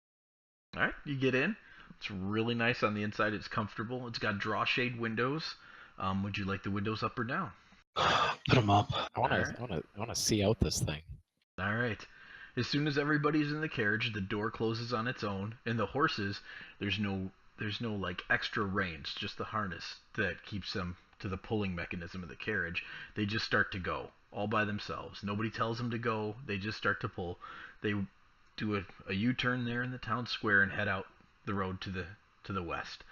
A: All right, you get in. It's really nice on the inside. It's comfortable. It's got draw shade windows. Would you like the windows up or down?
B: Put them up.
D: I want to see out this thing.
A: All right. As soon as everybody's in the carriage, the door closes on its own, and the horses, there's no like extra reins, just the harness that keeps them to the pulling mechanism of the carriage. They just start to go all by themselves. Nobody tells them to go. They just start to pull. They do a U-turn there in the town square and head out the road to the west.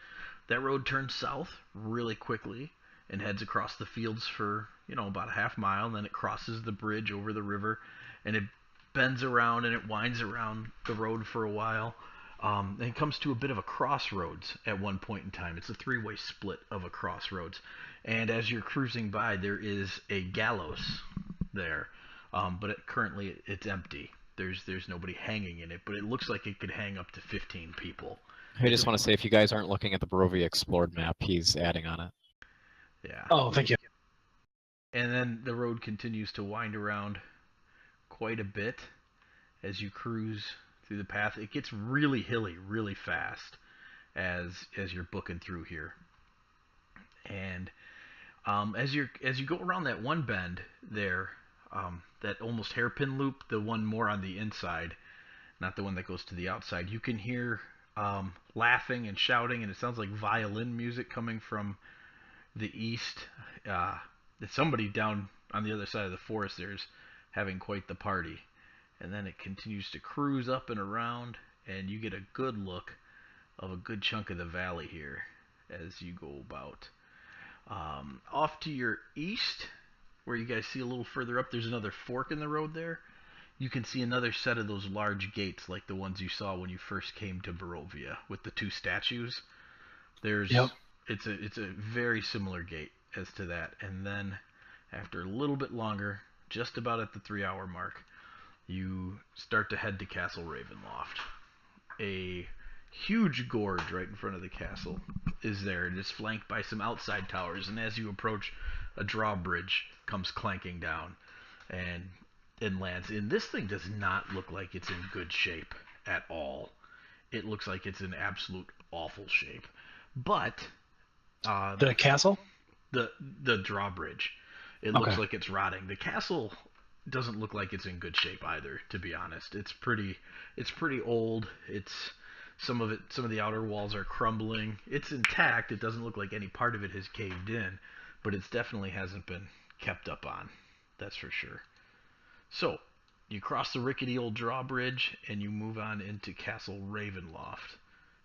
A: That road turns south really quickly and heads across the fields for about a half mile, and then it crosses the bridge over the river, and it bends around and it winds around the road for a while. And it comes to a bit of a crossroads at one point in time. It's a three-way split of a crossroads. And as you're cruising by, there is a gallows there, but currently it's empty. There's nobody hanging in it, but it looks like it could hang up to 15 people.
D: I just want to say, if you guys aren't looking at the Barovia Explored map, he's adding on it.
A: Yeah.
B: Oh, thank you.
A: And then the road continues to wind around quite a bit as you cruise through the path. It gets really hilly really fast as you're booking through here. And as you go around that one bend there, that almost hairpin loop, the one more on the inside, not the one that goes to the outside, you can hear laughing and shouting, and it sounds like violin music coming from the east. Somebody down on the other side of the forest there is having quite the party. And then it continues to cruise up and around, and you get a good look of a good chunk of the valley here as you go about. Off to your east, where you guys see a little further up, there's another fork in the road there. You can see another set of those large gates like the ones you saw when you first came to Barovia with the two statues. It's a very similar gate as to that. And then after a little bit longer, just about at the 3-hour mark, you start to head to Castle Ravenloft. A huge gorge right in front of the castle is there, and it's flanked by some outside towers, and as you approach a drawbridge comes clanking down and lands. And this thing does not look like it's in good shape at all. It looks like it's in absolute awful shape. But
B: The castle?
A: the drawbridge, it looks like it's rotting. The castle doesn't look like it's in good shape either, to be honest. It's pretty old. It's some of the outer walls are crumbling. It's intact. It doesn't look like any part of it has caved in, but it definitely hasn't been kept up on. That's for sure. So, you cross the rickety old drawbridge and you move on into Castle Ravenloft.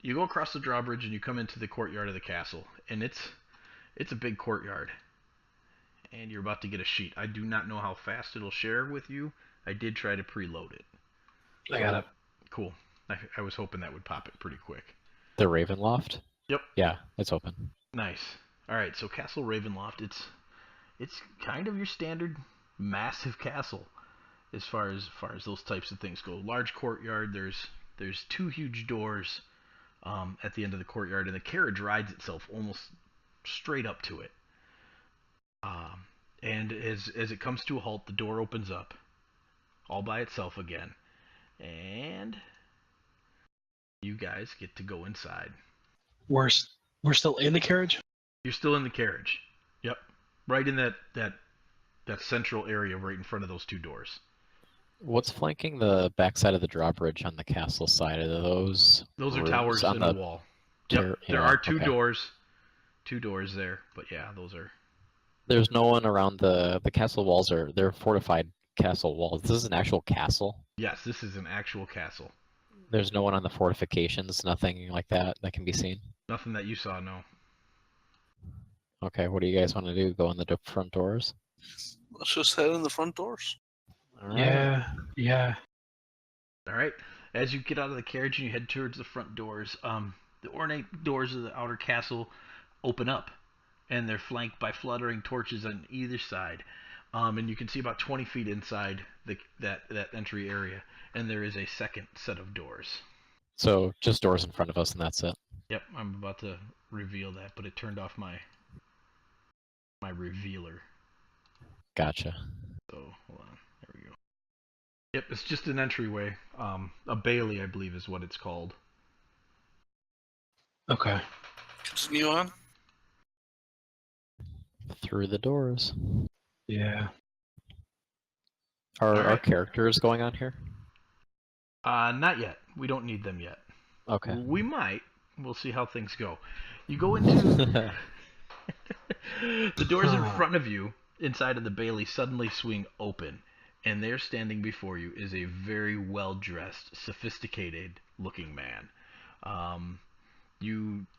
A: You go across the drawbridge and you come into the courtyard of the castle, and it's a big courtyard. And you're about to get a sheet. I do not know how fast it'll share with you. I did try to preload it.
B: I got it.
A: Cool. I was hoping that would pop it pretty quick.
D: The Ravenloft?
A: Yep.
D: Yeah, it's open.
A: Nice. All right, so Castle Ravenloft, it's kind of your standard massive castle as far as those types of things go. Large courtyard. There's two huge doors at the end of the courtyard, and the carriage rides itself almost straight up to it. And as it comes to a halt, the door opens up all by itself again, and you guys get to go inside.
B: We're still in the carriage?
A: You're still in the carriage. Yep. Right in that central area right in front of those two doors.
D: What's flanking the backside of the drawbridge on the castle side of those?
A: Those are
D: rooms
A: towers
D: on
A: in the wall. Yep. There are two doors. Two doors there, but yeah, those are...
D: There's no one around the castle walls. They're fortified castle walls. This is an actual castle?
A: Yes, this is an actual castle.
D: There's no one on the fortifications, nothing like that can be seen?
A: Nothing that you saw, no.
D: Okay, what do you guys want to do? Go in the front doors?
C: Let's just head in the front doors.
D: All right.
B: Yeah.
A: All right. As you get out of the carriage and you head towards the front doors, the ornate doors of the outer castle open up, and they're flanked by fluttering torches on either side. And you can see about 20 feet inside that entry area, and there is a second set of doors.
D: So just doors in front of us, and that's it.
A: Yep, I'm about to reveal that, but it turned off my revealer.
D: Gotcha.
A: So hold on, there we go. Yep, it's just an entryway. A bailey, I believe, is what it's called.
B: Okay.
C: Continue on.
D: Through the doors.
B: Yeah.
D: Are
A: All
D: our
A: right.
D: characters going on here?
A: Not yet. We don't need them yet.
D: Okay.
A: We might. We'll see how things go. You go into... The doors in front of you, inside of the bailey, suddenly swing open, and there standing before you is a very well-dressed, sophisticated-looking man.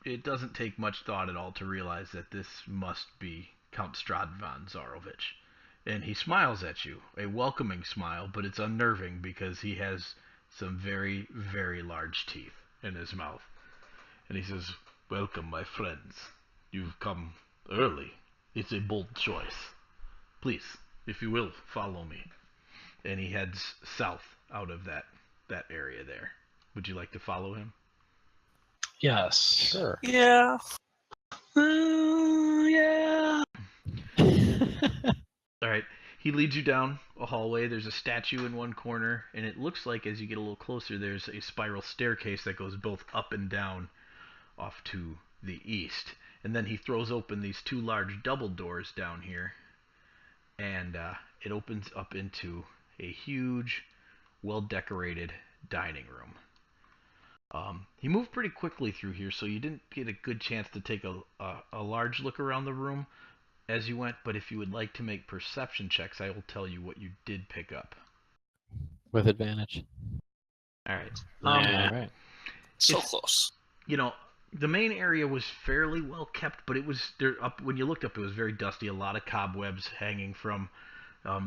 A: It doesn't take much thought at all to realize that this must be Count Strahd von Zarovich. And he smiles at you, a welcoming smile, but it's unnerving because he has some very, very large teeth in his mouth. And he says, "Welcome, my friends. You've come early. It's a bold choice. Please, if you will, follow me." And he heads south out of that area there. Would you like to follow him?
B: Yes.
D: Sure.
C: Yeah.
B: Yeah.
A: All right. He leads you down a hallway. There's a statue in one corner, and it looks like as you get a little closer, there's a spiral staircase that goes both up and down off to the east. And then he throws open these two large double doors down here, and it opens up into a huge, well-decorated dining room. He moved pretty quickly through here, so you didn't get a good chance to take a large look around the room as you went, but if you would like to make perception checks, I will tell you what you did pick up.
D: With advantage.
A: All right.
D: All right.
C: So close.
A: You know, the main area was fairly well kept, but it was there up when you looked up. It was very dusty. A lot of cobwebs hanging from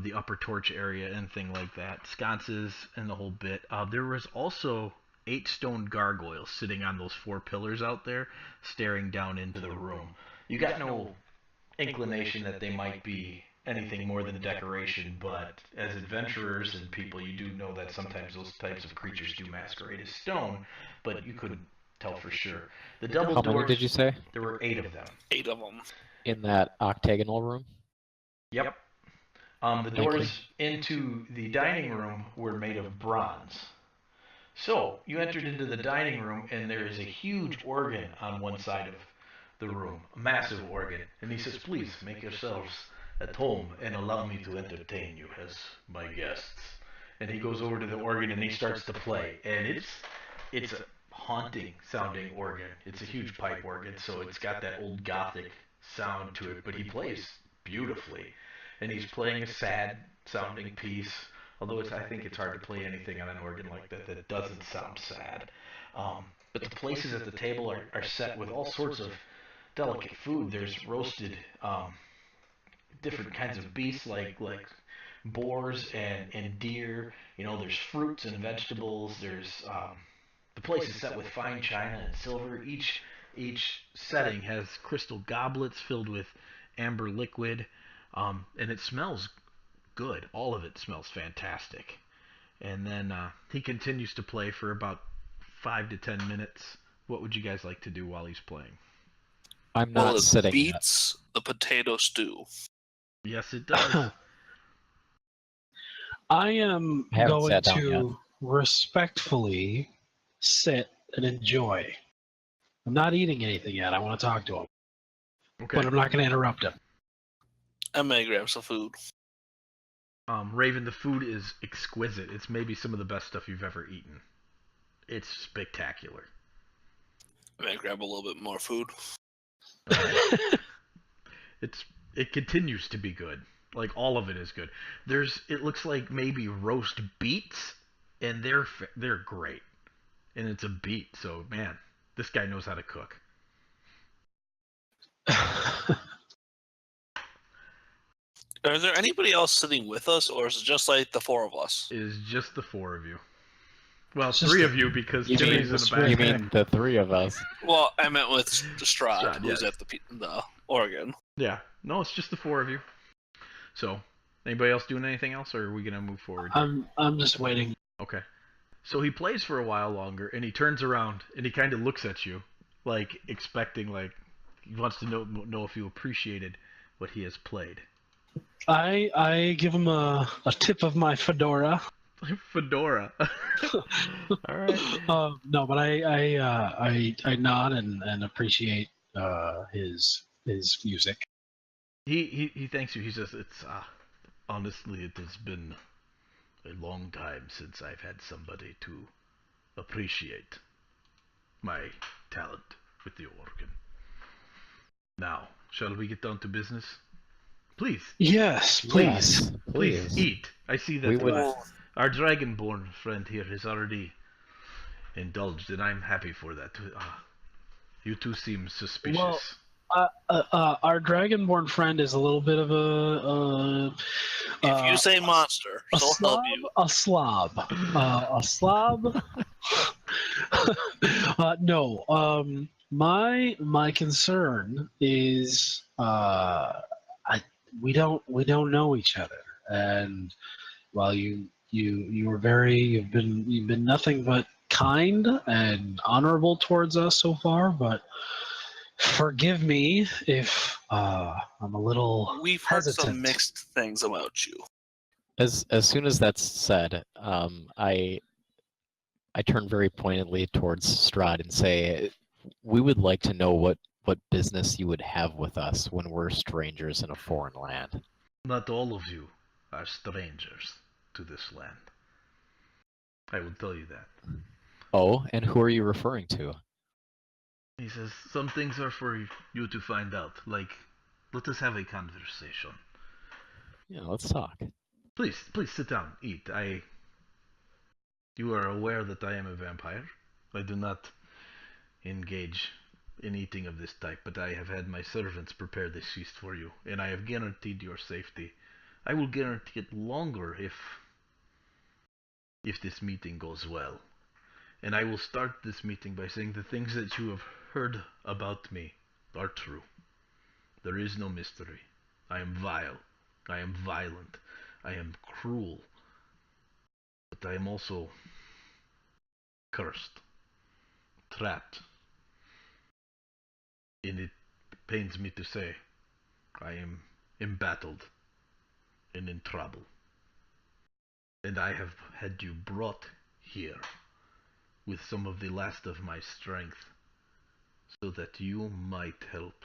A: the upper torch area and thing like that. Sconces and the whole bit. There was also 8 stone gargoyles sitting on those 4 pillars out there, staring down into the room. You got no inclination that they might be anything more than a decoration, but as adventurers and people, you do know that sometimes those types of creatures do masquerade as stone, but you couldn't tell for sure. The double
D: How
A: doors,
D: many did you say?
A: there were 8 of them.
C: 8 of them.
D: In that octagonal room?
A: Yep. The doors into the dining room were made of bronze. So, you entered into the dining room, and there is a huge organ on one side of the room, a massive organ. And he says, please make yourselves at home and allow me to entertain you as my guests. And he goes over to the organ and he starts to play. And it's a haunting sounding organ. It's a huge pipe organ, so it's got that old gothic sound to it, but he plays beautifully. And he's playing a sad sounding piece. Although I think it's hard to play anything on an organ like that that doesn't sound sad. But the places at the table are set with all sorts of delicate food. There's roasted different kinds of beasts like boars and deer. You know, there's fruits and vegetables. There's the place is set with fine china and silver. Each setting has crystal goblets filled with amber liquid, and it smells good. All of it smells fantastic. And then he continues to play for about 5 to 10 minutes. What would you guys like to do while he's playing?
D: I'm
C: Well,
D: not
C: it
D: sitting yet.
C: beats the potato stew.
A: Yes, it does.
B: I am
D: I haven't
B: going
D: sat down
B: to respectfully sit and enjoy. I'm not eating anything yet. I want to talk to him,
A: Okay.
B: but I'm not going to interrupt him.
C: I may grab some food.
A: Raven, the food is exquisite. It's maybe some of the best stuff you've ever eaten. It's spectacular.
C: I may grab a little bit more food.
A: It continues to be good. Like all of it is good. It looks like maybe roast beets, and they're great. And it's a beet, so man, this guy knows how to cook.
C: Is there anybody else sitting with us, or is it just like the four of us?
A: It is just the four of you. Well,
B: It's
A: three
B: just
A: of you because
D: You
A: Jimmy's in
D: mean,
A: the
D: you
A: back.
D: mean the three of us?
C: Well, I meant with Strahd,
A: Strahd,
C: who's
A: yes.
C: at the Oregon.
A: Yeah. No, it's just the four of you. So, anybody else doing anything else, or are we gonna move forward?
B: I'm just waiting.
A: Okay. So he plays for a while longer, and he turns around and he kind of looks at you, like expecting, like he wants to know if you appreciated what he has played.
B: I give him a tip of my fedora.
A: Fedora. All right.
B: No, but I nod and appreciate his music.
A: He thanks you. He says it's honestly it has been a long time since I've had somebody to appreciate my talent with the organ. Now, shall we get down to business? Please.
B: Yes, please.
D: Yes,
A: Please eat. I see
D: We
A: that
D: would-
A: our dragonborn friend here has already indulged, and I'm happy for that. You two seem suspicious.
B: Our dragonborn friend is a little bit of
C: If you say monster, so help you.
B: a slob. A slob. No. My concern is we don't know each other, and while you've been nothing but kind and honorable towards us so far, but forgive me if I'm a little
C: We've heard
B: hesitant.
C: some mixed things about you.
D: As soon as that's said, I turn very pointedly towards Strahd and say, we would like to know what business you would have with us when we're strangers in a foreign land.
A: Not all of you are strangers to this land. I will tell you that.
D: Oh, and who are you referring to?
A: He says, some things are for you to find out. Like, let us have a conversation.
D: Yeah, let's talk.
A: Please sit down, eat. You are aware that I am a vampire. I do not engage in eating of this type, but I have had my servants prepare this feast for you, and I have guaranteed your safety. I will guarantee it longer if this meeting goes well. And I will start this meeting by saying the things that you have heard about me are true. There is no mystery. I am vile. I am violent. I am cruel. But I am also cursed, trapped. And it pains me to say, I am embattled and in trouble. And I have had you brought here with some of the last of my strength so that you might help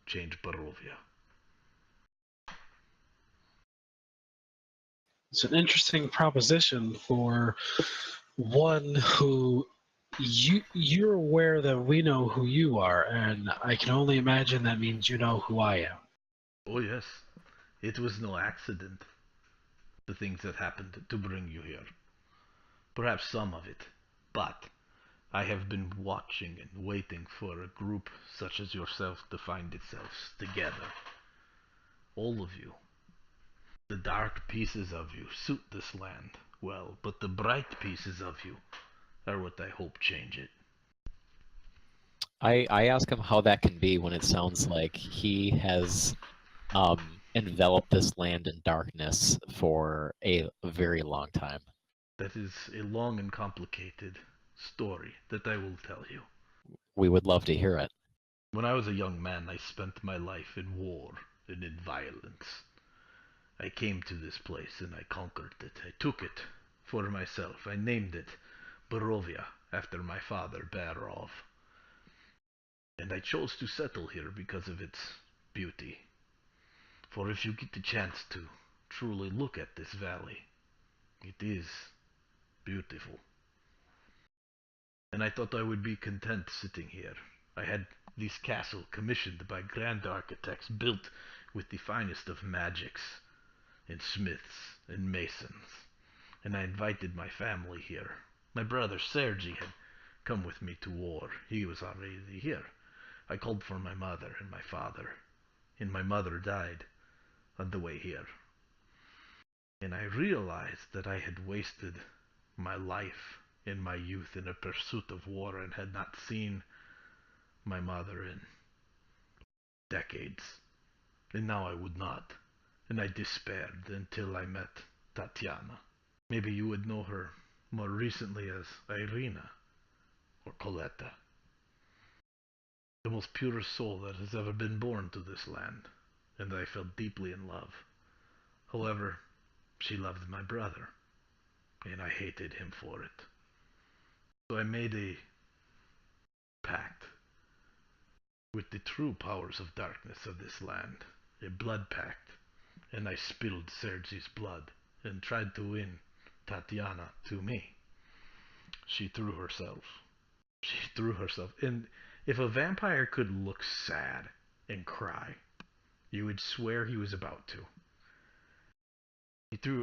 A: change Barovia.
B: It's an interesting proposition for one who you're aware that we know who you are, and I can only imagine that means you know who I am.
A: Oh yes, it was no accident, the things that happened to bring you here. Perhaps some of it, but I have been watching and waiting for a group such as yourself to find itself together. All of you. The dark pieces of you suit this land well, but the bright pieces of you are what I hope change it.
D: I ask him how that can be when it sounds like he has enveloped this land in darkness for a very long time.
A: That is a long and complicated story that I will tell you.
D: We would love to hear it.
A: When I was a young man, I spent my life in war and in violence. I came to this place and I conquered it. I took it for myself. I named it Barovia after my father, Barov. And I chose to settle here because of its beauty. For if you get the chance to truly look at this valley, it is beautiful. And I thought I would be content sitting here. I had this castle commissioned by grand architects, built with the finest of magics, and smiths, and masons. And I invited my family here. My brother Sergi had come with me to war. He was already here. I called for my mother and my father, and my mother died on the way here. And I realized that I had wasted my life in my youth in a pursuit of war and had not seen my mother in decades. And now I would not. And I despaired until I met Tatiana. Maybe you would know her more recently as Irina or Coletta. The most pure soul that has ever been born to this land. And I fell deeply in love. However, she loved my brother, and I hated him for it. So I made a pact with the true powers of darkness of this land, a blood pact, and I spilled Sergi's blood and tried to win Tatiana to me. She threw herself. She threw herself. And if a vampire could look sad and cry, you would swear he was about to.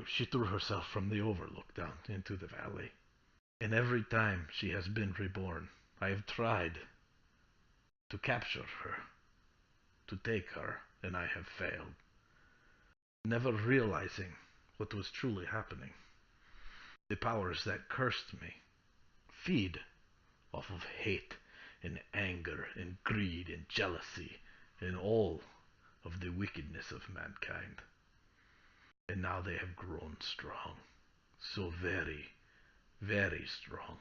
A: She threw herself from the overlook down into the valley. And every time she has been reborn, I have tried to capture her, to take her, and I have failed, never realizing what was truly happening. The powers that cursed me feed off of hate and anger and greed and jealousy and all of the wickedness of mankind. And now they have grown strong, so very, very strong,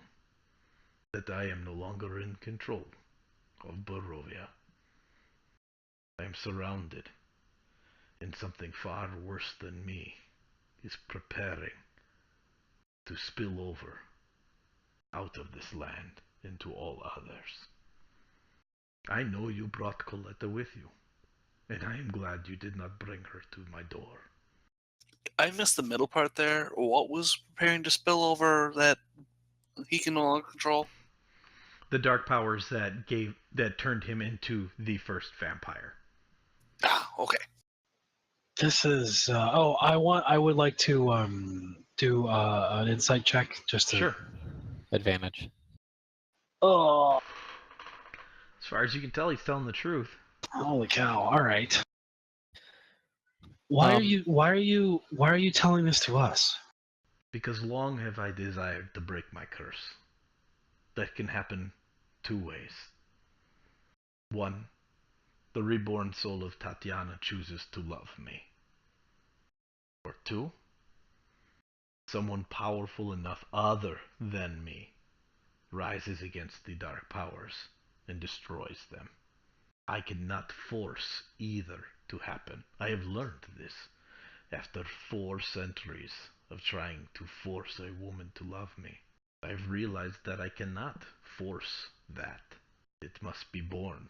A: that I am no longer in control of Barovia. I am surrounded, and something far worse than me is preparing to spill over out of this land into all others. I know you brought Coletta with you, and I am glad you did not bring her to my door.
C: I missed the middle part there. What was preparing to spill over that he can no longer control?
A: The dark powers that turned him into the first vampire.
C: Ah, okay.
B: This is I would like to do an insight check just to.
A: Sure.
D: Advantage.
B: Oh,
A: As far as you can tell, he's telling the truth.
B: holy cow! All right. Why are you telling this to us?
A: Because long have I desired to break my curse. That can happen two ways. One, the reborn soul of Tatiana chooses to love me. Or two, someone powerful enough other than me rises against the dark powers and destroys them. I cannot force either to happen. I have learned this, After 4 centuries of trying to force a woman to love me, I've realized that I cannot force that. It must be born.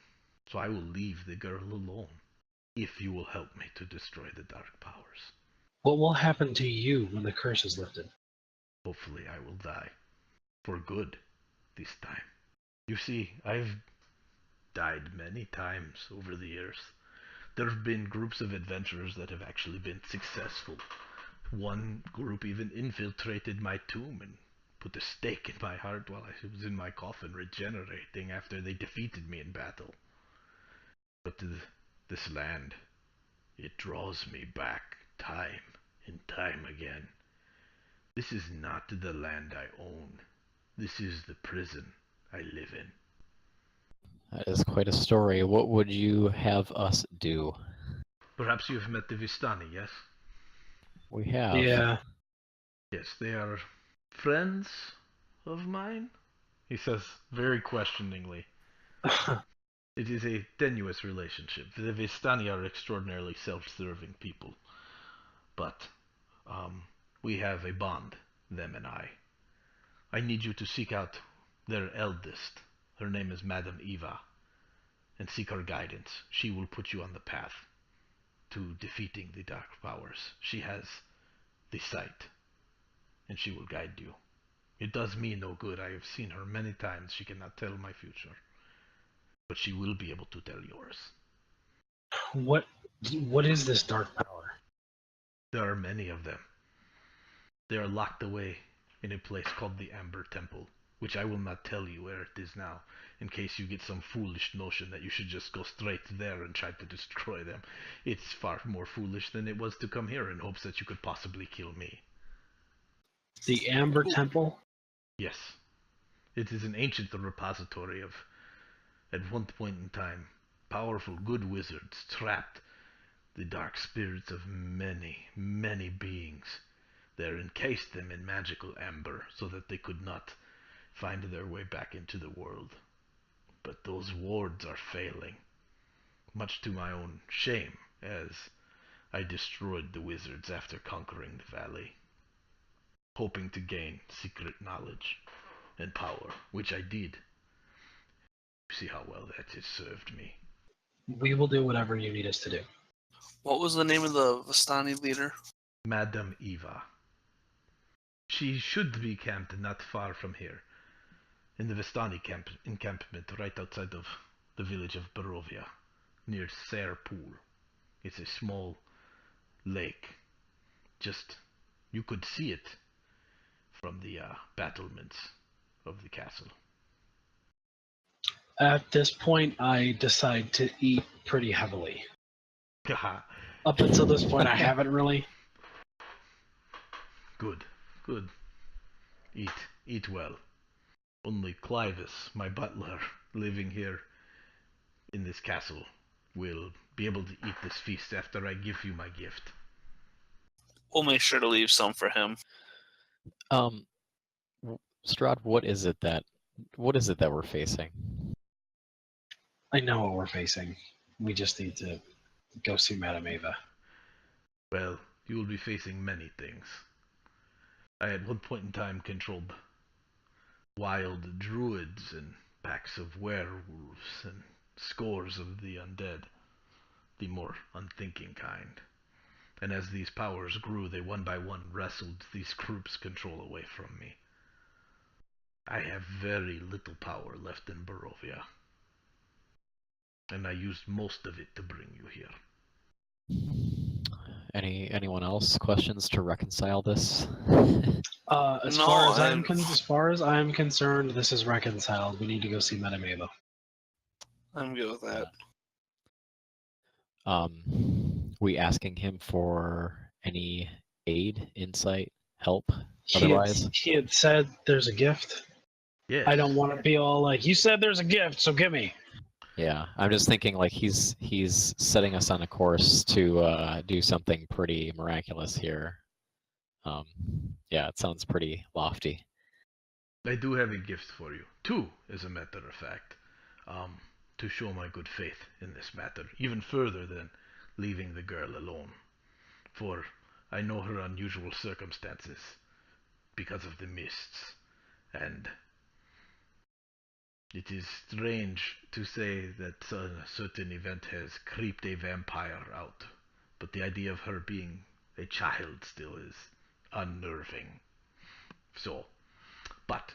A: So I will leave the girl alone, if you will help me to destroy the dark powers.
B: What will happen to you when the curse is lifted?
A: Hopefully I will die. For good, this time. You see, I've died many times over the years. There have been groups of adventurers that have actually been successful. One group even infiltrated my tomb and put a stake in my heart while I was in my coffin regenerating after they defeated me in battle. But this land, it draws me back time and time again. This is not the land I own. This is the prison I live in.
D: That is quite a story. What would you have us do?
A: Perhaps you have met the Vistani, yes?
D: We have.
B: Yeah.
A: Yes, they are friends of mine, he says very questioningly. It is a tenuous relationship. The Vistani are extraordinarily self-serving people. But we have a bond, them and I. I need you to seek out their eldest. Her name is Madame Eva. And seek her guidance. She will put you on the path to defeating the dark powers. She has the sight, and she will guide you. It does me no good. I have seen her many times. She cannot tell my future. But she will be able to tell yours.
B: What is this dark power?
A: There are many of them. They are locked away in a place called the Amber Temple, which I will not tell you where it is now, in case you get some foolish notion that you should just go straight there and try to destroy them. It's far more foolish than it was to come here in hopes that you could possibly kill me.
B: The Amber Temple?
A: Yes. It is an ancient repository of, at one point in time, powerful good wizards trapped the dark spirits of many, many beings. There encased them in magical amber so that they could not find their way back into the world. But those wards are failing, much to my own shame, as I destroyed the wizards after conquering the valley, hoping to gain secret knowledge and power, which I did. See how well that has served me.
B: We will do whatever you need us to do.
C: What was the name of the Vistani leader?
A: Madame Eva. She should be camped not far from here, in the Vistani encampment right outside of the village of Barovia, near Ser Pool. It's a small lake. Just, you could see it from the battlements of the castle.
B: At this point, I decide to eat pretty heavily.
A: Haha.
B: Up until this point, I haven't really.
A: Good, good. Eat well. Only Clivis, my butler, living here in this castle, will be able to eat this feast after I give you my gift.
C: We'll make sure to leave some for him.
D: Strahd, what is it that we're facing?
B: I know what we're facing. We just need to go see Madame Eva.
A: Well, you will be facing many things. I at one point in time controlled wild druids and packs of werewolves and scores of the undead, the more unthinking kind. And as these powers grew, they one by one wrestled these groups' control away from me. I have very little power left in Barovia, and I used most of it to bring you here.
D: Anyone else questions to reconcile this?
B: As far as I'm concerned, this is reconciled. We need to go see Madame Eva.
C: I'm good with that.
D: We asking him for any aid, insight, help? Otherwise,
B: He had said there's a gift.
A: Yes.
B: I don't want to be all like, you said there's a gift, so give me.
D: yeah, I'm just thinking like he's setting us on a course to do something pretty miraculous here. Yeah, it sounds pretty lofty.
A: I do have a gift for you. Two, as a matter of fact. To show my good faith in this matter, even further than leaving the girl alone. For I know her unusual circumstances because of the mists, and it is strange to say that a certain event has creeped a vampire out, but the idea of her being a child still is unnerving. So, but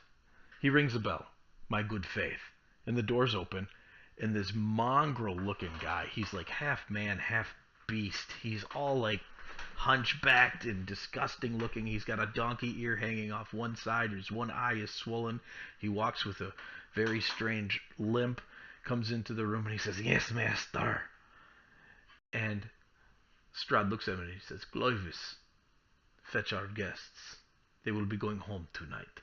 A: he rings a bell, my good faith, and the doors open, and this mongrel-looking guy, he's like half man, half beast. He's all like hunchbacked and disgusting looking. He's got a donkey ear hanging off one side. His one eye is swollen. He walks with a very strange limp, comes into the room, and he says, "Yes, master." And Strahd looks at him and he says, "Clovis, fetch our guests. They will be going home tonight."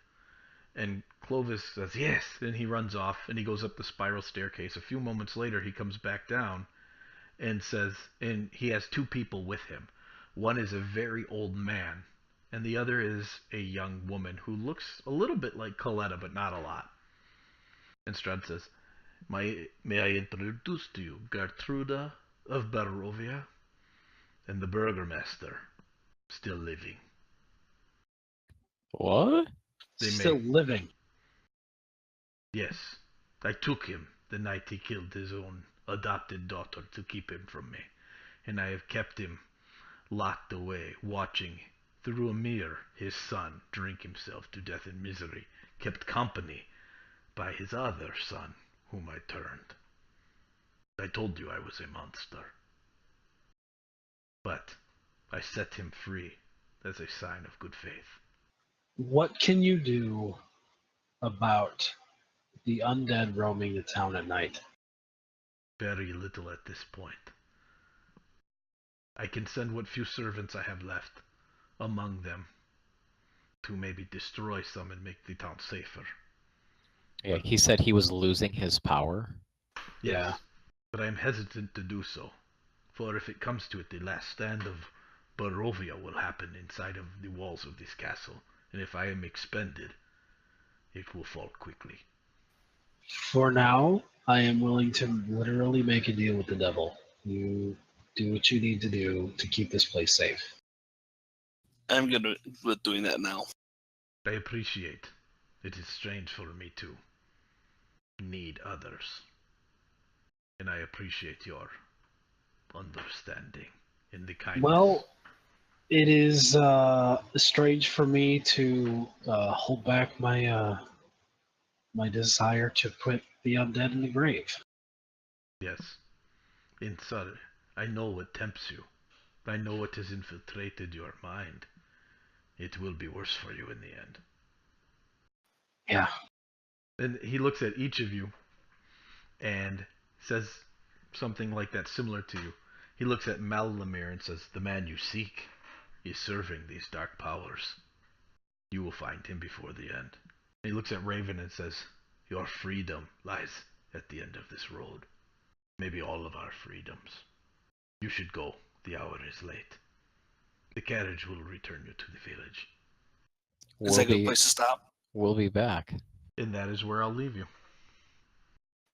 A: And Clovis says, "Yes." And he runs off and he goes up the spiral staircase. A few moments later, he comes back down and says, and he has two people with him. One is a very old man, and the other is a young woman who looks a little bit like Coletta, but not a lot. And Strahd says, may I introduce to you Gertruda of Barovia and the Burgermaster, still living.
D: What?
A: They
B: Still
A: may.
B: living.
A: Yes, I took him the night he killed his own adopted daughter to keep him from me, and I have kept him locked away, watching through a mirror his son drink himself to death in misery, kept company by his other son, whom I turned. I told you I was a monster. But I set him free as a sign of good faith.
B: What can you do about the undead roaming the town at night?
A: Very little at this point. I can send what few servants I have left among them to maybe destroy some and make the town safer.
D: Yeah, he said he was losing his power.
A: Yes,
B: Yeah.
A: but I am hesitant to do so, for if it comes to it, the last stand of Barovia will happen inside of the walls of this castle, and if I am expended, it will fall quickly.
B: For now, I am willing to literally make a deal with the devil. You do what you need to do to keep this place safe.
C: I'm good with doing that now.
A: I appreciate. It is strange for me to need others, and I appreciate your understanding and the kindness.
B: Well, it is strange for me to hold back my my desire to put the undead in the grave.
A: Yes, in Sur, I know what tempts you. I know what has infiltrated your mind. It will be worse for you in the end.
B: Yeah.
A: And he looks at each of you and says something like that, similar to you. He looks at Malamir and says, "The man you seek is serving these dark powers. You will find him before the end." And he looks at Raven and says, "Your freedom lies at the end of this road. Maybe all of our freedoms. You should go. The hour is late. The carriage will return you to the village."
C: Is that a good place to stop?
D: We'll be back.
A: And that is where I'll leave you.